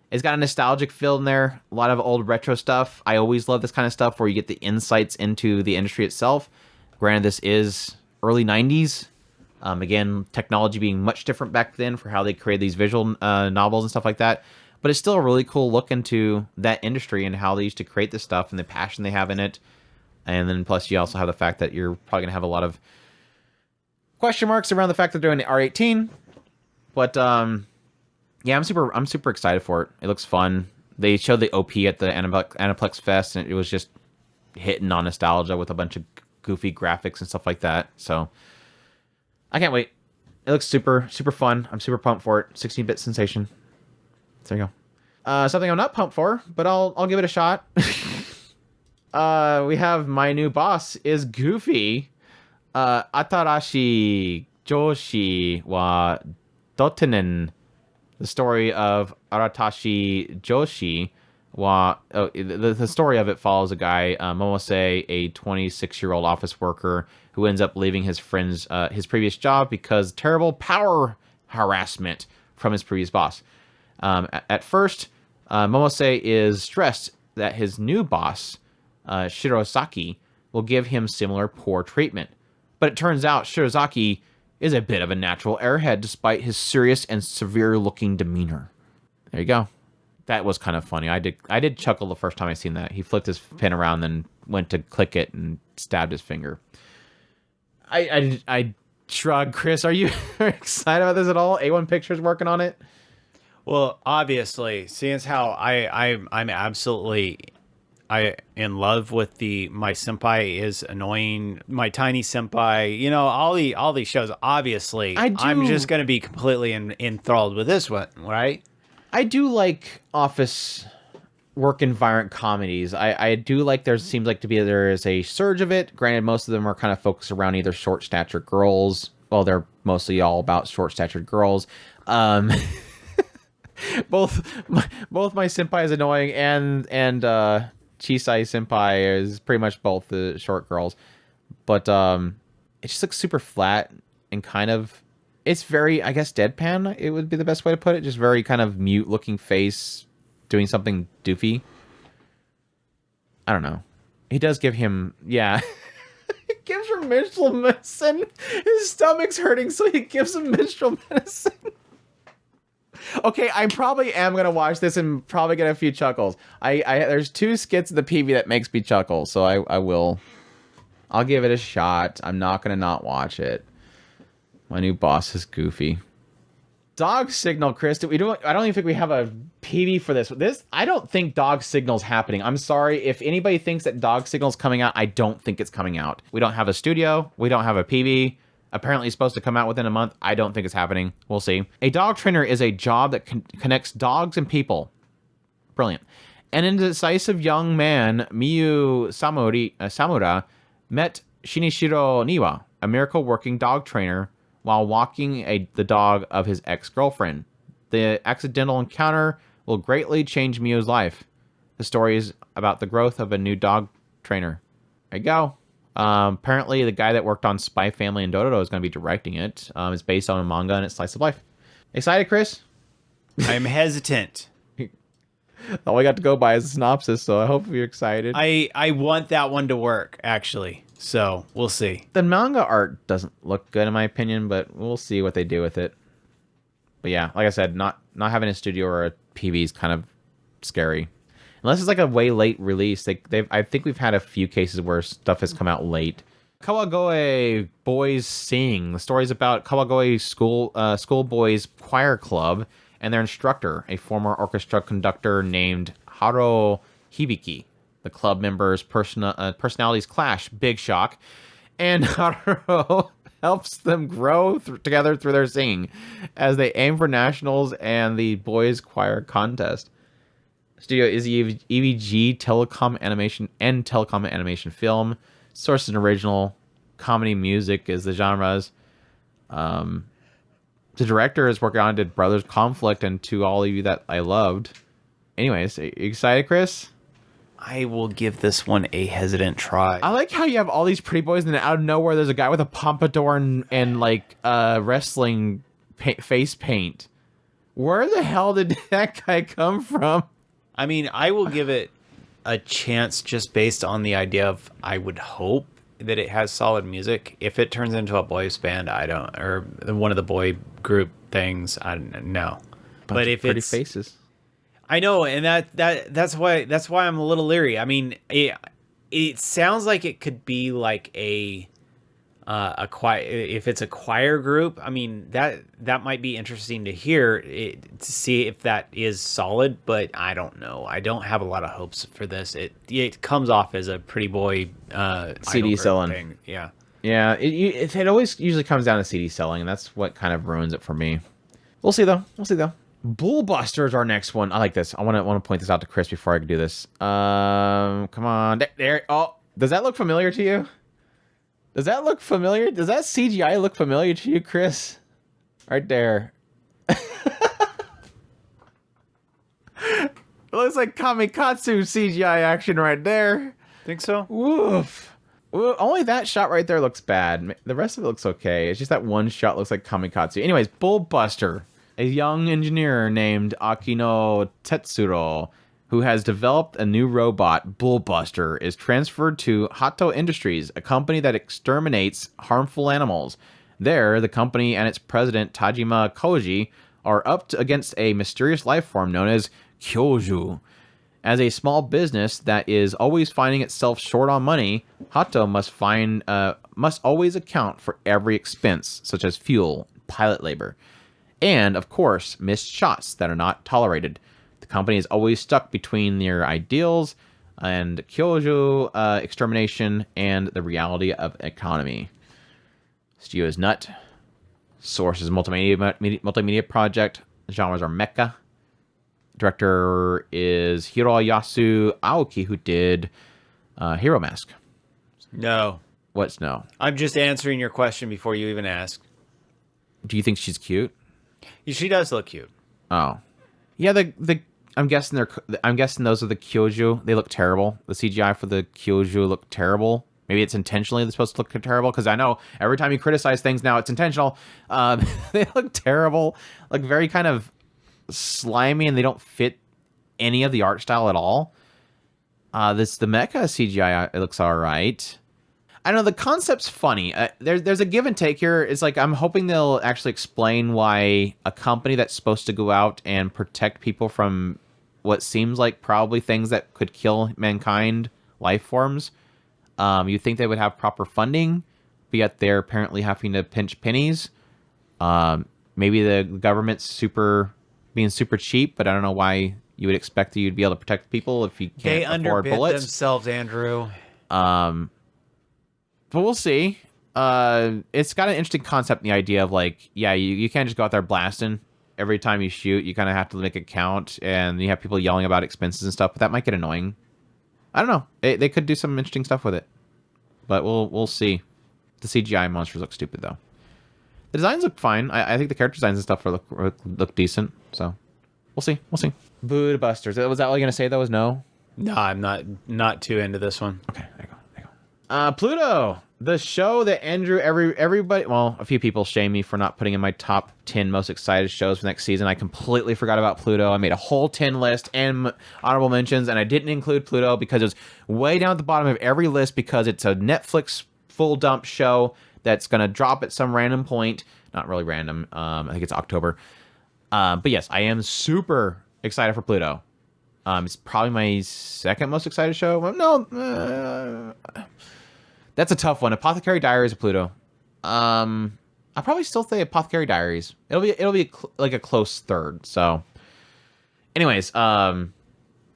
It's got a nostalgic feel in there, a lot of old retro stuff. I always love this kind of stuff where you get the insights into the industry itself. Granted, this is early 90s. Again, technology being much different back then for how they created these visual novels and stuff like that. But it's still a really cool look into that industry and how they used to create this stuff and the passion they have in it. And then plus you also have the fact that you're probably going to have a lot of question marks around the fact they're doing R18. But yeah, I'm super excited for it. It looks fun. They showed the OP at the Aniplex Fest, and it was just hitting on nostalgia with a bunch of goofy graphics and stuff like that. So I can't wait. It looks super fun. I'm super pumped for it. 16-bit sensation. So there you go. Something I'm not pumped for, but I'll give it a shot. We have my new boss is Goofy. Atarashi Joshi wa Dotenen. The story of Aratashi Joshi. The story of it follows a guy, Momose, a 26-year-old office worker who ends up leaving his previous job because terrible power harassment from his previous boss. At first, Momose is stressed that his new boss, Shirosaki, will give him similar poor treatment. But it turns out Shirosaki is a bit of a natural airhead despite his serious and severe-looking demeanor. There you go. That was kind of funny. I did chuckle the first time I seen that. He flipped his pen around, then went to click it and stabbed his finger. I shrug. Chris, are you excited about this at all? A1 Pictures working on it? Well, obviously, seeing as how I'm absolutely in love with my senpai is annoying, my tiny senpai, you know, all these shows. Obviously, I'm just going to be completely enthralled with this one, right? I do like office work environment comedies. I do like there is a surge of it. Granted, most of them are kind of focused around either short statured girls. Well, they're mostly all about short statured girls. Both my senpai is annoying and Chisai senpai is pretty much both the short girls, but it just looks super flat and kind of, it's very, I guess, deadpan. It would be the best way to put it. Just very kind of mute looking face doing something doofy. I don't know. He does give him, yeah. He gives her menstrual medicine. His stomach's hurting, so he gives him menstrual medicine. Okay, I probably am gonna watch this and probably get a few chuckles. There's two skits of the PV that makes me chuckle, so I will. I'll give it a shot. I'm not gonna not watch it. My new boss is Goofy. Dog Signal, Chris. I don't even think we have a PV for this. I don't think Dog Signal's happening. I'm sorry. If anybody thinks that Dog Signal's coming out, I don't think it's coming out. We don't have a studio. We don't have a PV. Apparently it's supposed to come out within a month. I don't think it's happening. We'll see. A dog trainer is a job that connects dogs and people. Brilliant. An indecisive young man, Miyu Samura, met Shinichiro Niwa, a miracle working dog trainer, while walking the dog of his ex-girlfriend. The accidental encounter will greatly change Miyu's life. The story is about the growth of a new dog trainer. There you go. Apparently, the guy that worked on Spy Family and Dororo is going to be directing it. It's based on a manga and it's slice of life. Excited, Chris? I'm hesitant. All we got to go by is a synopsis, so I hope you're excited. I want that one to work, actually. So, we'll see. The manga art doesn't look good, in my opinion, but we'll see what they do with it. But yeah, like I said, not having a studio or a PV is kind of scary. Unless it's like a way late release. I think we've had a few cases where stuff has come out late. Kawagoe Boys Sing. The story is about Kawagoe schoolboys choir club and their instructor, a former orchestra conductor named Haro Hibiki. The club members' personalities clash. Big shock. And Haro helps them grow together through their singing as they aim for nationals and the boys' choir contest. Studio is EVG Telecom Animation Film. Source is original. Comedy music is the genres. The director is working on Did Brothers Conflict and To All of You That I Loved. Anyways, are you excited, Chris? I will give this one a hesitant try. I like how you have all these pretty boys and then out of nowhere there's a guy with a pompadour and like wrestling face paint. Where the hell did that guy come from? I mean, I will give it a chance just based on the idea of I would hope that it has solid music. If it turns into a boys band, or one of the boy group things, I don't know. But if pretty it's faces, I know, and that's why I'm a little leery. I mean, it sounds like it could be like a choir. If it's a choir group, I mean that might be interesting to hear to see if that is solid. But I don't know. I don't have a lot of hopes for this. It comes off as a pretty boy CD selling thing. Yeah. It always usually comes down to CD selling, and that's what kind of ruins it for me. We'll see though. Bullbuster is our next one. I like this. I want to point this out to Chris before I do this. Come on. There. Oh, does that look familiar to you? Does that look familiar? Does that CGI look familiar to you, Chris? Right there. It looks like Kamikatsu CGI action right there. Think so? Woof. Well, only that shot right there looks bad. The rest of it looks okay. It's just that one shot looks like Kamikatsu. Anyways, Bullbuster. A young engineer named Akino Tetsuro, who has developed a new robot, Bullbuster, is transferred to Hato Industries, a company that exterminates harmful animals. There, the company and its president, Tajima Koji, are up against a mysterious life form known as Kyoju. As a small business that is always finding itself short on money, Hato must always account for every expense, such as fuel, pilot labor, and, of course, missed shots that are not tolerated. The company is always stuck between their ideals and Kyoju extermination and the reality of economy. Studio is Nut. Source is multimedia project. Genres are mecha. Director is Hiroyasu Aoki, who did Hero Mask. No. What's no? I'm just answering your question before you even ask. Do you think she's cute? She does look cute. Oh, yeah. I'm guessing those are the Kyoju. They look terrible. The CGI for the Kyoju look terrible. Maybe it's intentionally they're supposed to look terrible, because I know every time you criticize things now it's intentional. They look terrible, like very kind of slimy, and they don't fit any of the art style at all. The mecha CGI, it looks all right. I don't know, the concept's funny. There's a give and take here. It's like I'm hoping they'll actually explain why a company that's supposed to go out and protect people from what seems like probably things that could kill mankind, life forms, you'd think they would have proper funding, but yet they're apparently having to pinch pennies. maybe the government's being super cheap, but I don't know why you would expect that you'd be able to protect people if you can't afford underbid bullets. themselves, Andrew. But we'll see. It's got an interesting concept in the idea of like, yeah, you can't just go out there blasting every time you shoot. You kind of have to make it count, and you have people yelling about expenses and stuff, but that might get annoying. I don't know. They could do some interesting stuff with it, but we'll see. The CGI monsters look stupid though. The designs look fine. I think the character designs and stuff look decent. So we'll see. Bullbusters. Was that all you're gonna say though? Was no? No, I'm not too into this one. Okay, there you go. Pluto, the show that Andrew, everybody, well, a few people shame me for not putting in my top 10 most excited shows for next season. I completely forgot about Pluto. I made a whole 10 list and honorable mentions, and I didn't include Pluto because it was way down at the bottom of every list because it's a Netflix full dump show that's going to drop at some random point. Not really random. I think it's October. But yes, I am super excited for Pluto. It's probably my second most excited show. No, that's a tough one. Apothecary Diaries or Pluto. I'll probably still say Apothecary Diaries. It'll be like a close third. So, anyways, yeah,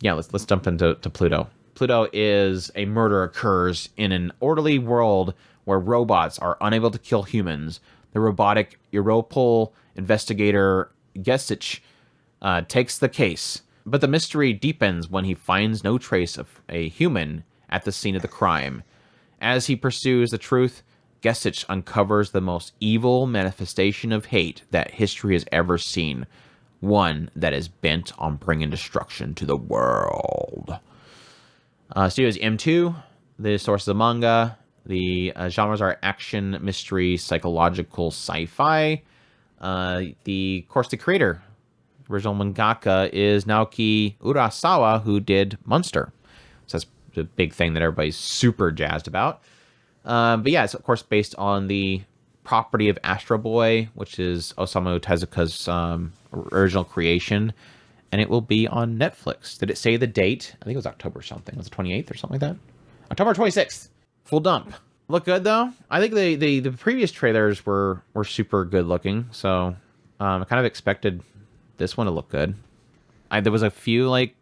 let's jump into Pluto. Pluto is a murder occurs in an orderly world where robots are unable to kill humans. The robotic Europol investigator Gesich takes the case, but the mystery deepens when he finds no trace of a human at the scene of the crime. As he pursues the truth, Gesich uncovers the most evil manifestation of hate that history has ever seen, one that is bent on bringing destruction to the world. Studio is M2. The source of the manga. The genres are action, mystery, psychological, sci-fi. The creator, original mangaka, is Naoki Urasawa, who did Monster. So that's the big thing that everybody's super jazzed about. But yeah, it's of course based on the property of Astro Boy, which is Osamu Tezuka's original creation, and it will be on Netflix. Did it say the date? I think it was October something. Was it 28th or something like that? October 26th. Full dump. Look good though. I think the previous trailers were super good looking, so I kind of expected this one to look good. There was a few like,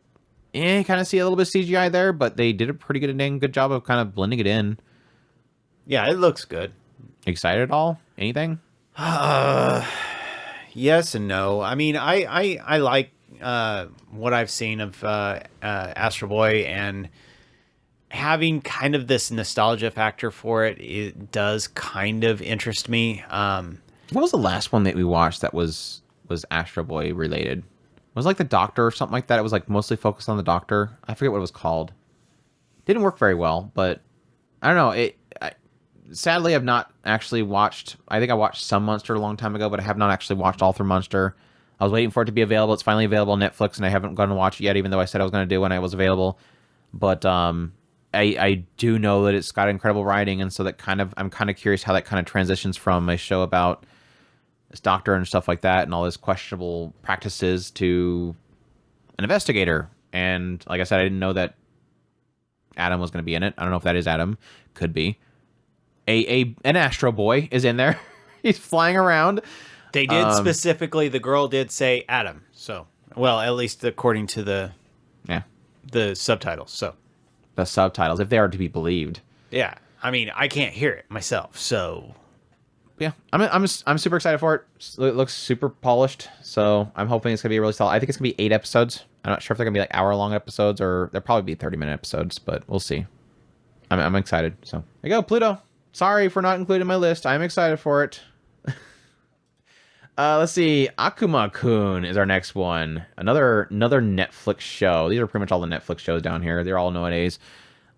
kind of see a little bit of CGI there, but they did a pretty good job of kind of blending it in. Yeah, it looks good. Excited at all? Anything? Yes and no. I mean, I like what I've seen of Astro Boy, and having kind of this nostalgia factor for it, it does kind of interest me. What was the last one that we watched that was Astro Boy related? It was like the Doctor or something like that. It was like mostly focused on the Doctor. I forget what it was called. Didn't work very well, but I don't know. Sadly, I've not actually watched. I think I watched some Monster a long time ago, but I have not actually watched all through Monster. I was waiting for it to be available. It's finally available on Netflix, and I haven't gone to watch it yet, even though I said I was going to do when it was available. But I do know that it's got incredible writing, and so that I'm kind of curious how that kind of transitions from a show about this doctor and stuff like that, and all his questionable practices, to an investigator. And like I said, I didn't know that Adam was going to be in it. I don't know if that is Adam. Could be. An Astro Boy is in there. He's flying around. They did specifically, the girl did say Adam. So, well, at least according to the subtitles. So the subtitles, if they are to be believed. Yeah, I mean, I can't hear it myself, so yeah, I'm super excited for it. It looks super polished, so I'm hoping it's gonna be really solid. I think it's gonna be 8 episodes. I'm not sure if they're gonna be like hour-long episodes, or they'll probably be 30-minute episodes, but we'll see. I'm excited. So there you go, Pluto. Sorry for not including my list. I'm excited for it. Let's see. Akuma Kun is our next one. Another Netflix show. These are pretty much all the Netflix shows down here. They're all nowadays.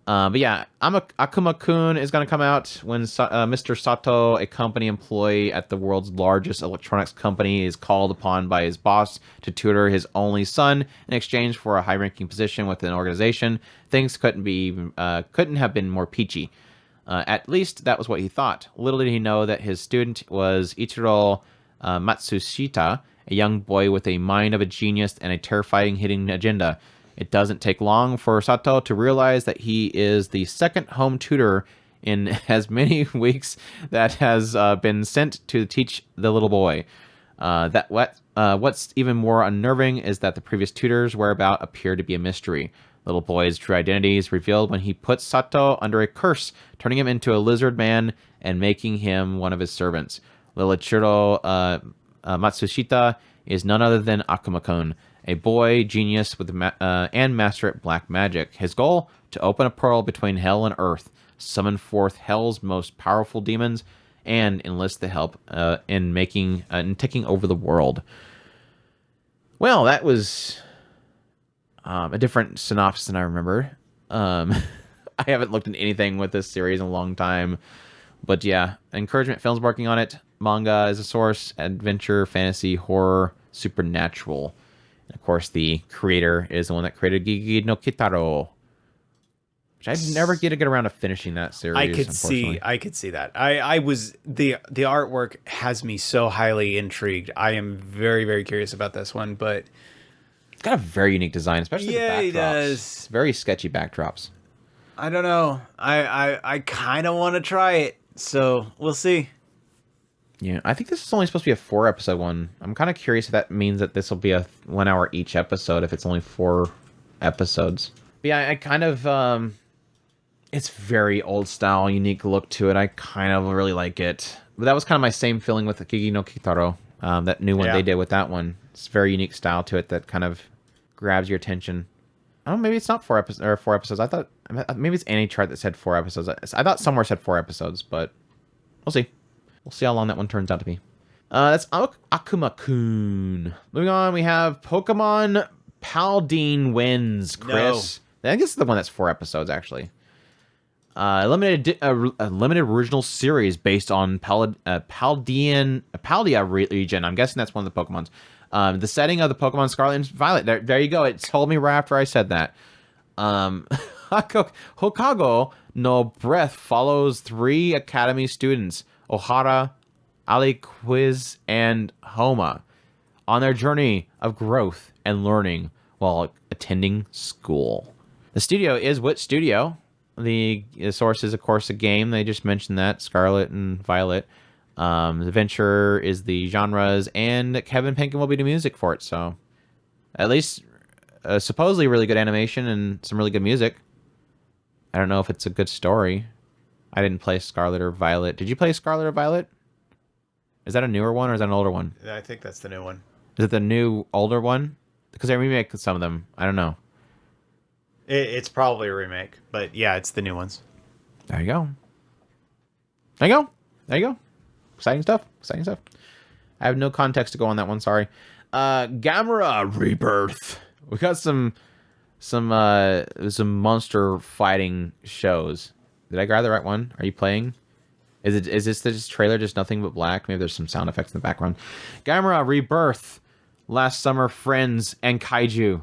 But yeah, Akuma Kun is going to come out when Mr. Sato, a company employee at the world's largest electronics company, is called upon by his boss to tutor his only son in exchange for a high-ranking position within an organization. Things couldn't have been more peachy. At least that was what he thought. Little did he know that his student was Ichiro Matsushita, a young boy with a mind of a genius and a terrifying hidden agenda. It doesn't take long for Sato to realize that he is the second home tutor in as many weeks that has been sent to teach the little boy. What's even more unnerving is that the previous tutor's whereabouts appear to be a mystery. Little boy's true identity is revealed when he puts Sato under a curse, turning him into a lizard man and making him one of his servants. Little Ichiro Matsushita is none other than Akuma Kun, a boy genius with and master at black magic. His goal: to open a portal between hell and earth, summon forth hell's most powerful demons, and enlist the help in taking over the world. Well, that was a different synopsis than I remembered. I haven't looked into anything with this series in a long time, but yeah, Encouragement Films working on it. Manga is a source, adventure, fantasy, horror, supernatural. And of course, the creator is the one that created Gigi no Kitaro, which I never get around to finishing that series. I could see that. I was the artwork has me so highly intrigued. I am very, very curious about this one, but it's got a very unique design, especially the backdrops. It does. Very sketchy backdrops. I don't know. I kind of want to try it, so we'll see. Yeah, I think this is only supposed to be a 4-episode one. I'm kind of curious if that means that this will be a 1 hour each episode if it's only 4 episodes. But yeah, I kind of it's very old style, unique look to it. I kind of really like it. But that was kind of my same feeling with the Gigi no Kitaro, that new one they did with that one. It's very unique style to it that kind of grabs your attention. Oh, maybe it's not 4 episodes. I thought maybe it's any chart that said 4 episodes. I thought somewhere said 4 episodes, but we'll see. We'll see how long that one turns out to be. That's Akuma Kun. Moving on, we have Pokemon Paladin wins, Chris. No. I think this is the one that's 4 episodes, actually. A limited original series based on Paldea region. I'm guessing that's one of the Pokemons. The setting of the Pokemon Scarlet and Violet. There you go. It told me right after I said that. Hokago no Breath follows 3 Academy students, Ohara, Aliquiz, and Homa, on their journey of growth and learning while attending school. The studio is Wit Studio. The source is, of course, a game. They just mentioned that, Scarlet and Violet. The adventure is the genres, and Kevin Penkin will be the music for it. So, at least, supposedly really good animation and some really good music. I don't know if it's a good story. I didn't play Scarlet or Violet. Did you play Scarlet or Violet? Is that a newer one or is that an older one? I think that's the new one. Is it the new, older one? Because they remake some of them. I don't know. It's probably a remake, but yeah, it's the new ones. There you go. There you go. There you go. Exciting stuff. Exciting stuff. I have no context to go on that one. Sorry. GAMERA Rebirth. We got some monster fighting shows. Did I grab the right one? Are you playing? Is this trailer just nothing but black? Maybe there's some sound effects in the background. GAMERA Rebirth. Last summer, friends and kaiju.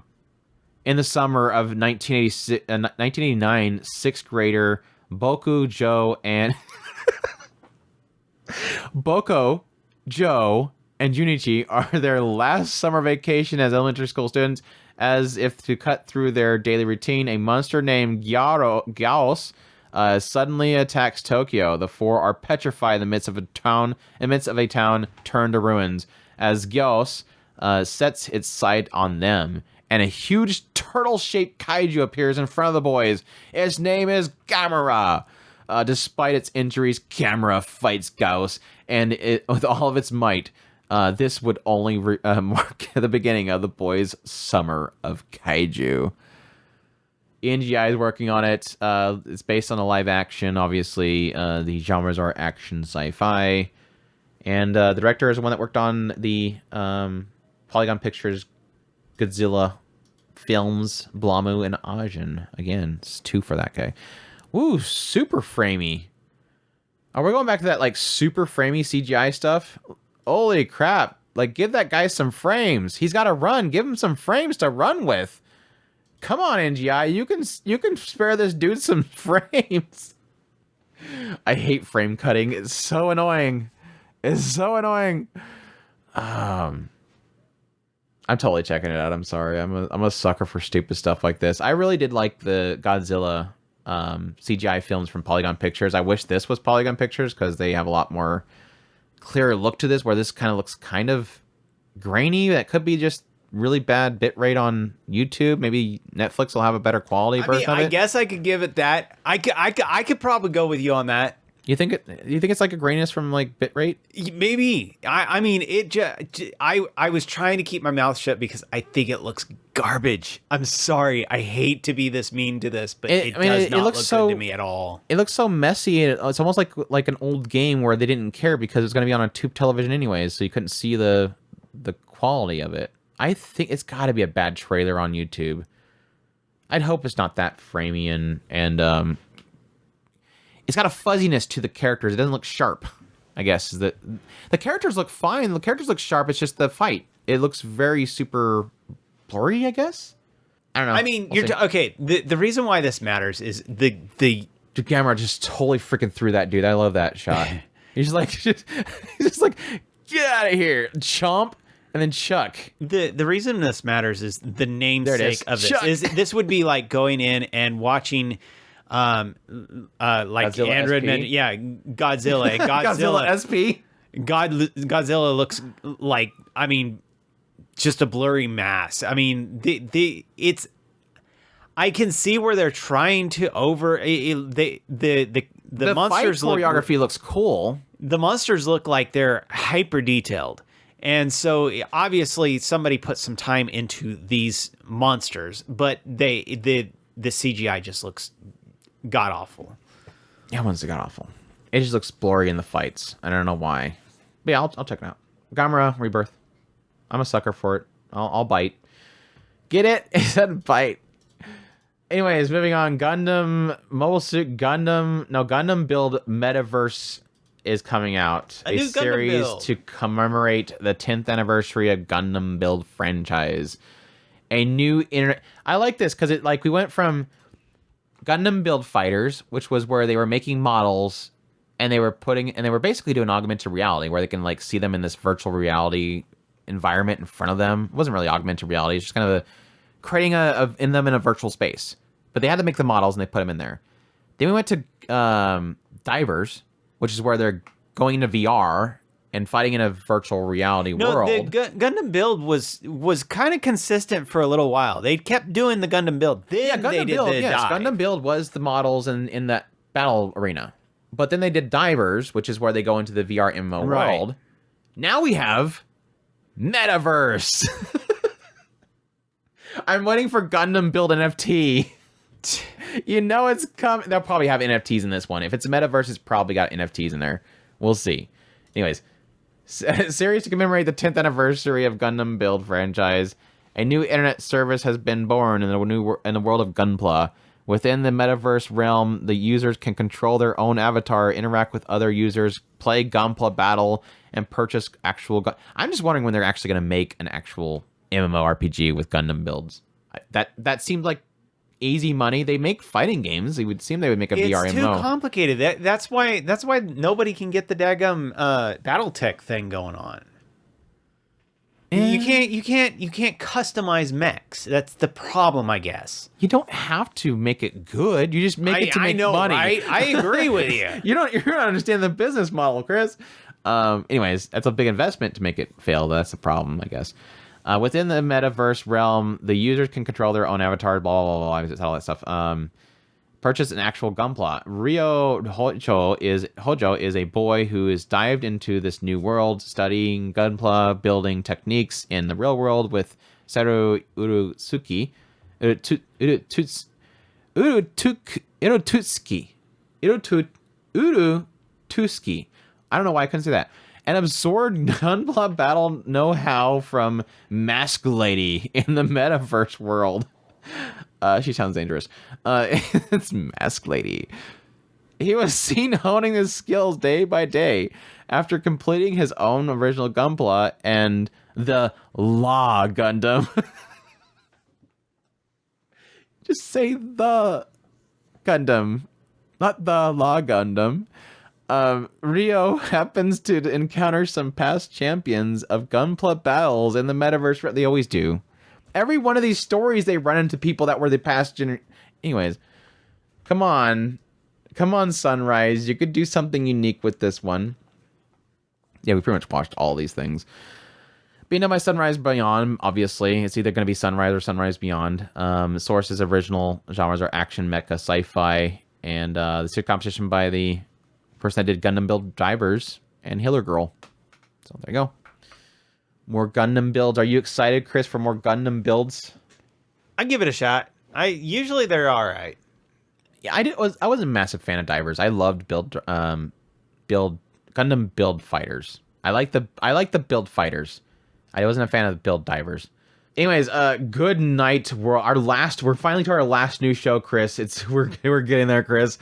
In the summer of 1989, 6th grader Boku, Joe, and Boko, Joe, and Junichi are their last summer vacation as elementary school students. As if to cut through their daily routine, a monster named Gyaos suddenly attacks Tokyo. The 4 are petrified in the midst of a town turned to ruins as Gyaos sets its sight on them. And a huge turtle-shaped kaiju appears in front of the boys. Its name is Gamera. Despite its injuries, Gamera fights Gyaos, and with all of its might. This would only mark the beginning of the boys' summer of kaiju. NGI is working on it. It's based on a live action, obviously. The genres are action sci-fi. And the director is the one that worked on the Polygon Pictures Godzilla films, Blamu, and Ajin. Again, it's 2 for that guy. Woo, super framey. Are we going back to that, like, super framey CGI stuff? Holy crap. Like, give that guy some frames. He's got to run. Give him some frames to run with. Come on, NGI. You can spare this dude some frames. I hate frame cutting. It's so annoying. It's so annoying. I'm totally checking it out. I'm sorry. I'm a sucker for stupid stuff like this. I really did like the Godzilla CGI films from Polygon Pictures. I wish this was Polygon Pictures because they have a lot more clearer look to this, where this kind of looks kind of grainy. That could be just really bad bitrate on YouTube. Maybe Netflix will have a better quality version of it. I guess I could give it that. I could probably go with you on that. You think it's like a graininess from like bitrate? Maybe. I mean, I was trying to keep my mouth shut because I think it looks garbage. I'm sorry. I hate to be this mean to this, but it does not look good to me at all. It looks so messy. It's almost like an old game where they didn't care because it's going to be on a tube television anyways, so you couldn't see the quality of it. I think it's got to be a bad trailer on YouTube. I'd hope it's not that framey and it's got a fuzziness to the characters. It doesn't look sharp, I guess. The characters look fine. The characters look sharp. It's just the fight. It looks very super blurry, I guess. I don't know. I mean, okay. The reason why this matters is the GAMERA just totally freaking threw that dude. I love that shot. He's just like, get out of here, chomp, and then Chuck. The reason this matters is the namesake of this. Chuck. This would be like going in and watching. Like Godzilla Android SP? Men, yeah, Godzilla, Godzilla SP. Godzilla looks like, I mean, just a blurry mass. I mean, it's. I can see where they're trying to the monsters fight choreography looks cool. The monsters look like they're hyper detailed, and so obviously somebody put some time into these monsters, but the CGI just looks god awful. Yeah, one's god awful. It just looks blurry in the fights. I don't know why. But yeah, I'll check it out. GAMERA Rebirth. I'm a sucker for it. I'll bite. Get it? It said bite. Anyways, moving on. Gundam Mobile Suit Gundam Build Metaverse is coming out. A new Gundam series Build. to commemorate the 10th anniversary of Gundam Build franchise. A new internet. I like this because we went from Gundam Build Fighters, which was where they were making models and they were basically doing augmented reality where they can like see them in this virtual reality environment in front of them. It wasn't really augmented reality. It's just kind of creating in them in a virtual space. But they had to make the models and they put them in there. Then we went to Divers, which is where they're going into VR and fighting in a virtual reality world. The Gundam Build was kind of consistent for a little while. They kept doing the Gundam Build. Then they did the dive. Gundam Build was the models in that battle arena. But then they did Divers, which is where they go into the VRMMO world. Now we have Metaverse. I'm waiting for Gundam Build NFT. You know it's coming. They'll probably have NFTs in this one. If it's a Metaverse, it's probably got NFTs in there. We'll see. Anyways. Series to commemorate the 10th anniversary of Gundam Build franchise. A new internet service has been born in the world of Gunpla. Within the metaverse realm, the users can control their own avatar, interact with other users, play Gunpla battle, and purchase actual. I'm just wondering when they're actually going to make an actual MMORPG with Gundam builds. That seemed like easy money. They make fighting games. It would seem they would make a VRMMO. It's too complicated. That's why nobody can get the daggum BattleTech thing going on. You can't customize mechs. That's the problem, I guess. You don't have to make it good. You just make it to make money. Right? I agree with you. You don't understand the business model, Chris. Anyways, that's a big investment to make it fail. That's the problem, I guess. Within the metaverse realm, the users can control their own avatar, blah, blah, blah, all that stuff. Purchase an actual Gunpla. Ryo Hojo is a boy who is dived into this new world, studying Gunpla building techniques in the real world with Saru Urutsuki. Urutsuki. I don't know why I couldn't say that. And absorbed Gunpla battle know-how from Mask Lady in the metaverse world. She sounds dangerous. It's Mask Lady. He was seen honing his skills day by day after completing his own original Gunpla and the Law Gundam. Just say the Gundam, not the Law Gundam. Ryo happens to encounter some past champions of Gunpla battles in the metaverse. They always do. Every one of these stories, they run into people that were the past Anyways, come on, Sunrise. You could do something unique with this one. Yeah, we pretty much watched all these things. Being done by Sunrise Beyond, obviously. It's either going to be Sunrise or Sunrise Beyond. Source's original genres are action, mecha, sci-fi, and the series competition by the person that did Gundam Build Divers and Healer Girl. So there you go. More Gundam builds. Are you excited, Chris, for more Gundam builds? I give it a shot. Usually they're all right. Yeah, I was a massive fan of Divers. I loved Gundam build fighters. I like the build fighters. I wasn't a fan of the build divers. Anyways, good night. We're finally to our last new show, Chris. We're getting there, Chris.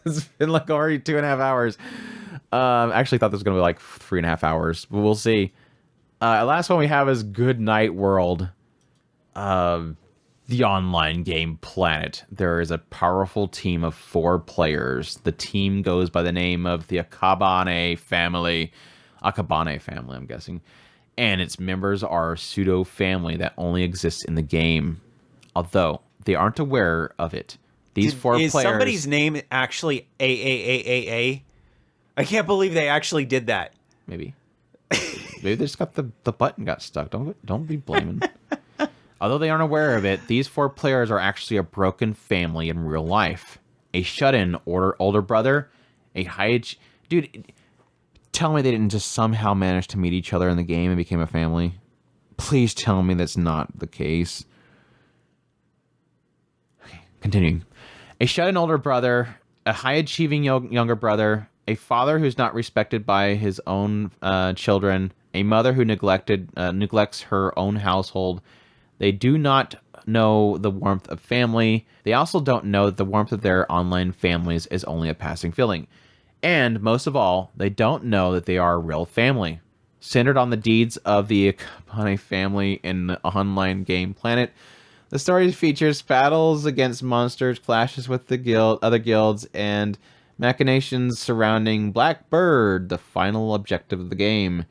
It's been like already 2.5 hours. I actually thought this was gonna be like 3.5 hours, but we'll see. Last one we have is Good Night World. The online game Planet. There is a powerful team of 4 players. The team goes by the name of the Akabane family, I'm guessing. And its members are a pseudo-family that only exists in the game. Although, they aren't aware of it. These 4 players... Is somebody's name actually AAAAA? I can't believe they actually did that. Maybe. Maybe they just got the button got stuck. Don't be blaming. Although they aren't aware of it, these 4 players are actually a broken family in real life. A shut-in older brother, a high-age... Dude... Tell me they didn't just somehow manage to meet each other in the game and became a family. Please tell me that's not the case. Okay, continuing. A shut-in older brother, a high-achieving younger brother, a father who's not respected by his own children, a mother who neglects her own household. They do not know the warmth of family. They also don't know that the warmth of their online families is only a passing feeling. And, most of all, they don't know that they are a real family. Centered on the deeds of the Akabane family in the online game Planet, the story features battles against monsters, clashes with the other guilds, and machinations surrounding Blackbird, the final objective of the game.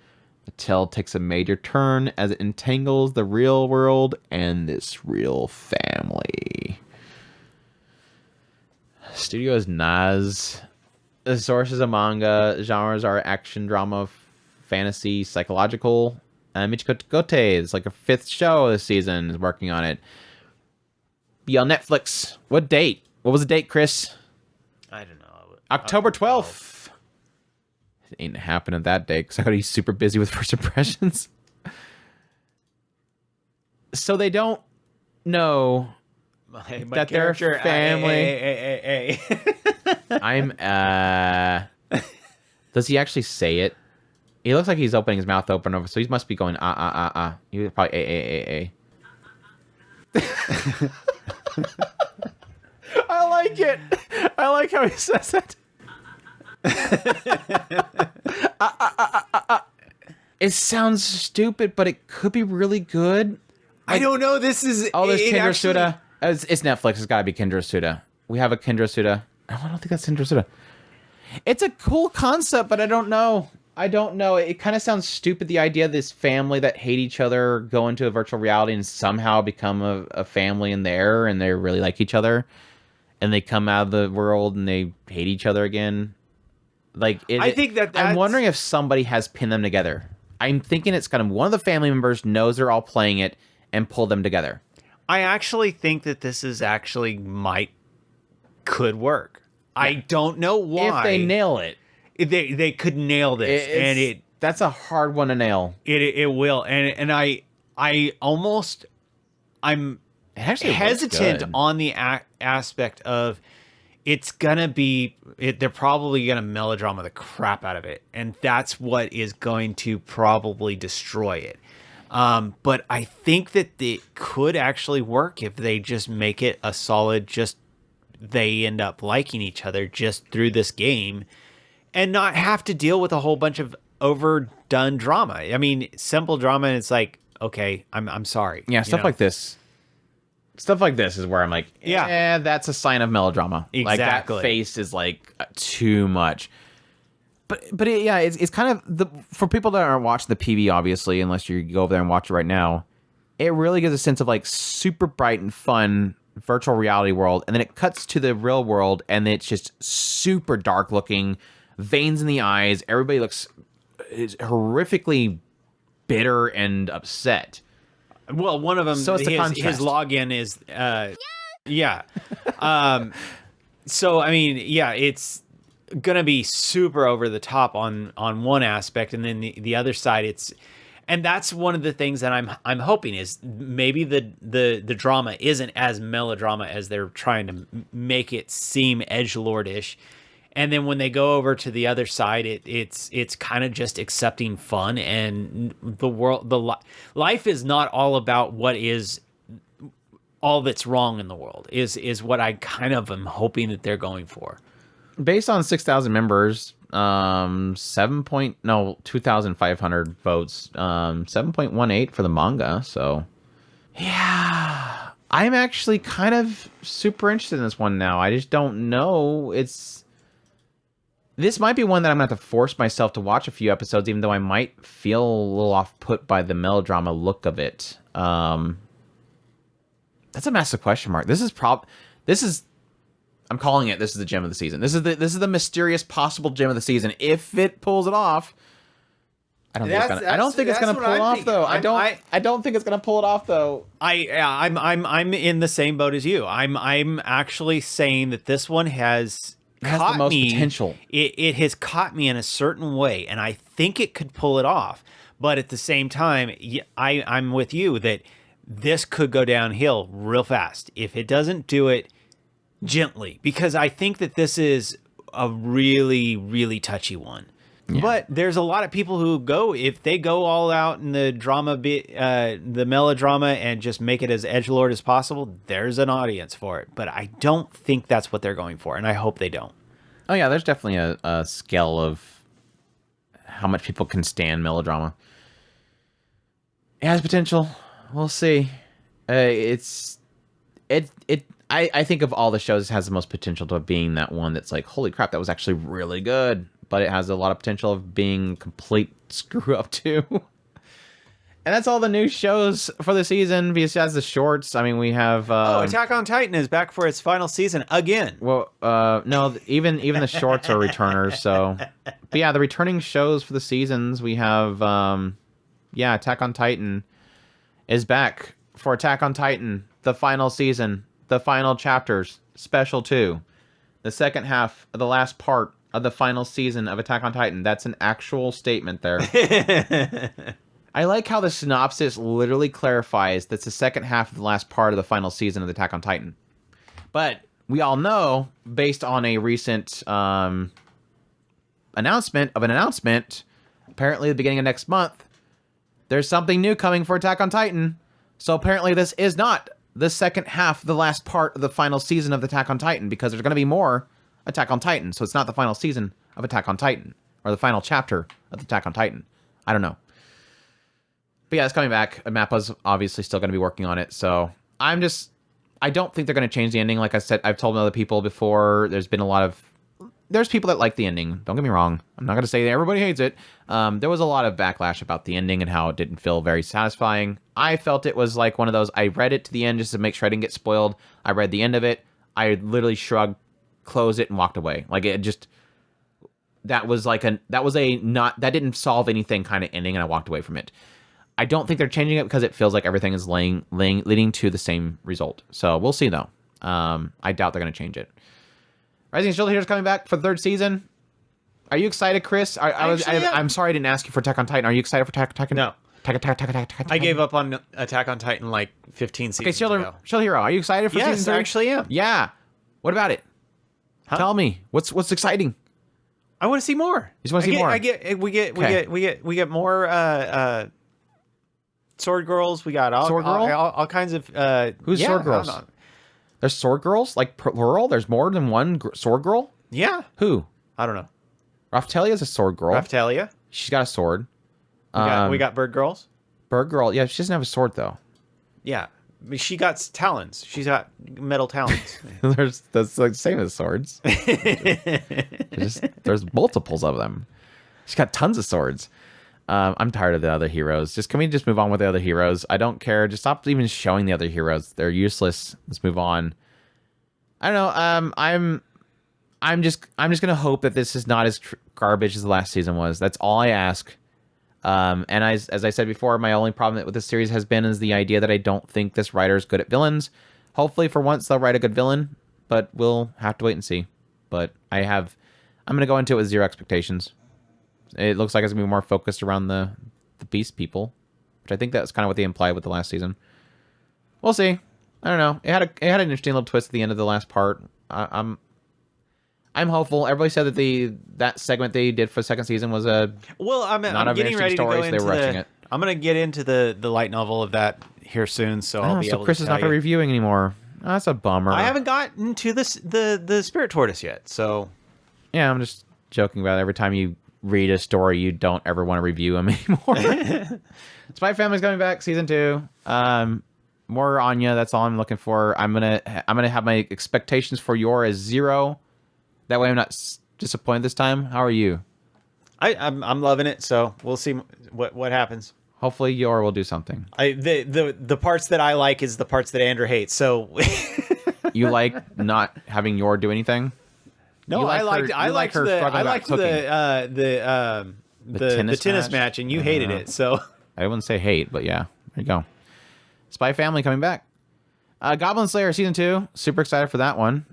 The tale takes a major turn as it entangles the real world and this real family. Studio is Naz. The sources of manga. Genres are action, drama, fantasy, psychological. Michiko Gote is like a 5th show this season. Is working on it. Be on Netflix. What date? What was the date, Chris? I don't know. October 12th. It ain't happening that day because I gotta be super busy with first impressions. So they don't know that their family. Does he actually say it? He looks like he's opening his mouth open over, so he must be going He was probably a. I like it. I like how he says it. It sounds stupid, but it could be really good. I don't know. This is... Oh, there's Kendra Suda. It's Netflix. It's got to be Kendra Suda. We have a Kendra Suda. I don't think that's Kendra Suda. It's a cool concept, but I don't know. It kind of sounds stupid, the idea of this family that hate each other go into a virtual reality and somehow become a family in there, and they really like each other. And they come out of the world and they hate each other again. I think that's... I'm wondering if somebody has pinned them together. I'm thinking it's kind of one of the family members knows they're all playing it and pulled them together. I actually think that this is actually could work. Yeah. I don't know why. If they nail it. They could nail this. That's a hard one to nail. It will. And I'm hesitant on the aspect of it's gonna be they're probably gonna melodrama the crap out of it, and that's what is going to probably destroy it. But I think that it could actually work if they just make it a solid, just they end up liking each other just through this game and not have to deal with a whole bunch of overdone drama. I mean, simple drama, and it's like, okay, I'm sorry. Yeah, stuff like this. Stuff like this is where I'm like, yeah, that's a sign of melodrama. Exactly. Like, that face is like too much. But it's kind of for people that aren't watching the PV, obviously, unless you go over there and watch it right now, it really gives a sense of like super bright and fun virtual reality world, and then it cuts to the real world, and it's just super dark looking, veins in the eyes. Everybody looks is horrifically bitter and upset. Well, one of them, So it's the his contrast. login is, yeah. So, I mean, yeah, it's going to be super over the top on one aspect. And then the other side, and that's one of the things that I'm hoping is maybe the drama isn't as melodrama as they're trying to make it seem edgelord-ish. And then when they go over to the other side, it's kind of just accepting fun, and life is not all about what is all that's wrong in the world. Is what I kind of am hoping that they're going for. Based on 6,000 members, 2,500 votes, 7.18 for the manga. So, yeah, I'm actually kind of super interested in this one now. I just don't know. This might be one that I'm going to have to force myself to watch a few episodes, even though I might feel a little off-put by the melodrama look of it. That's a massive question mark. I'm calling it. This is the gem of the season. This is the mysterious possible gem of the season. If it pulls it off, I don't think it's gonna pull it off though. I don't think it's gonna pull it off though. I'm in the same boat as you. I'm actually saying that this one has the most potential. It has caught me in a certain way, and I think it could pull it off. But at the same time, I'm with you that this could go downhill real fast if it doesn't do it gently, because I think that this is a really, really touchy one. Yeah. But there's a lot of people who if they go all out in the drama, the melodrama, and just make it as edgelord as possible, there's an audience for it. But I don't think that's what they're going for, and I hope they don't. Oh yeah, there's definitely a scale of how much people can stand melodrama. It has potential. We'll see. I think of all the shows, it has the most potential to being that one that's like, holy crap, that was actually really good. But it has a lot of potential of being complete screw up too. And that's all the new shows for the season. Besides the shorts, I mean, we have Attack on Titan is back for its final season again. Well, no, even the shorts are returners. So, but yeah, the returning shows for the seasons, we have Attack on Titan is back for Attack on Titan, the final season, the final chapters, Special 2, the second half of the last part of the final season of Attack on Titan. That's an actual statement there. I like how the synopsis literally clarifies that's the second half of the last part of the final season of Attack on Titan. But we all know, based on a recent announcement, apparently at the beginning of next month, there's something new coming for Attack on Titan. So apparently this is not the second half, the last part of the final season of Attack on Titan, because there's going to be more Attack on Titan. So it's not the final season of Attack on Titan, or the final chapter of Attack on Titan. I don't know. But yeah, it's coming back. Mappa's obviously still going to be working on it. So I don't think they're going to change the ending. Like I said, I've told other people before, there's people that like the ending. Don't get me wrong. I'm not going to say that everybody hates it. There was a lot of backlash about the ending and how it didn't feel very satisfying. I felt it was like one of those, I read it to the end just to make sure I didn't get spoiled. I read the end of it. I literally shrugged, closed it, and walked away. Like it just, that didn't solve anything kind of ending, and I walked away from it. I don't think they're changing it because it feels like everything is leading to the same result. So we'll see though. I doubt they're going to change it. Rising Shield Heroes coming back for the third season. Are you excited, Chris? I'm sorry I didn't ask you for Attack on Titan. Are you excited for Attack on Titan? No. I gave up on Attack on Titan like 15 seasons ago. Shield Hero, are you excited for season 3? Yes, I actually am. Yeah. What about it? Huh? Tell me. What's exciting? I want to see more. You just want to see more? We get more sword girls. We got all kinds of who's sword girls? There's sword girls, like plural. There's more than one sword girl. Yeah. Who? I don't know. Raphtalia is a sword girl. Raphtalia. She's got a sword. We got bird girls. Bird girl. Yeah, she doesn't have a sword though. Yeah, she got talons. She's got metal talons. That's like the same as swords. There's multiples of them. She's got tons of swords. I'm tired of the other heroes. Can we just move on with the other heroes? I don't care. Just stop even showing the other heroes. They're useless. Let's move on. I don't know. I'm just gonna hope that this is not as garbage as the last season was. That's all I ask. And as I said before, my only problem with this series has been is the idea that I don't think this writer is good at villains. Hopefully, for once, they'll write a good villain, but we'll have to wait and see. But I'm gonna go into it with zero expectations. It looks like it's gonna be more focused around the beast people, which I think that's kind of what they implied with the last season. We'll see. I don't know. It had an interesting little twist at the end of the last part. I'm hopeful. Everybody said that that segment they did for the second season was I'm getting ready to go into so rushing it. I'm gonna get into the light novel of that here soon, so I'll be able Chris to is tell not gonna you. be reviewing anymore. Oh, that's a bummer. I haven't gotten to the Spirit Tortoise yet, so yeah, I'm just joking about it. Every time you read a story, you don't ever want to review them anymore. Spy Family's coming back, season 2. More Anya. That's all I'm looking for. I'm gonna have my expectations for Yor as 0. That way, I'm not disappointed this time. How are you? I'm loving it. So we'll see what happens. Hopefully, Yor will do something. The parts that I like is the parts that Andrew hates. So you like not having Yor do anything? No, I liked the tennis match, and you hated it. So I wouldn't say hate, but yeah, there you go. Spy Family coming back. Goblin Slayer season 2. Super excited for that one.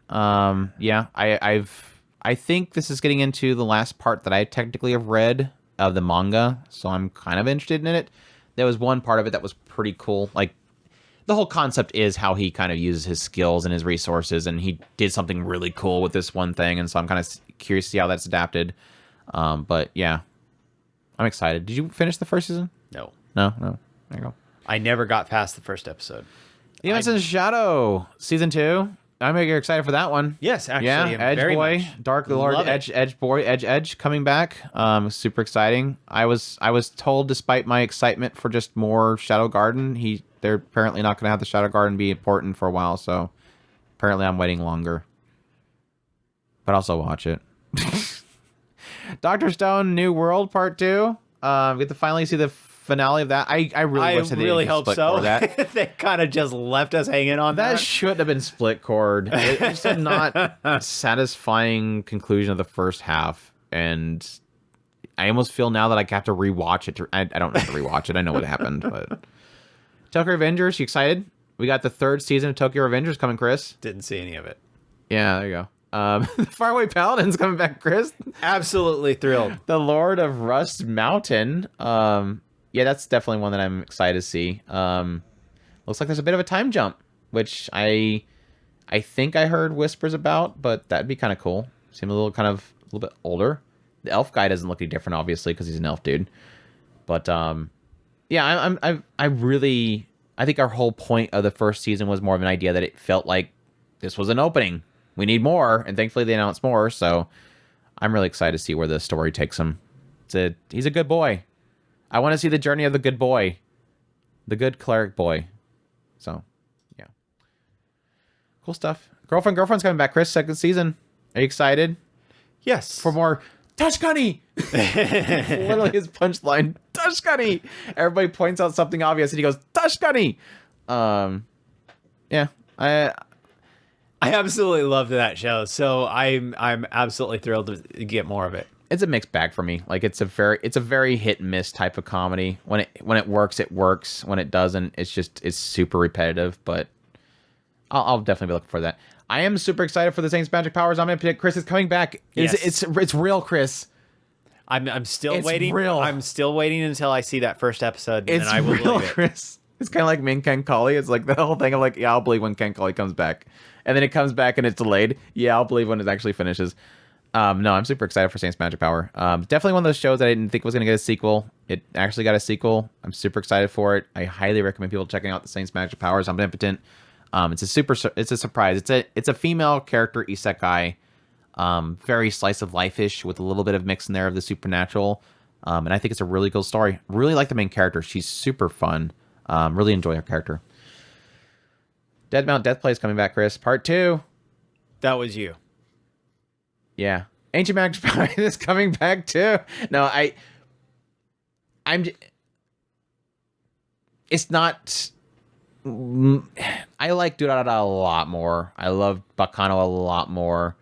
Yeah, I think this is getting into the last part that I technically have read of the manga, so I'm kind of interested in it. There was one part of it that was pretty cool. Like, the whole concept is how he kind of uses his skills and his resources, and he did something really cool with this one thing, and so I'm kind of curious to see how that's adapted. But yeah, I'm excited. Did you finish the first season? No. There you go. I never got past the first episode. The Eminence Shadow season 2. I'm excited for that one. Yes, actually, yeah. Edge Edge Boy, much. Dark Lord, Edge Boy, Edge coming back. Super exciting. I was told, despite my excitement for just more Shadow Garden, they're apparently not going to have the Shadow Garden be important for a while. So apparently, I'm waiting longer. But also watch it. Doctor Stone New World Part 2. We get to finally see the finale of that. I really hope so. That. They kind of just left us hanging on that. That shouldn't have been split cord. It just a not satisfying conclusion of the first half, and I almost feel now that I have to rewatch it. I don't have to rewatch it. I know what happened, but Tokyo Revengers, you excited? We got the 3rd season of Tokyo Revengers coming, Chris. Didn't see any of it. Yeah, there you go. The Faraway Paladin's coming back, Chris. Absolutely thrilled. The Lord of Rust Mountain. Yeah, that's definitely one that I'm excited to see. Looks like there's a bit of a time jump, which I think I heard whispers about, but that'd be kind of cool. Seem a little bit older. The elf guy doesn't look any different, obviously, because he's an elf dude. But yeah, I think our whole point of the first season was more of an idea that it felt like this was an opening. We need more, and thankfully they announced more. So I'm really excited to see where the story takes him. He's a good boy. I want to see the journey of the good boy. The good cleric boy. So, yeah. Cool stuff. Girlfriend's coming back, Chris. 2nd season. Are you excited? Yes. For more Tashkani! Literally his punchline. Tashkani! Everybody points out something obvious and he goes, Tashkani! Yeah. I absolutely loved that show. So I'm absolutely thrilled to get more of it. It's a mixed bag for me. Like it's a very hit and miss type of comedy. When it works, it works. When it doesn't, it's super repetitive. But I'll definitely be looking for that. I am super excited for the Saints Magic Powers. Chris is coming back. Yes. It's real, Chris. I'm still It's waiting. real. I'm still waiting until I see that first episode, and I will real, believe it. Chris. It's kind of like me and Ken Colley. It's like the whole thing of like, yeah, I'll believe when Ken Colley comes back, and then it comes back and it's delayed. Yeah, I'll believe when it actually finishes. No, I'm super excited for Saints Magic Power. Definitely one of those shows that I didn't think was going to get a sequel. It actually got a sequel. I'm super excited for it. I highly recommend people checking out the Saints Magic Powers. I'm impotent. It's a surprise. It's a female character isekai, very slice of life-ish with a little bit of mix in there of the supernatural. And I think it's a really cool story. Really like the main character. She's super fun. Really enjoy her character. Dead Mount Deathplay is coming back, Chris. Part 2. That was you. Yeah. Ancient Magic Power is coming back too. No, it's not. I like Durarara a lot more. I love Bacano a lot more.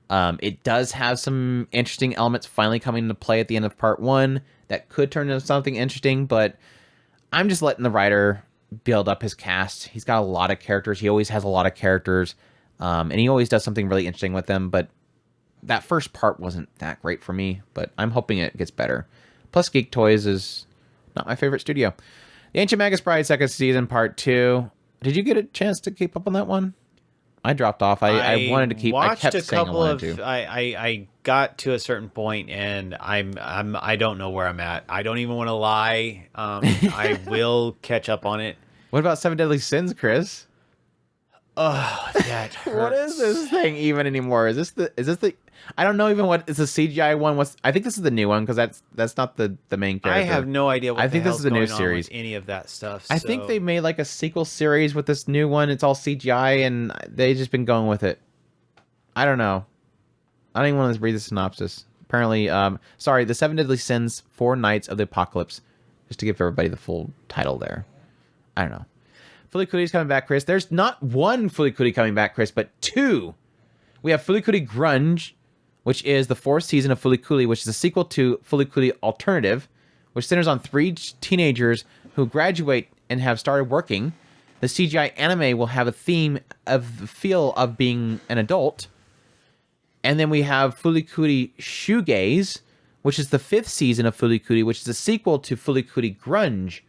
It does have some interesting elements finally coming into play at the end of part 1 that could turn into something interesting, but I'm just letting the writer build up his cast. He's got a lot of characters. He always has a lot of characters, and he always does something really interesting with them, but that first part wasn't that great for me, but I'm hoping it gets better. Plus, Geek Toys is not my favorite studio. The Ancient Magus Bride second season, part 2. Did you get a chance to keep up on that one? I dropped off. I wanted to keep. I kept saying I wanted to. I got to a certain point, and I don't know where I'm at. I don't even want to lie. I will catch up on it. What about Seven Deadly Sins, Chris? Oh, that hurts. What is this thing even anymore? Is this the? I don't know even what is the CGI one. I think this is the new one because that's not the main character. I have no idea what I think the this is the new going on series. with any of that stuff. I think they made like a sequel series with this new one. It's all CGI and they just been going with it. I don't know. I don't even want to read the synopsis. Apparently, the Seven Deadly Sins, 4 Nights of the Apocalypse. Just to give everybody the full title there. I don't know. Fulikuri's coming back, Chris. There's not one Fulikuri coming back, Chris, but 2. We have Fulikuri Grunge, which is the 4th season of Fulikuri, which is a sequel to Fulikuri Alternative, which centers on 3 teenagers who graduate and have started working. The CGI anime will have a theme of the feel of being an adult. And then we have Fulikuri Shoegaze, which is the 5th season of Fulikuri, which is a sequel to Fulikuri Grunge.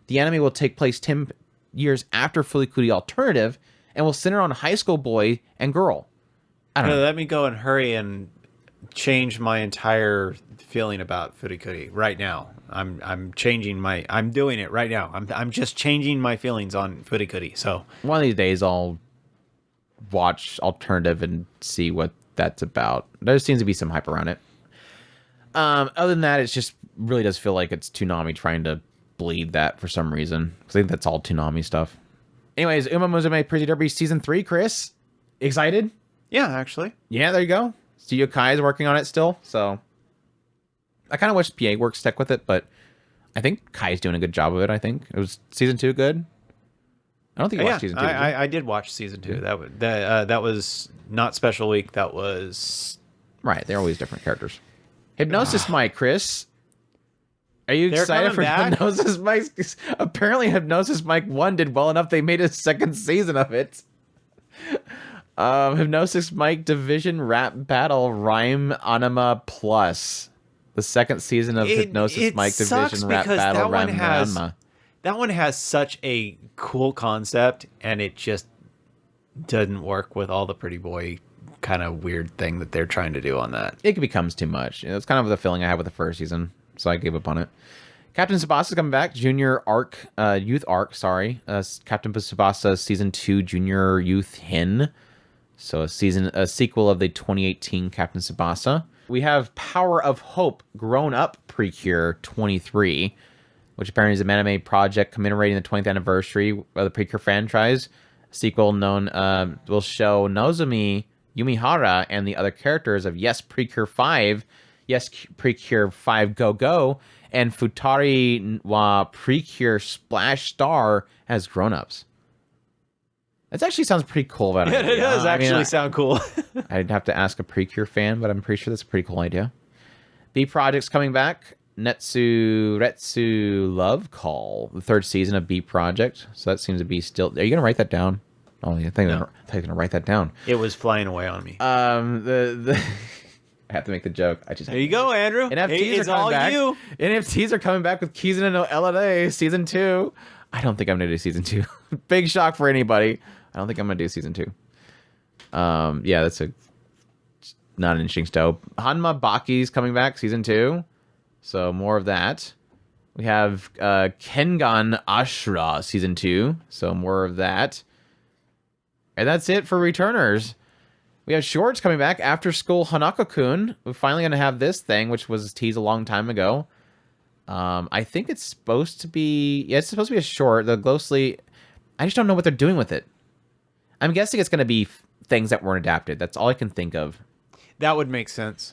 The anime will take place 10 years after Fulikuri Alternative and will center on a high school boy and girl. I don't know. Let me go and hurry and change my entire feeling about Fulikuri right now. I'm doing it right now. I'm just changing my feelings on Fulikuri. So one of these days I'll watch Alternative and see what that's about. There seems to be some hype around it. Other than that, it just really does feel like it's Toonami trying to bleed that for some reason. I think that's all Toonami stuff. Anyways, Musume Pretty Derby Season 3, Chris. Excited? yeah, actually. Yeah, there you go. Studio Kai is working on it still, so I kind of wish PA Works stuck with it, but I think Kai's doing a good job of it. I think it was Season 2 good. I don't think you watched Season 2. I did watch Season 2. That was not Special Week. That was right. They're always different characters. Hypnosis Mic, Chris. Are you excited for Hypnosis Mic? Apparently, Hypnosis Mic 1 did well enough. They made a 2nd season of it. Hypnosis Mic Division Rap Battle Rhyme Anima Plus. The 2nd season of Hypnosis Mic Division Rap Battle Rhyme Anima. That one has such a cool concept, and it just doesn't work with all the pretty boy kind of weird thing that they're trying to do on that. It becomes too much. It's kind of the feeling I had with the first season, so I gave up on it. Captain Tsubasa is coming back. Junior arc, youth arc, sorry. Captain Tsubasa Season 2 Junior Youth Hen. So a sequel of the 2018 Captain Tsubasa. We have Power of Hope Grown Up Precure 23, which apparently is an anime project commemorating the 20th anniversary of the Precure franchise. A sequel will show Nozomi Yumihara and the other characters of Yes Precure 5, Yes Precure 5 Go Go, and Futari wa Precure Splash Star as grown-ups. That actually sounds pretty cool. It does actually sound cool. I'd have to ask a Precure fan, but I'm pretty sure that's a pretty cool idea. B Project's coming back. Retsu Love Call, the 3rd season of B Project. So that seems to be still... Are you going to write that down? Oh, I thought you were going to write that down. It was flying away on me. I have to make the joke. There you go, Andrew. NFTs are coming back. NFTs are coming back with Kizuna no LNA Season 2. I don't think I'm going to do Season 2. Big shock for anybody. I don't think I'm going to do Season 2. Yeah, that's not an interesting show. Hanma Baki's coming back, Season 2. So more of that. We have Kengan Ashura Season 2. So more of that. And that's it for returners. We have shorts coming back. After School Hanako-kun. We're finally going to have this thing, which was teased a long time ago. I think it's supposed to be... Yeah, it's supposed to be a short. The Glowsly... I just don't know what they're doing with it. I'm guessing it's going to be things that weren't adapted. That's all I can think of. That would make sense.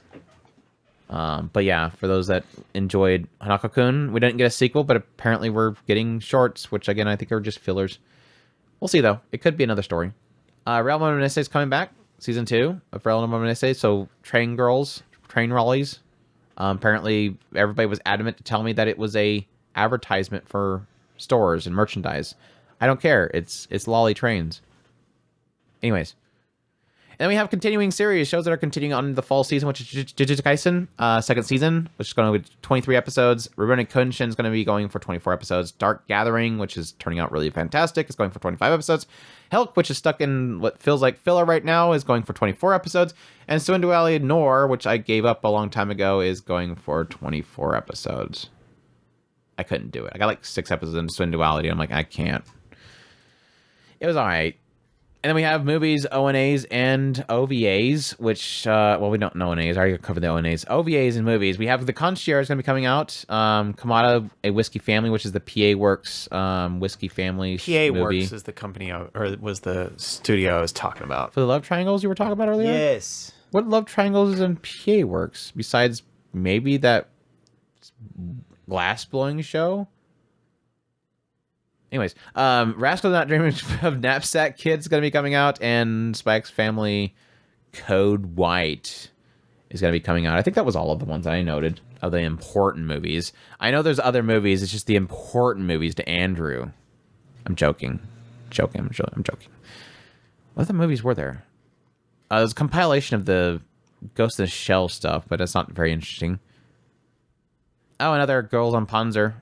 But yeah, for those that enjoyed Hanako-kun, we didn't get a sequel, but apparently we're getting shorts, which again, I think are just fillers. We'll see though. It could be another story. Realm of Nesse is coming back. season 2 of VRMMO. So train girls, train rollies. Apparently, everybody was adamant to tell me that it was a advertisement for stores and merchandise. I don't care. It's lolly trains. Anyways. And then we have continuing series, shows that are continuing on the fall season, which is Jujutsu Kaisen, second season, which is going to be 23 episodes. Rurouni Kenshin is going to be going for 24 episodes. Dark Gathering, which is turning out really fantastic, is going for 25 episodes. Helk, which is stuck in what feels like filler right now, is going for 24 episodes. And Suinduali Nor, which I gave up a long time ago, is going for 24 episodes. I couldn't do it. I got like 6 episodes into Suinduality, and I'm like, I can't. It was all right. And then we have movies, ONAs, and OVAs, which, well, we don't know ONAs. I already covered the ONAs. OVAs and movies. We have The Concierge going to be coming out. Kamada, A Whiskey Family, which is the PA Works Whiskey Family PA movie. Works is the company, or was the studio I was talking about. For the love triangles you were talking about earlier? Yes. What love triangles is in PA Works, besides maybe that glass-blowing show? Anyways, Rascal Not Dreaming of Knapsack Kid's going to be coming out, and Spike's Family Code White is going to be coming out. I think that was all of the ones I noted of the important movies. I know there's other movies. It's just the important movies to Andrew. I'm joking. I'm joking. What other movies were there? There's a compilation of the Ghost in the Shell stuff, but it's not very interesting. Oh, another Girls on Panzer.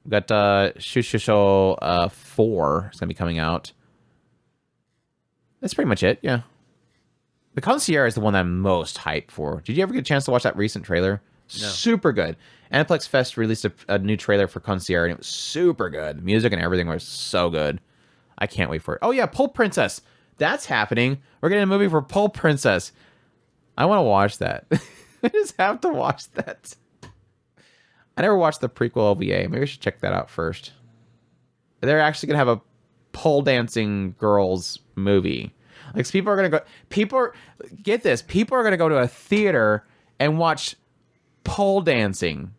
We got Shushisho 4 is going to be coming out. That's pretty much it, yeah. The Concierge is the one that I'm most hyped for. Did you ever get a chance to watch that recent trailer? No. Super good. Aniplex Fest released a new trailer for Concierge, and it was super good. The music and everything was so good. I can't wait for it. Oh, yeah, Pole Princess. That's happening. We're getting a movie for Pole Princess. I want to watch that. I just have to watch that. I never watched the prequel OVA. Maybe I should check that out first. They're actually going to have a pole dancing girls movie. Like, people are going to go... Get this. People are going to go to a theater and watch pole dancing.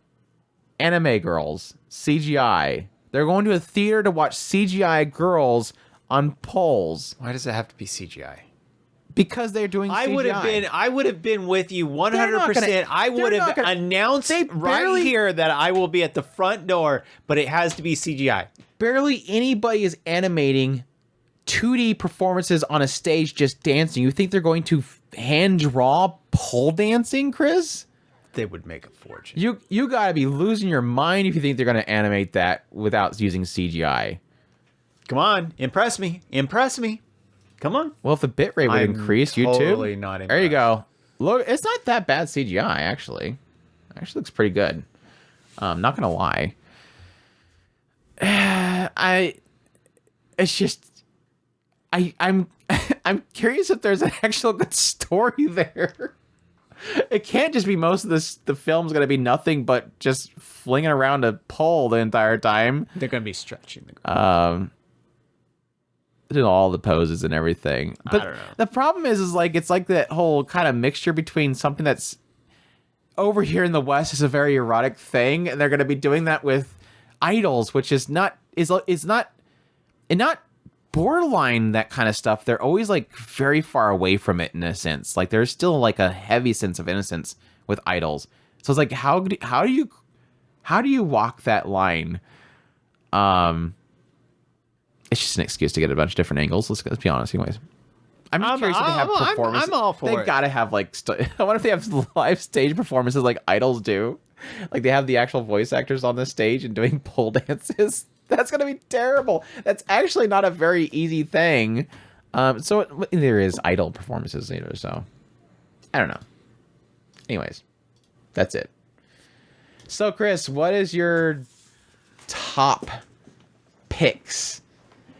Anime girls. CGI. They're going to a theater to watch CGI girls on poles. Why does it have to be CGI? Because they're doing CGI. I would have been with you 100%. I would have announced right here that I will be at the front door, but it has to be CGI. Barely anybody is animating 2D performances on a stage just dancing. You think they're going to hand draw pole dancing, Chris? They would make a fortune. You gotta be losing your mind if you think they're gonna animate that without using CGI. Come on, impress me. Come on. Well, if the bitrate would increase, totally YouTube. Not impressed. There you go. Look, it's not that bad CGI, actually. It actually looks pretty good. Not gonna lie. I'm I'm curious if there's an actual good story there. It can't just be most of the film's gonna be nothing but just flinging around a pole the entire time. They're gonna be stretching the ground. Doing all the poses and everything. But I don't know. The problem is like it's like that whole kind of mixture between something that's over here in the West is a very erotic thing, and they're going to be doing that with idols, which is not borderline that kind of stuff. They're always like very far away from it in a sense. Like there's still like a heavy sense of innocence with idols. So it's like how do you walk that line? It's just an excuse to get a bunch of different angles. Let's be honest, anyways. I'm just curious if they have performances. I'm all for it. They gotta have like. I wonder if they have live stage performances like idols do. Like they have the actual voice actors on the stage and doing pole dances. That's gonna be terrible. That's actually not a very easy thing. So there is idol performances later. So I don't know. Anyways, that's it. So Chris, what is your top picks?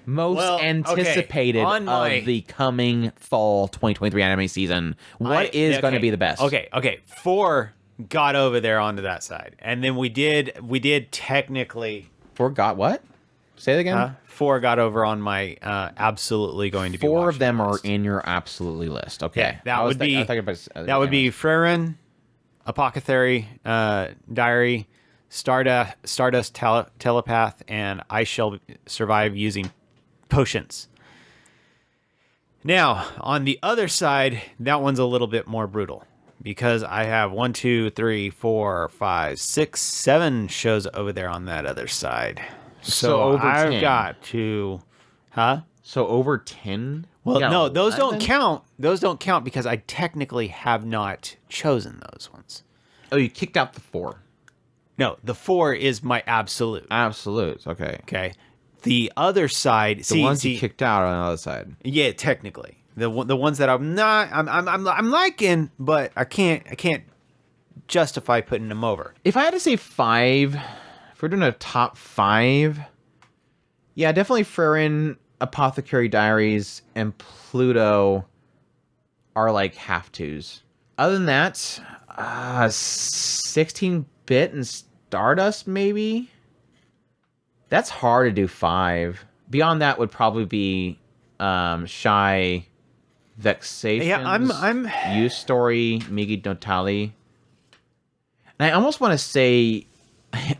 Most anticipated of the coming fall 2023 anime season. What is going to be the best? Okay. 4 got over there onto that side, and then we did technically 4 got what? Say it again. 4 got over on my absolutely going to be. 4 of them are in your absolutely list. Okay, yeah, that would be Frieren, Apothecary Diary, Stardust Telepath, and I Shall Survive Using Potions. Now, on the other side, that one's a little bit more brutal because I have 1, 2, 3, 4, 5, 6, 7 shows over there on that other side. So over I've 10. got to, huh? So over 10? Well, Yeah, no, those don't 11? count. Those don't count because I technically have not chosen those ones. Oh, you kicked out the 4. No, the 4 is my absolute. Absolutes. Okay. Okay. The other side, The ones you kicked out on the other side. yeah, technically the ones that I'm liking, but I can't justify putting them over. If I had to say 5, if we're doing a top 5, yeah, definitely Frieren, Apothecary Diaries, and Pluto are like have-tos. Other than that, 16-bit and Stardust, maybe? That's hard to do 5. Beyond that would probably be Shy, Vexations, I'm Use Story, Migi and Dali. And I almost want to say,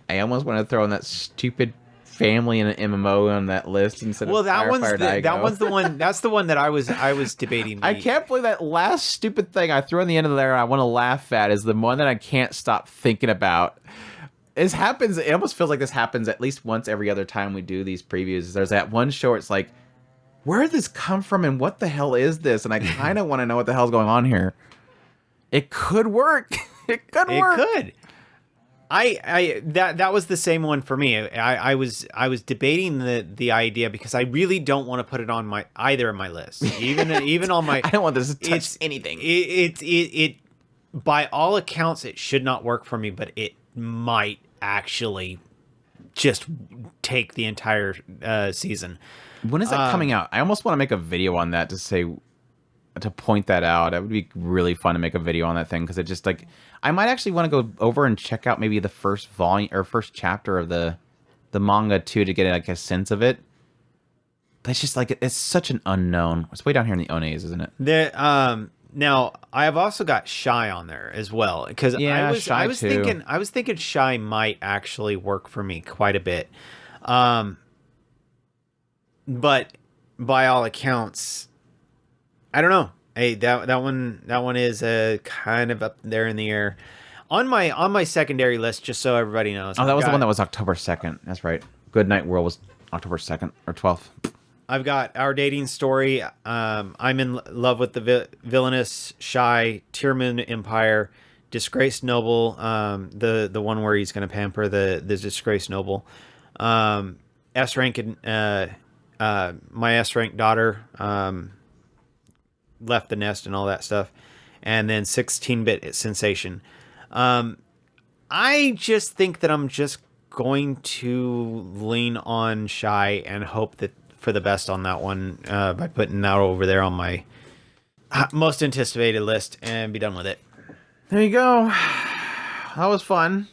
I almost want to throw in that stupid family and an MMO on that list instead of Firefighter Daigo. That one's the one. That's the one that I was debating. I can't believe that last stupid thing I threw in the end of there and I want to laugh at is the one that I can't stop thinking about. This happens, it almost feels like this happens at least once every other time we do these previews. There's that one show where it's like, where did this come from and what the hell is this? And I kind of want to know what the hell's going on here. It could work. It could work. It could. That was the same one for me. I was debating the idea because I really don't want to put it on either of my lists. Even on my I don't want this to touch anything. It by all accounts it should not work for me, but it might actually just take the entire season. When is that coming out? I almost want to make a video on that to point that out. It would be really fun to make a video on that thing because it just like I might actually want to go over and check out maybe the first volume or first chapter of the manga too to get like a sense of it. But it's just like it's such an unknown. It's way down here in the Ones, isn't it? Now I have also got Shy on there as well because I was thinking Shy might actually work for me quite a bit, but by all accounts, I don't know. Hey, that one is kind of up there in the air on my secondary list. Just so everybody knows. Oh, that was the one that was October 2nd. That's right. Good Night World was October 2nd or 12th. I've got Our Dating Story. I'm in love with the Villainess, Shy, Tearmoon Empire, Disgraced Noble. The one where he's going to pamper the Disgraced Noble. S rank and my S rank daughter left the nest and all that stuff, and then 16-bit Sensation. I just think that I'm just going to lean on Shy and hope that for the best on that one by putting that over there on my most anticipated list and be done with it. There you go. That was fun.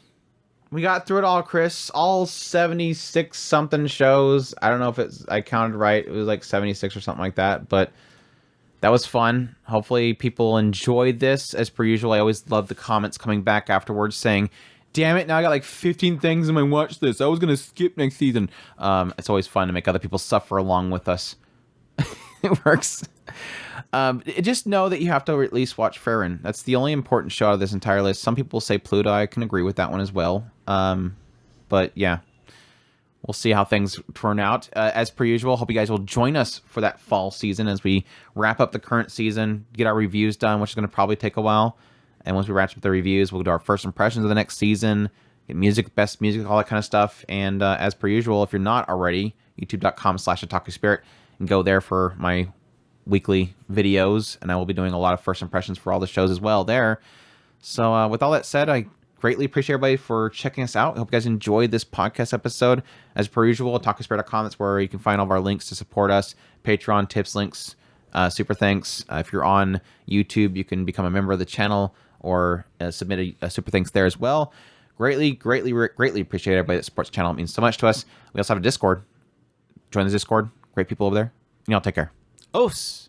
We got through it all, Chris. All 76 something shows. I don't know if I counted right. It was like 76 or something like that, but that was fun. Hopefully people enjoyed this. As per usual, I always love the comments coming back afterwards saying, damn it, now I got like 15 things in my watch list. I was going to skip next season. It's always fun to make other people suffer along with us. It works. Just know that you have to at least watch Frieren. That's the only important show out of this entire list. Some people say Pluto. I can agree with that one as well. But yeah, we'll see how things turn out. As per usual, hope you guys will join us for that fall season as we wrap up the current season, get our reviews done, which is going to probably take a while. And once we wrap up the reviews, we'll do our first impressions of the next season, get music, best music, all that kind of stuff. And as per usual, if you're not already, youtube.com/Otaku Spirit, and go there for my weekly videos. And I will be doing a lot of first impressions for all the shows as well there. So with all that said, I greatly appreciate everybody for checking us out. I hope you guys enjoyed this podcast episode. As per usual, otakuspirit.com, that's where you can find all of our links to support us, Patreon, tips, links, super thanks. If you're on YouTube, you can become a member of the channel or submit a super thanks there as well. Greatly appreciate everybody that supports the channel. It means so much to us. We also have a Discord. Join the Discord. Great people over there. Y'all take care. Os.